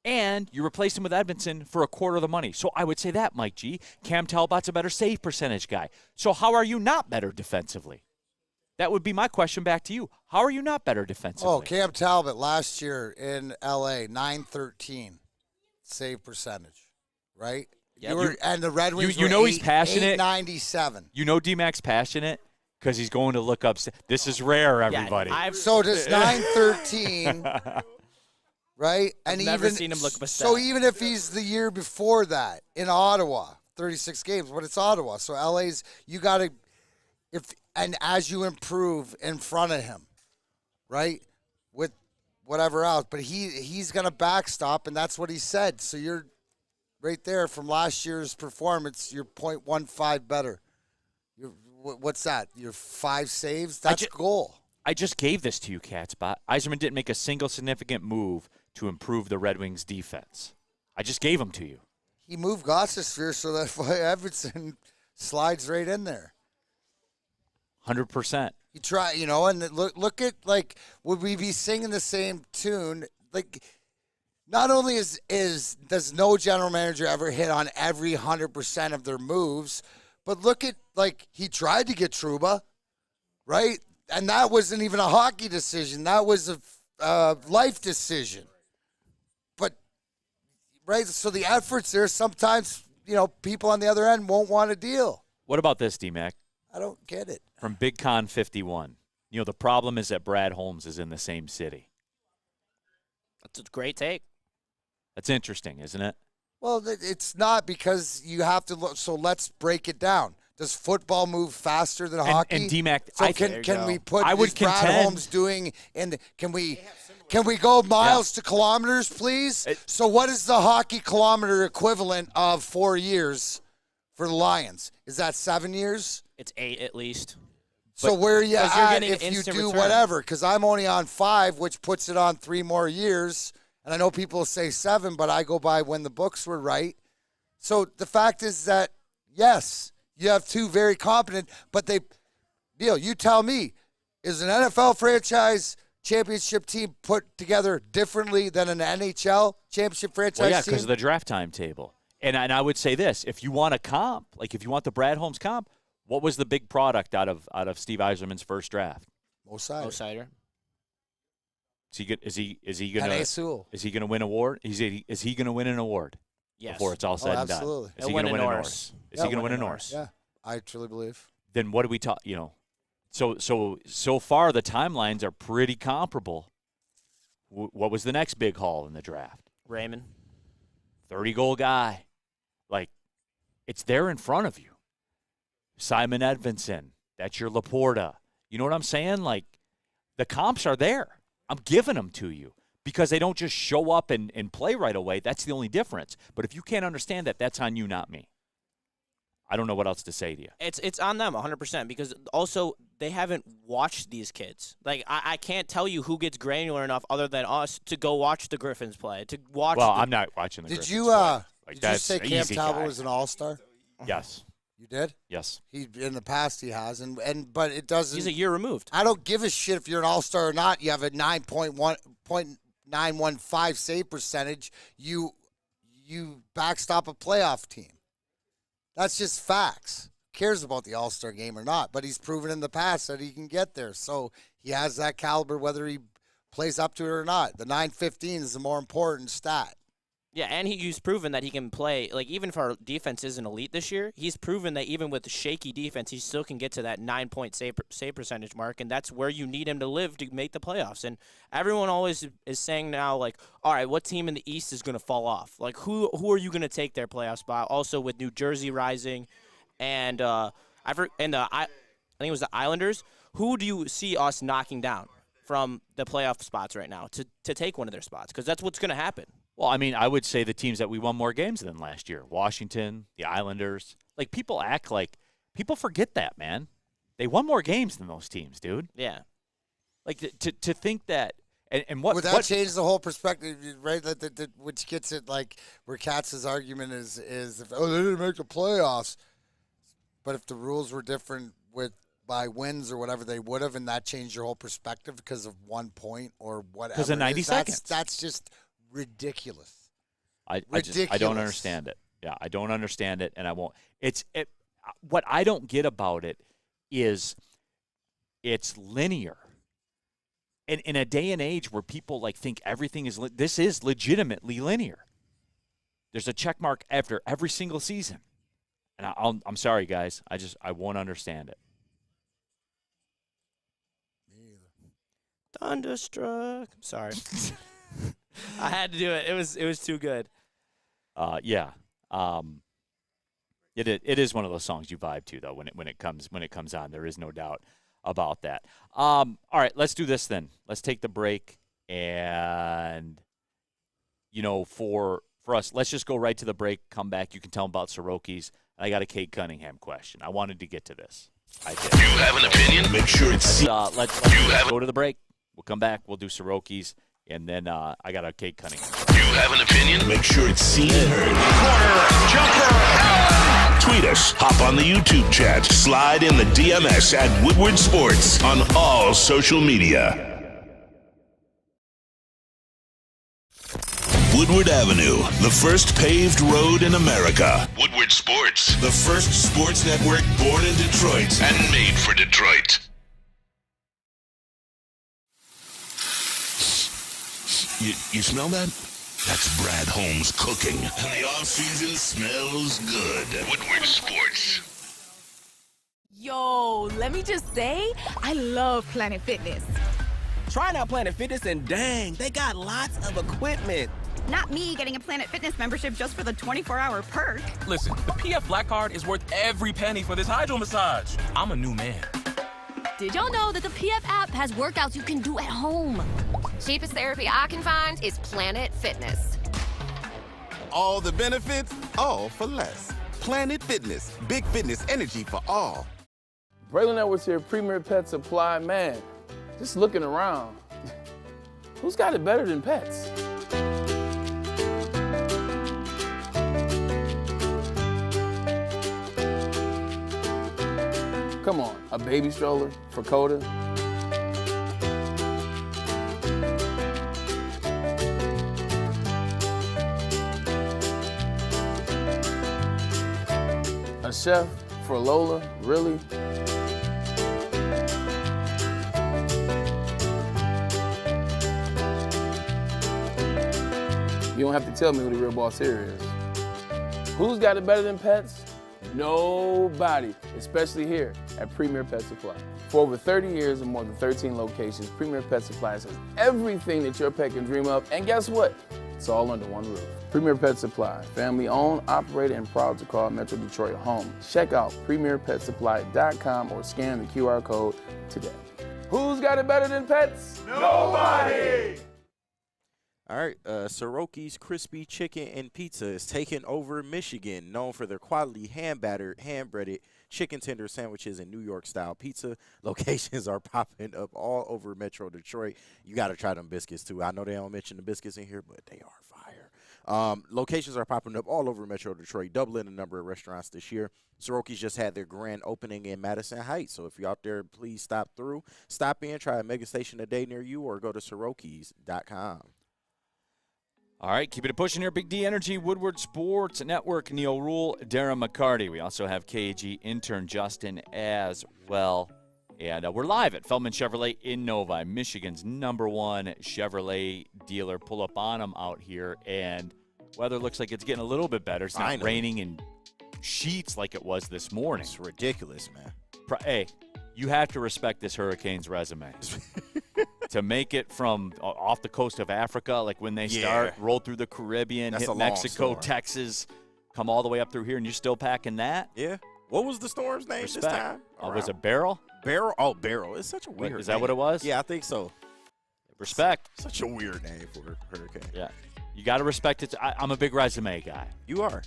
[SPEAKER 2] and you replaced him with Edvinsson for a quarter of the money. So I would say that, Mike G. Cam Talbot's a better save percentage guy. So how are you not better defensively? That would be my question back to you. How are you not better defensively?
[SPEAKER 1] Oh, Cam Talbot last year in L.A., .913 save percentage, right?
[SPEAKER 2] Yep.
[SPEAKER 1] And the Red Wings
[SPEAKER 2] you know he's passionate.
[SPEAKER 1] .897.
[SPEAKER 2] You know D-Mac's passionate because he's going to look up. This is rare, everybody.
[SPEAKER 1] So does .913, right? And
[SPEAKER 6] I've never seen him look up a stat.
[SPEAKER 1] So even if he's the year before that in Ottawa, 36 games, but it's Ottawa. So LA's, you got to, and as you improve in front of him, right, with whatever else, but he's going to backstop, and that's what he said. So you're right there from last year's performance, you're 0.15 better. What's that? Your 5 saves? That's goal.
[SPEAKER 2] I just gave this to you, Catspot. Yzerman didn't make a single significant move to improve the Red Wings' defense. I just gave them to you.
[SPEAKER 1] He moved Gostisbehere so that Everson slides right in there.
[SPEAKER 2] 100%.
[SPEAKER 1] You try, and look at, like, would we be singing the same tune? Like, not only does no general manager ever hit on every 100% of their moves, but look at, like, he tried to get Trouba, right? And that wasn't even a hockey decision. That was a life decision. But, right, so the efforts there, sometimes, people on the other end won't want to deal.
[SPEAKER 2] What about this, D-Mac?
[SPEAKER 1] I don't get it.
[SPEAKER 2] From Big Con 51. The problem is that Brad Holmes is in the same city.
[SPEAKER 6] That's a great take.
[SPEAKER 2] That's interesting, isn't it?
[SPEAKER 1] Well, it's not, because you have to look. So let's break it down. Does football move faster than hockey?
[SPEAKER 2] And D-Mac,
[SPEAKER 1] so can we put?
[SPEAKER 2] I would
[SPEAKER 1] Brad
[SPEAKER 2] contend.
[SPEAKER 1] Holmes doing? Can we go miles to kilometers, please? So what is the hockey kilometer equivalent of 4 years for the Lions? Is that 7 years?
[SPEAKER 6] It's 8 at least.
[SPEAKER 1] So where are you
[SPEAKER 6] you're
[SPEAKER 1] at
[SPEAKER 6] getting
[SPEAKER 1] if you
[SPEAKER 6] instant
[SPEAKER 1] do
[SPEAKER 6] return.
[SPEAKER 1] whatever? Because I'm only on 5, which puts it on 3 more years. And I know people say 7, but I go by when the books were right. So the fact is that, yes, you have 2 very competent, but Neil, you tell me, is an NFL franchise championship team put together differently than an NHL championship franchise team?
[SPEAKER 2] Because of the draft timetable. And I would say this, if you want a comp, like if you want the Brad Holmes comp, what was the big product out of Steve Yzerman's first draft?
[SPEAKER 1] Mo Sider.
[SPEAKER 2] Is he going to win award? Is he going to win an award?
[SPEAKER 6] Yes.
[SPEAKER 2] Before it's all said and done.
[SPEAKER 1] Absolutely.
[SPEAKER 2] Is he going to win a Norris? Is he going to win a Norris?
[SPEAKER 1] Yeah, I truly believe.
[SPEAKER 2] Then what do we talk? So far the timelines are pretty comparable. What was the next big haul in the draft?
[SPEAKER 6] Raymond,
[SPEAKER 2] 30-goal guy. Like, it's there in front of you. Simon Edvinson, that's your Laporta. You know what I'm saying? Like, the comps are there. I'm giving them to you because they don't just show up and play right away. That's the only difference. But if you can't understand that, that's on you, not me. I don't know what else to say to you.
[SPEAKER 6] It's on them 100% because also they haven't watched these kids. Like, I can't tell you who gets granular enough other than us to go watch the Griffins play, to watch.
[SPEAKER 2] Well, I'm not watching the Griffins play.
[SPEAKER 1] Did you say Cam Talbot was an all-star?
[SPEAKER 2] Yes.
[SPEAKER 1] You did?
[SPEAKER 2] Yes.
[SPEAKER 1] In the past he has, but it doesn't.
[SPEAKER 6] He's a year removed.
[SPEAKER 1] I don't give a shit if you're an all-star or not. You have a 9.915 save percentage. You backstop a playoff team. That's just facts. Who cares about the all-star game or not? But he's proven in the past that he can get there. So he has that caliber whether he plays up to it or not. The 915 is the more important stat.
[SPEAKER 6] Yeah, and he's proven that he can play. Like, even if our defense isn't elite this year, he's proven that even with shaky defense, he still can get to that 9-point save percentage mark, and that's where you need him to live to make the playoffs. And everyone always is saying now, like, all right, what team in the East is going to fall off? Like, who are you going to take their playoff spot? Also with New Jersey rising, and I think it was the Islanders. Who do you see us knocking down from the playoff spots right now to take one of their spots? Because that's what's going to happen.
[SPEAKER 2] Well, I mean, I would say the teams that we won more games than last year. Washington, the Islanders. Like, people forget that, man. They won more games than those teams, dude.
[SPEAKER 6] Yeah.
[SPEAKER 2] Like, to think that and what
[SPEAKER 1] would that change the whole perspective, right? Which gets it, like, where Katz's argument is if, they didn't make the playoffs. But if the rules were different by wins or whatever, they would have, and that changed your whole perspective because of 1 point or whatever.
[SPEAKER 2] Because of 90 seconds.
[SPEAKER 1] That's just ridiculous.
[SPEAKER 2] I don't understand it. Yeah, I don't understand it, and I won't. What I don't get about it is it's linear. And in a day and age where people think everything is this is legitimately linear. There's a check mark after every single season, and I'm sorry, guys. I won't understand it.
[SPEAKER 1] Me either.
[SPEAKER 6] Thunderstruck. Sorry. I had to do it. It was too good.
[SPEAKER 2] Yeah. It is one of those songs you vibe to though when it comes on. There is no doubt about that. All right, let's do this then. Let's take the break, and for us, let's just go right to the break. Come back. You can tell them about Soroki's. I got a Kate Cunningham question. I wanted to get to this. I did.
[SPEAKER 5] You have an opinion? Make sure it's
[SPEAKER 2] let's go to the break. We'll come back. We'll do Soroki's. And then I got a cake cutting.
[SPEAKER 5] You have an opinion? Make sure it's seen and heard. Corner, jumper, Tweet us, hop on the YouTube chat, slide in the DMS at Woodward Sports on all social media. Woodward Avenue, the first paved road in America. Woodward Sports, the first sports network born in Detroit and made for Detroit. You smell that? That's Brad Holmes cooking. And the off-season smells good. Woodward Sports.
[SPEAKER 7] Yo, let me just say, I love Planet Fitness.
[SPEAKER 8] Trying out Planet Fitness and dang, they got lots of equipment.
[SPEAKER 15] Not me getting a Planet Fitness membership just for the 24-hour perk.
[SPEAKER 9] Listen, the PF Black Card is worth every penny for this hydro massage. I'm a new man.
[SPEAKER 10] Did y'all know that the PF app has workouts you can do at home? Cheapest therapy I can find is Planet Fitness.
[SPEAKER 11] All the benefits, all for less. Planet Fitness, big fitness energy for all.
[SPEAKER 4] Braylon Edwards here, Premier Pet Supply. Man, just looking around, who's got it better than pets? Come on, a baby stroller for Coda? A chef for Lola, really? You don't have to tell me who the real boss here is. Who's got it better than pets? Nobody, especially here at Premier Pet Supply. For over 30 years and more than 13 locations, Premier Pet Supply has everything that your pet can dream of, and guess what? It's all under one roof. Premier Pet Supply, family owned, operated, and proud to call Metro Detroit home. Check out premierpetsupply.com or scan the QR code today. Who's got it better than pets?
[SPEAKER 3] Nobody! All right, Soroki's Crispy Chicken and Pizza is taking over Michigan, known for their quality hand-breaded chicken tender sandwiches and New York-style pizza. Locations are popping up all over Metro Detroit. You got to try them biscuits, too. I know they don't mention the biscuits in here, but they are fire. Locations are popping up all over Metro Detroit, doubling the number of restaurants this year. Soroki's just had their grand opening in Madison Heights, so if you're out there, please stop in, try a Mega Station a day near you, or go to Sorokis.com.
[SPEAKER 2] All right, keeping it pushing here. Big D Energy, Woodward Sports Network, Neil Rule, Darren McCarty. We also have KAG intern Justin as well. And we're live at Feldman Chevrolet in Novi, Michigan's #1 Chevrolet dealer. Pull up on them out here, and weather looks like it's getting a little bit better. It's not raining in sheets like it was this morning.
[SPEAKER 3] It's ridiculous, man.
[SPEAKER 2] Hey, you have to respect this Hurricanes resume. To make it from off the coast of Africa, like when they start, roll through the Caribbean, hit Mexico, Texas, come all the way up through here, and you're still packing that?
[SPEAKER 3] Yeah. What was the storm's name this time?
[SPEAKER 2] Was it Beryl?
[SPEAKER 3] Beryl? Oh, Beryl. It's such a weird name.
[SPEAKER 2] Is that what it was?
[SPEAKER 3] Yeah, I think so.
[SPEAKER 2] Respect.
[SPEAKER 3] Such a weird name for a hurricane.
[SPEAKER 2] Yeah. You got to respect it. I'm a big resume guy.
[SPEAKER 3] You are.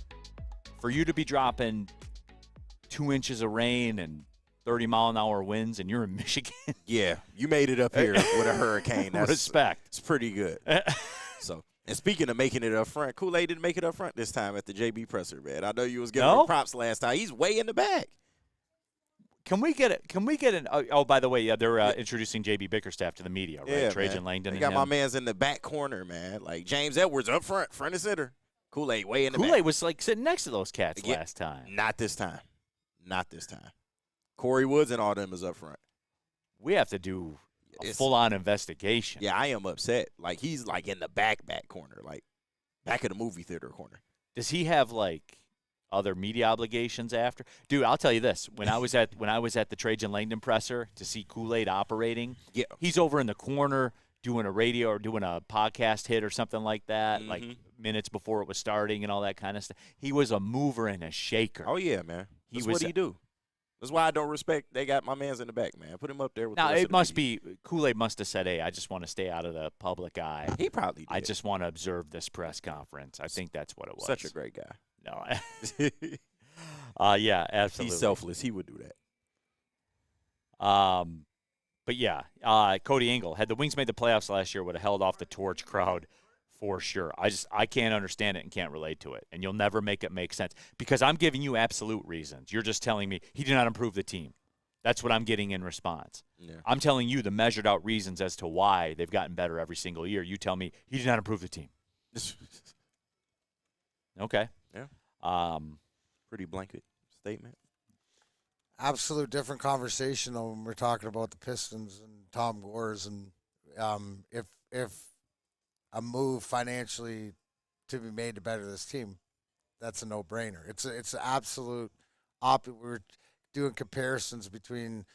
[SPEAKER 2] For you to be dropping 2 inches of rain and 30-mile-an-hour winds, and you're in Michigan.
[SPEAKER 3] Yeah, you made it up here with a hurricane. That's,
[SPEAKER 2] respect.
[SPEAKER 3] It's pretty good. So, and speaking of making it up front, Kool-Aid didn't make it up front this time at the JB presser, man. I know you was giving him props last time. He's way in the back.
[SPEAKER 2] Can we get it? Can we get an? Oh, by the way, yeah, they're introducing JB Bickerstaff to the media, right?
[SPEAKER 3] Yeah,
[SPEAKER 2] Trajan Langdon.
[SPEAKER 3] They got my man's in the back corner, man. Like James Edwards up front and center. Kool-Aid way in the back.
[SPEAKER 2] Kool-Aid was like sitting next to those cats last time.
[SPEAKER 3] Not this time. Not this time. Corey Woods and all them is up front.
[SPEAKER 2] We have to do a full-on investigation.
[SPEAKER 3] Yeah, I am upset. Like, he's, like, in the back corner, like, back of the movie theater corner.
[SPEAKER 2] Does he have, like, other media obligations after? Dude, I'll tell you this. When I was at the Trajan Langdon presser to see Kool-Aid operating, he's over in the corner doing a radio or doing a podcast hit or something like that, like minutes before it was starting and all that kind of stuff. He was a mover and a shaker.
[SPEAKER 3] Oh, yeah, man. That's what he do. That's why I don't respect. They got my man's in the back, man. Put him up there with.
[SPEAKER 2] Now
[SPEAKER 3] the rest
[SPEAKER 2] it
[SPEAKER 3] of the
[SPEAKER 2] must
[SPEAKER 3] media.
[SPEAKER 2] be Kool-Aid must have said, "Hey, I just want to stay out of the public eye."
[SPEAKER 3] He probably did.
[SPEAKER 2] I just want to observe this press conference. I think that's what it was.
[SPEAKER 3] Such a great guy.
[SPEAKER 2] No, yeah, absolutely.
[SPEAKER 3] He's selfless. He would do that.
[SPEAKER 2] But yeah, Cody Engel, had the Wings made the playoffs last year, would have held off the Torch crowd for sure. I can't understand it and can't relate to it, and you'll never make it make sense because I'm giving you absolute reasons. You're just telling me he did not improve the team. That's what I'm getting in response.
[SPEAKER 3] Yeah.
[SPEAKER 2] I'm telling you the measured out reasons as to why they've gotten better every single year. You tell me he did not improve the team. Okay.
[SPEAKER 3] Yeah. Pretty blanket statement.
[SPEAKER 1] Absolute different conversation though when we're talking about the Pistons and Tom Gores and if a move financially to be made to better this team, that's a no-brainer. It's an absolute opposite. We're doing comparisons between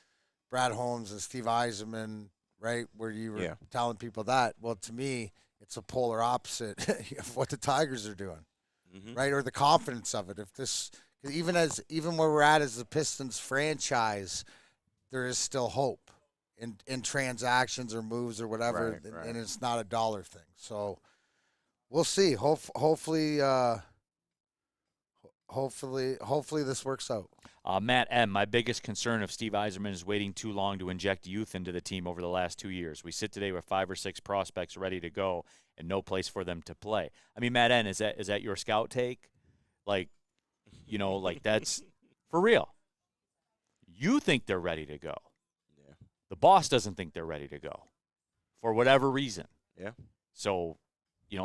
[SPEAKER 1] Brad Holmes and Steve Yzerman, right, where you were telling people that. Well, to me, it's a polar opposite of what the Tigers are doing, right, or the confidence of it. If this, even where we're at as the Pistons franchise, there is still hope in transactions or moves or whatever,
[SPEAKER 3] right.
[SPEAKER 1] And it's not a dollar thing. So we'll see. Hopefully this works out.
[SPEAKER 2] Matt M., my biggest concern of Steve Yzerman is waiting too long to inject youth into the team over the last 2 years. We sit today with 5 or 6 prospects ready to go and no place for them to play. I mean, Matt N., is that your scout take? Like, that's for real. You think they're ready to go.
[SPEAKER 3] Yeah.
[SPEAKER 2] The boss doesn't think they're ready to go for whatever reason.
[SPEAKER 3] Yeah.
[SPEAKER 2] So,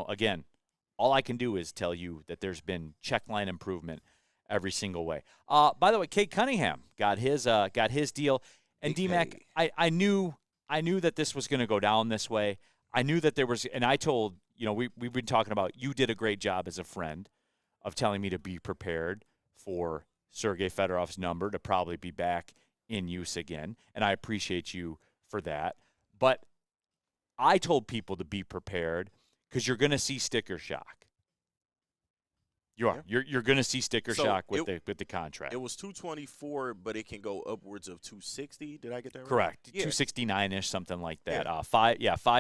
[SPEAKER 2] again, all I can do is tell you that there's been check line improvement every single way. By the way, Cade Cunningham got his deal, and D-Mac, I knew that this was going to go down this way. I knew that there was, and I told we've been talking about, you did a great job as a friend of telling me to be prepared for Sergei Fedorov's number to probably be back in use again, and I appreciate you for that. But I told people to be prepared because you're going to see sticker shock. You are. Yeah. You're going to see sticker shock with the contract.
[SPEAKER 3] It was 224, but it can go upwards of 260. Did I get that right?
[SPEAKER 2] Correct. 269-ish, something like that. 5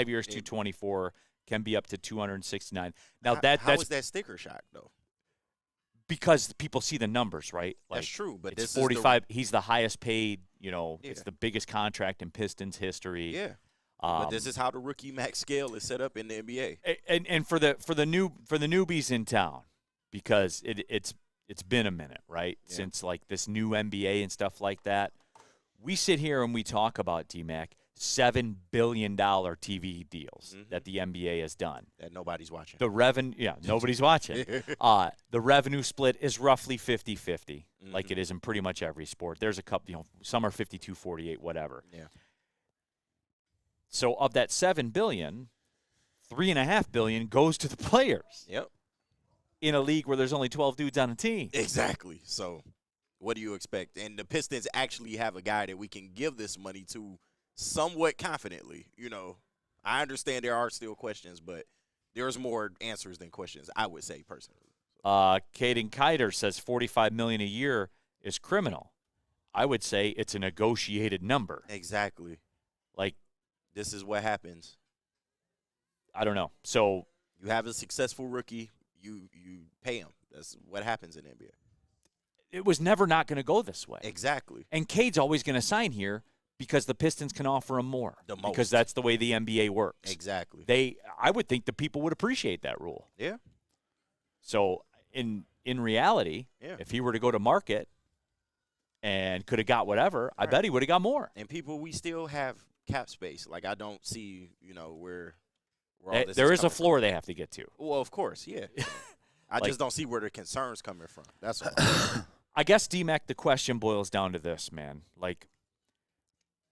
[SPEAKER 2] years, 224 can be up to 269. Now
[SPEAKER 3] how is that sticker shock though?
[SPEAKER 2] Because people see the numbers, right? Like,
[SPEAKER 3] that's true, but
[SPEAKER 2] it's
[SPEAKER 3] this
[SPEAKER 2] 45. He's the highest paid. It's the biggest contract in Pistons history.
[SPEAKER 3] Yeah. But this is how the rookie max scale is set up in the NBA.
[SPEAKER 2] And for the newbies in town, because it's been a minute, right? Yeah. Since like this new NBA and stuff like that. We sit here and we talk about D-Mac, $7 billion TV deals that the NBA has done.
[SPEAKER 3] That nobody's watching.
[SPEAKER 2] The nobody's watching. The revenue split is roughly 50-50, like it is in pretty much every sport. There's a couple, some are 52-48, whatever.
[SPEAKER 3] Yeah.
[SPEAKER 2] So of that $7 billion, $3.5 billion goes to the players.
[SPEAKER 3] Yep.
[SPEAKER 2] In a league where there's only 12 dudes on a team.
[SPEAKER 3] Exactly. So what do you expect? And the Pistons actually have a guy that we can give this money to somewhat confidently. I understand there are still questions, but there's more answers than questions, I would say personally.
[SPEAKER 2] Caden Kiter says $45 million a year is criminal. I would say it's a negotiated number.
[SPEAKER 3] Exactly.
[SPEAKER 2] Like,
[SPEAKER 3] this is what happens.
[SPEAKER 2] I don't know. So
[SPEAKER 3] you have a successful rookie, you pay him. That's what happens in the NBA.
[SPEAKER 2] It was never not going to go this way.
[SPEAKER 3] Exactly.
[SPEAKER 2] And Cade's always going to sign here because the Pistons can offer him more.
[SPEAKER 3] The most.
[SPEAKER 2] Because that's the way the NBA works.
[SPEAKER 3] Exactly.
[SPEAKER 2] I would think the people would appreciate that rule.
[SPEAKER 3] Yeah.
[SPEAKER 2] So in reality, if he were to go to market and could have got whatever, I bet he would have got more.
[SPEAKER 3] And we still have cap space. Like, I don't see, where all this
[SPEAKER 2] there is a
[SPEAKER 3] from.
[SPEAKER 2] floor they have to get to.
[SPEAKER 3] Well, of course, yeah. I just don't see where the concern's coming from. That's all.
[SPEAKER 2] I guess, D-Mac, the question boils down to this, man. Like,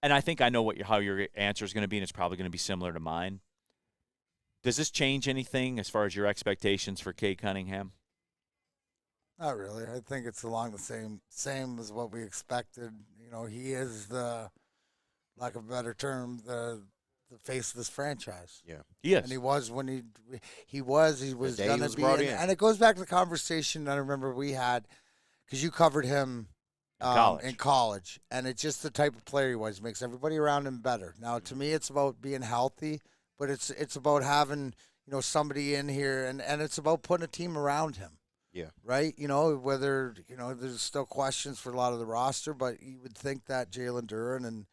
[SPEAKER 2] and I think I know how your answer is going to be, and it's probably going to be similar to mine. Does this change anything as far as your expectations for Cade Cunningham?
[SPEAKER 1] Not really. I think it's along the same as what we expected. He is the, lack of a better term, the face of this franchise.
[SPEAKER 3] Yeah,
[SPEAKER 2] he is.
[SPEAKER 1] And he was when he was going to be. And it goes back to the conversation I remember we had, because you covered him in college, and it's just the type of player he was. Makes everybody around him better. Now, to me, it's about being healthy, but it's about having somebody in here, and it's about putting a team around him.
[SPEAKER 3] Yeah.
[SPEAKER 1] Right? Whether there's still questions for a lot of the roster, but you would think that Jalen Duren and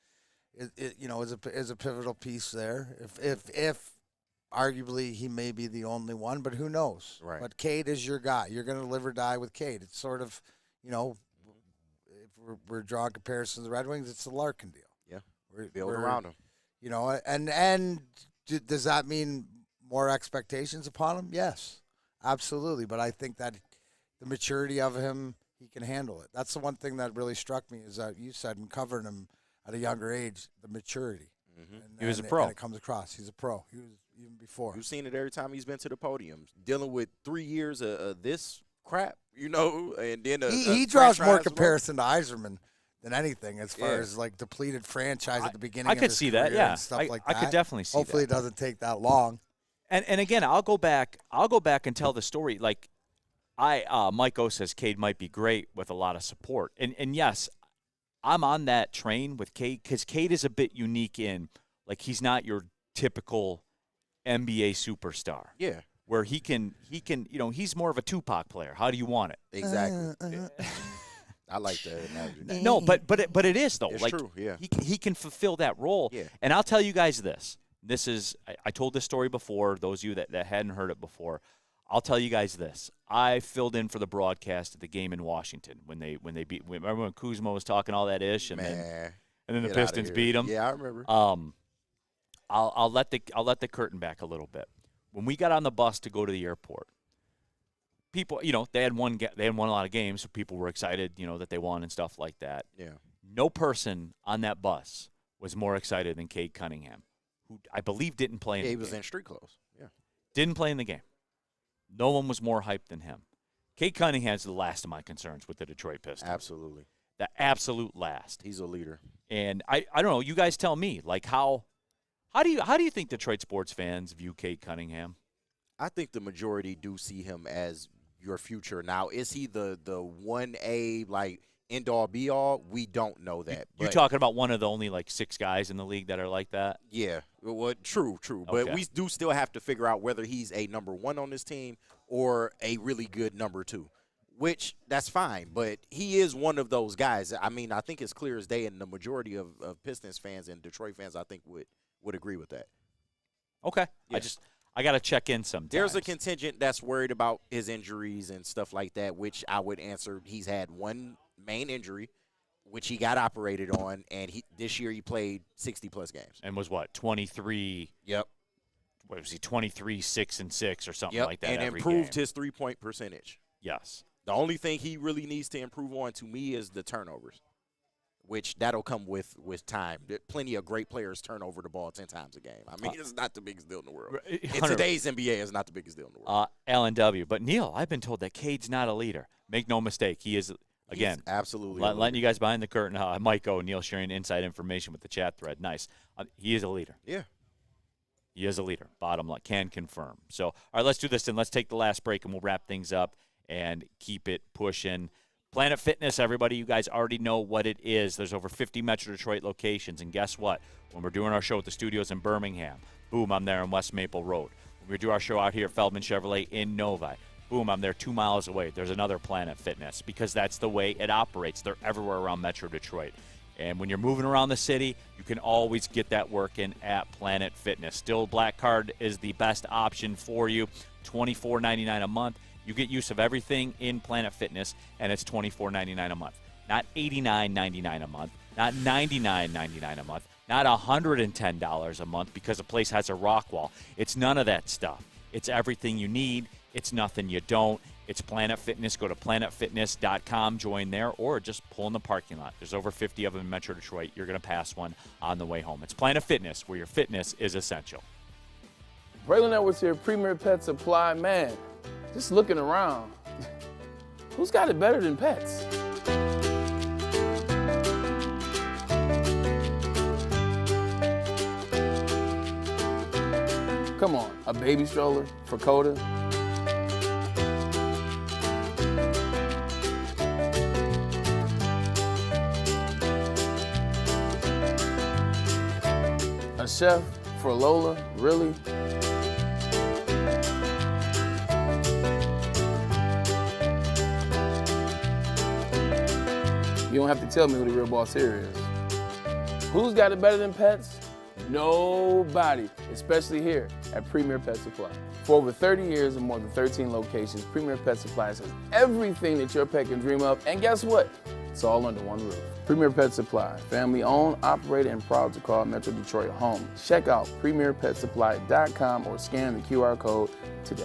[SPEAKER 1] is a pivotal piece there. If arguably he may be the only one, but who knows?
[SPEAKER 3] Right.
[SPEAKER 1] But Cade is your guy. You're going to live or die with Cade. It's sort of, if we're drawing comparisons to the Red Wings, it's the Larkin deal.
[SPEAKER 3] Yeah, build around him.
[SPEAKER 1] And does that mean more expectations upon him? Yes, absolutely. But I think that the maturity of him, he can handle it. That's the one thing that really struck me is that you said in covering him at a younger age, the maturity.
[SPEAKER 3] Mm-hmm.
[SPEAKER 2] He was a pro.
[SPEAKER 1] And it comes across. He's a pro. He was even before.
[SPEAKER 3] You've seen it every time he's been to the podium, dealing with 3 years of this crap, and then
[SPEAKER 1] he draws more comparison to Yzerman than anything as far as like depleted franchise at the beginning.
[SPEAKER 2] I
[SPEAKER 1] of
[SPEAKER 2] could
[SPEAKER 1] his
[SPEAKER 2] see that.
[SPEAKER 1] career
[SPEAKER 2] Yeah,
[SPEAKER 1] and stuff like that.
[SPEAKER 2] I could definitely see.
[SPEAKER 1] Hopefully,
[SPEAKER 2] that.
[SPEAKER 1] it doesn't take that long.
[SPEAKER 2] And again, I'll go back and tell the story. Like Mike O says, Cade might be great with a lot of support, and yes, I'm on that train with Cade because Cade is a bit unique in like he's not your typical NBA superstar.
[SPEAKER 3] Yeah.
[SPEAKER 2] Where he can, he's more of a Tupac player. How do you want it?
[SPEAKER 3] Exactly. I like that analogy.
[SPEAKER 2] No, but it is though.
[SPEAKER 3] It's
[SPEAKER 2] like,
[SPEAKER 3] true. Yeah.
[SPEAKER 2] He can fulfill that role.
[SPEAKER 3] Yeah.
[SPEAKER 2] And I'll tell you guys this. This is I told this story before. Those of you that hadn't heard it before, I'll tell you guys this. I filled in for the broadcast at the game in Washington when they beat. Remember when Kuzma was talking all that ish, and then the Pistons beat them.
[SPEAKER 3] Yeah, I remember.
[SPEAKER 2] I'll let the curtain back a little bit. When we got on the bus to go to the airport, people, they had won a lot of games, so people were excited, that they won and stuff like that.
[SPEAKER 3] Yeah.
[SPEAKER 2] No person on that bus was more excited than Cade Cunningham, who I believe didn't play in the game.
[SPEAKER 3] He was in street clothes. Yeah.
[SPEAKER 2] Didn't play in the game. No one was more hyped than him. Cade Cunningham's the last of my concerns with the Detroit Pistons.
[SPEAKER 3] Absolutely.
[SPEAKER 2] The absolute last.
[SPEAKER 3] He's a leader.
[SPEAKER 2] And I don't know, you guys tell me, like how do you think Detroit sports fans view Cade Cunningham?
[SPEAKER 3] I think the majority do see him as your future. Now, is he the 1A, like, end-all, be-all? We don't know that.
[SPEAKER 2] You're talking about one of the only, 6 guys in the league that are like that?
[SPEAKER 3] Yeah. Well, true. Okay. But we do still have to figure out whether he's a number 1 on this team or a really good number 2, which that's fine. But he is one of those guys. I mean, I think it's clear as day, and the majority of Pistons fans and Detroit fans, I think, would agree with that.
[SPEAKER 2] Okay.
[SPEAKER 3] Yeah.
[SPEAKER 2] I got to check in sometimes.
[SPEAKER 3] There's a contingent that's worried about his injuries and stuff like that, which I would answer. He's had one main injury, which he got operated on, and this year he played 60-plus games.
[SPEAKER 2] And was what, 23?
[SPEAKER 3] Yep.
[SPEAKER 2] What was he, 23, 6 and 6 or something like that?
[SPEAKER 3] And
[SPEAKER 2] every
[SPEAKER 3] improved
[SPEAKER 2] game.
[SPEAKER 3] his three-point percentage.
[SPEAKER 2] Yes.
[SPEAKER 3] The only thing he really needs to improve on, to me, is the turnovers, which that'll come with time. Plenty of great players turn over the ball 10 times a game. I mean, it's not the biggest deal in the world. In today's NBA, it's not the biggest deal in the world.
[SPEAKER 2] Allen W. But, Neil, I've been told that Cade's not a leader. Make no mistake. He is, again,
[SPEAKER 3] he's absolutely
[SPEAKER 2] letting you guys behind the curtain. Mike O. Neil sharing inside information with the chat thread. Nice. He is a leader.
[SPEAKER 3] Yeah.
[SPEAKER 2] He is a leader. Bottom line. Can confirm. So, all right, let's do this, and let's take the last break, and we'll wrap things up and keep it pushing. Planet Fitness, everybody, you guys already know what it is. There's over 50 Metro Detroit locations, and guess what? When we're doing our show at the studios in Birmingham, boom, I'm there on West Maple Road. When we do our show out here at Feldman Chevrolet in Novi, boom, I'm there 2 miles away. There's another Planet Fitness because that's the way it operates. They're everywhere around Metro Detroit. And when you're moving around the city, you can always get that work in at Planet Fitness. Still, Black Card is the best option for you, $24.99 a month. You get use of everything in Planet Fitness, and it's $24.99 a month. Not $89.99 a month, not $99.99 a month, not $110 a month because a place has a rock wall. It's none of that stuff. It's everything you need. It's nothing you don't. It's Planet Fitness. Go to planetfitness.com, join there, or just pull in the parking lot. There's over 50 of them in Metro Detroit. You're going to pass one on the way home. It's Planet Fitness, where your fitness is essential.
[SPEAKER 4] Braylon Edwards here, Premier Pet Supply. Man, just looking around, who's got it better than pets? Come on, a baby stroller for Coda? A chef for Lola? Really? You don't have to tell me who the real boss here is. Who's got it better than pets? Nobody, especially here at Premier Pet Supply. For over 30 years and more than 13 locations, Premier Pet Supplies has everything that your pet can dream of, and guess what? It's all under one roof. Premier Pet Supply, family owned, operated, and proud to call Metro Detroit home. Check out premierpetsupply.com or scan the QR code today.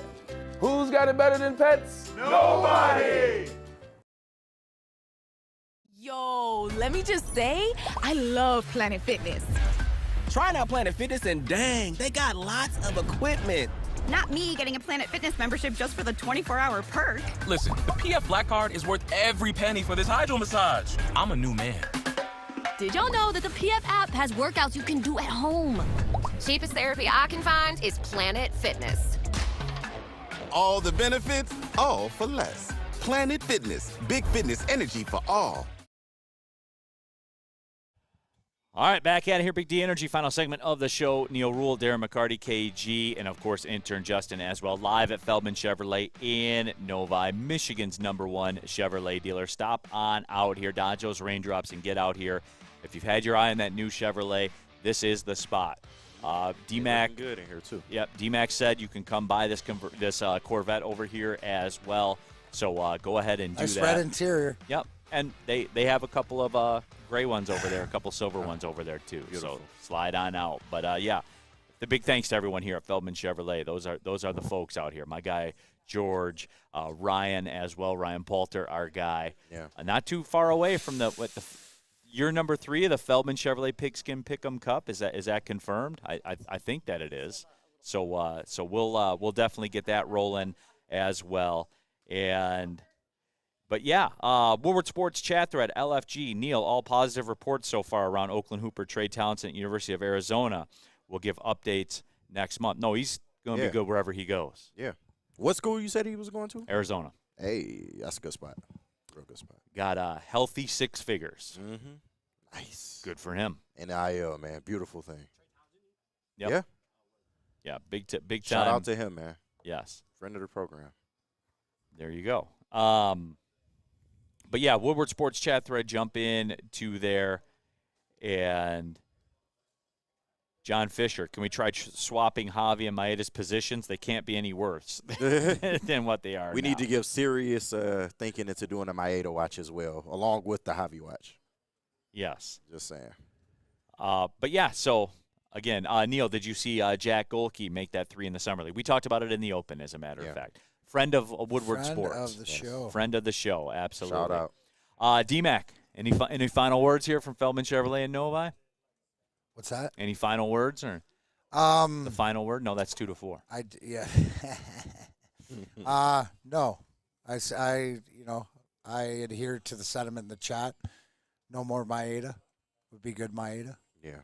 [SPEAKER 4] Who's got it better than pets?
[SPEAKER 14] Nobody!
[SPEAKER 7] Yo, let me just say, I love Planet Fitness.
[SPEAKER 8] Trying out Planet Fitness and dang, they got lots of equipment.
[SPEAKER 15] Not me getting a Planet Fitness membership just for the 24-hour perk.
[SPEAKER 9] Listen, the PF Black Card is worth every penny for this hydro massage. I'm a new man.
[SPEAKER 10] Did y'all know that the PF app has workouts you can do at home? Cheapest therapy I can find is Planet Fitness.
[SPEAKER 11] All the benefits, all for less. Planet Fitness, big fitness energy for all.
[SPEAKER 2] All right, back at it here, Big D Energy, final segment of the show. Neil Rule, Darren McCarty, KG, and, of course, intern Justin as well, live at Feldman Chevrolet in Novi, Michigan's #1 Chevrolet dealer. Stop on out here, dodge those raindrops, and get out here. If you've had your eye on that new Chevrolet, this is the spot. D-Mac,
[SPEAKER 3] good in here, too.
[SPEAKER 2] Yep, D-Mac said you can come buy this Corvette over here as well. So go ahead and do
[SPEAKER 1] nice
[SPEAKER 2] that.
[SPEAKER 1] red interior.
[SPEAKER 2] Yep, and they have a couple of gray ones over there, a couple silver ones over there too. Beautiful. So slide on out. But yeah, the big thanks to everyone here at Feldman Chevrolet. Those are the folks out here. My guy George, Ryan as well, Ryan Poulter, our guy.
[SPEAKER 3] Yeah.
[SPEAKER 2] Not too far away from year number 3 of the Feldman Chevrolet Pigskin Pick'em Cup. Is that confirmed? I think that it is. So we'll definitely get that rolling as well. But yeah, Woodward Sports chat thread, LFG, Neil, all positive reports so far around Oakland Hooper Trey Townsend at University of Arizona. We'll give updates next month. No, he's going to be good wherever he goes.
[SPEAKER 3] Yeah. What school you said he was going to?
[SPEAKER 2] Arizona.
[SPEAKER 3] Hey, that's a good spot. Real good spot.
[SPEAKER 2] Got a healthy 6 figures.
[SPEAKER 3] Mm-hmm. Nice.
[SPEAKER 2] Good for him.
[SPEAKER 3] NIL, man. Beautiful thing.
[SPEAKER 2] Yep.
[SPEAKER 3] Yeah.
[SPEAKER 2] Yeah, big time.
[SPEAKER 3] Shout out to him, man.
[SPEAKER 2] Yes.
[SPEAKER 3] Friend of the program.
[SPEAKER 2] There you go. But yeah, Woodward Sports chat thread, jump in to there. And John Fisher, can we try swapping Javi and Maeda's positions? They can't be any worse than what they are.
[SPEAKER 3] We need to give serious thinking into doing a Maeda watch as well, along with the Javi watch.
[SPEAKER 2] Yes.
[SPEAKER 3] Just saying.
[SPEAKER 2] But yeah, so again, Neil, did you see Jack Golke make that 3 in the Summer League? We talked about it in the Open, as a matter of fact. Friend of Woodward Sports.
[SPEAKER 1] Friend of the show.
[SPEAKER 2] Friend of the show, absolutely.
[SPEAKER 3] Shout out.
[SPEAKER 2] D-Mac, any final words here from Feldman Chevrolet in Novi?
[SPEAKER 1] What's that?
[SPEAKER 2] Any final words or the final word? No, that's 2-4.
[SPEAKER 1] Yeah. No. I adhere to the sentiment in the chat. No more Maeda. Would be good Maeda.
[SPEAKER 3] Yeah.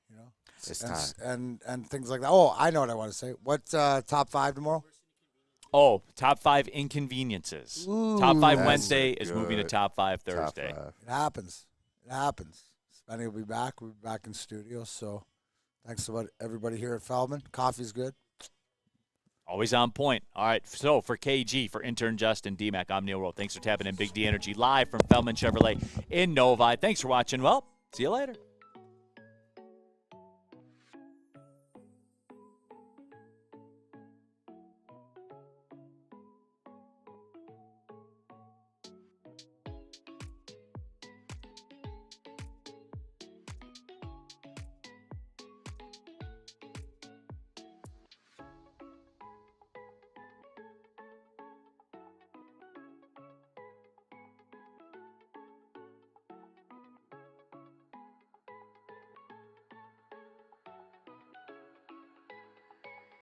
[SPEAKER 1] You know.
[SPEAKER 3] It's time.
[SPEAKER 1] And things like that. Oh, I know what I want to say. What top 5 tomorrow?
[SPEAKER 2] Oh, top 5 inconveniences.
[SPEAKER 1] Ooh,
[SPEAKER 2] top 5 Wednesday is moving to top 5 Thursday.
[SPEAKER 1] Top 5. It happens. Spenny will be back. We'll be back in studio. So thanks to everybody here at Feldman. Coffee's good.
[SPEAKER 2] Always on point. All right, so for KG, for intern Justin, D-Mac, I'm Neil Rowe. Thanks for tapping in Big D Energy live from Feldman Chevrolet in Novi. Thanks for watching. Well, see you later.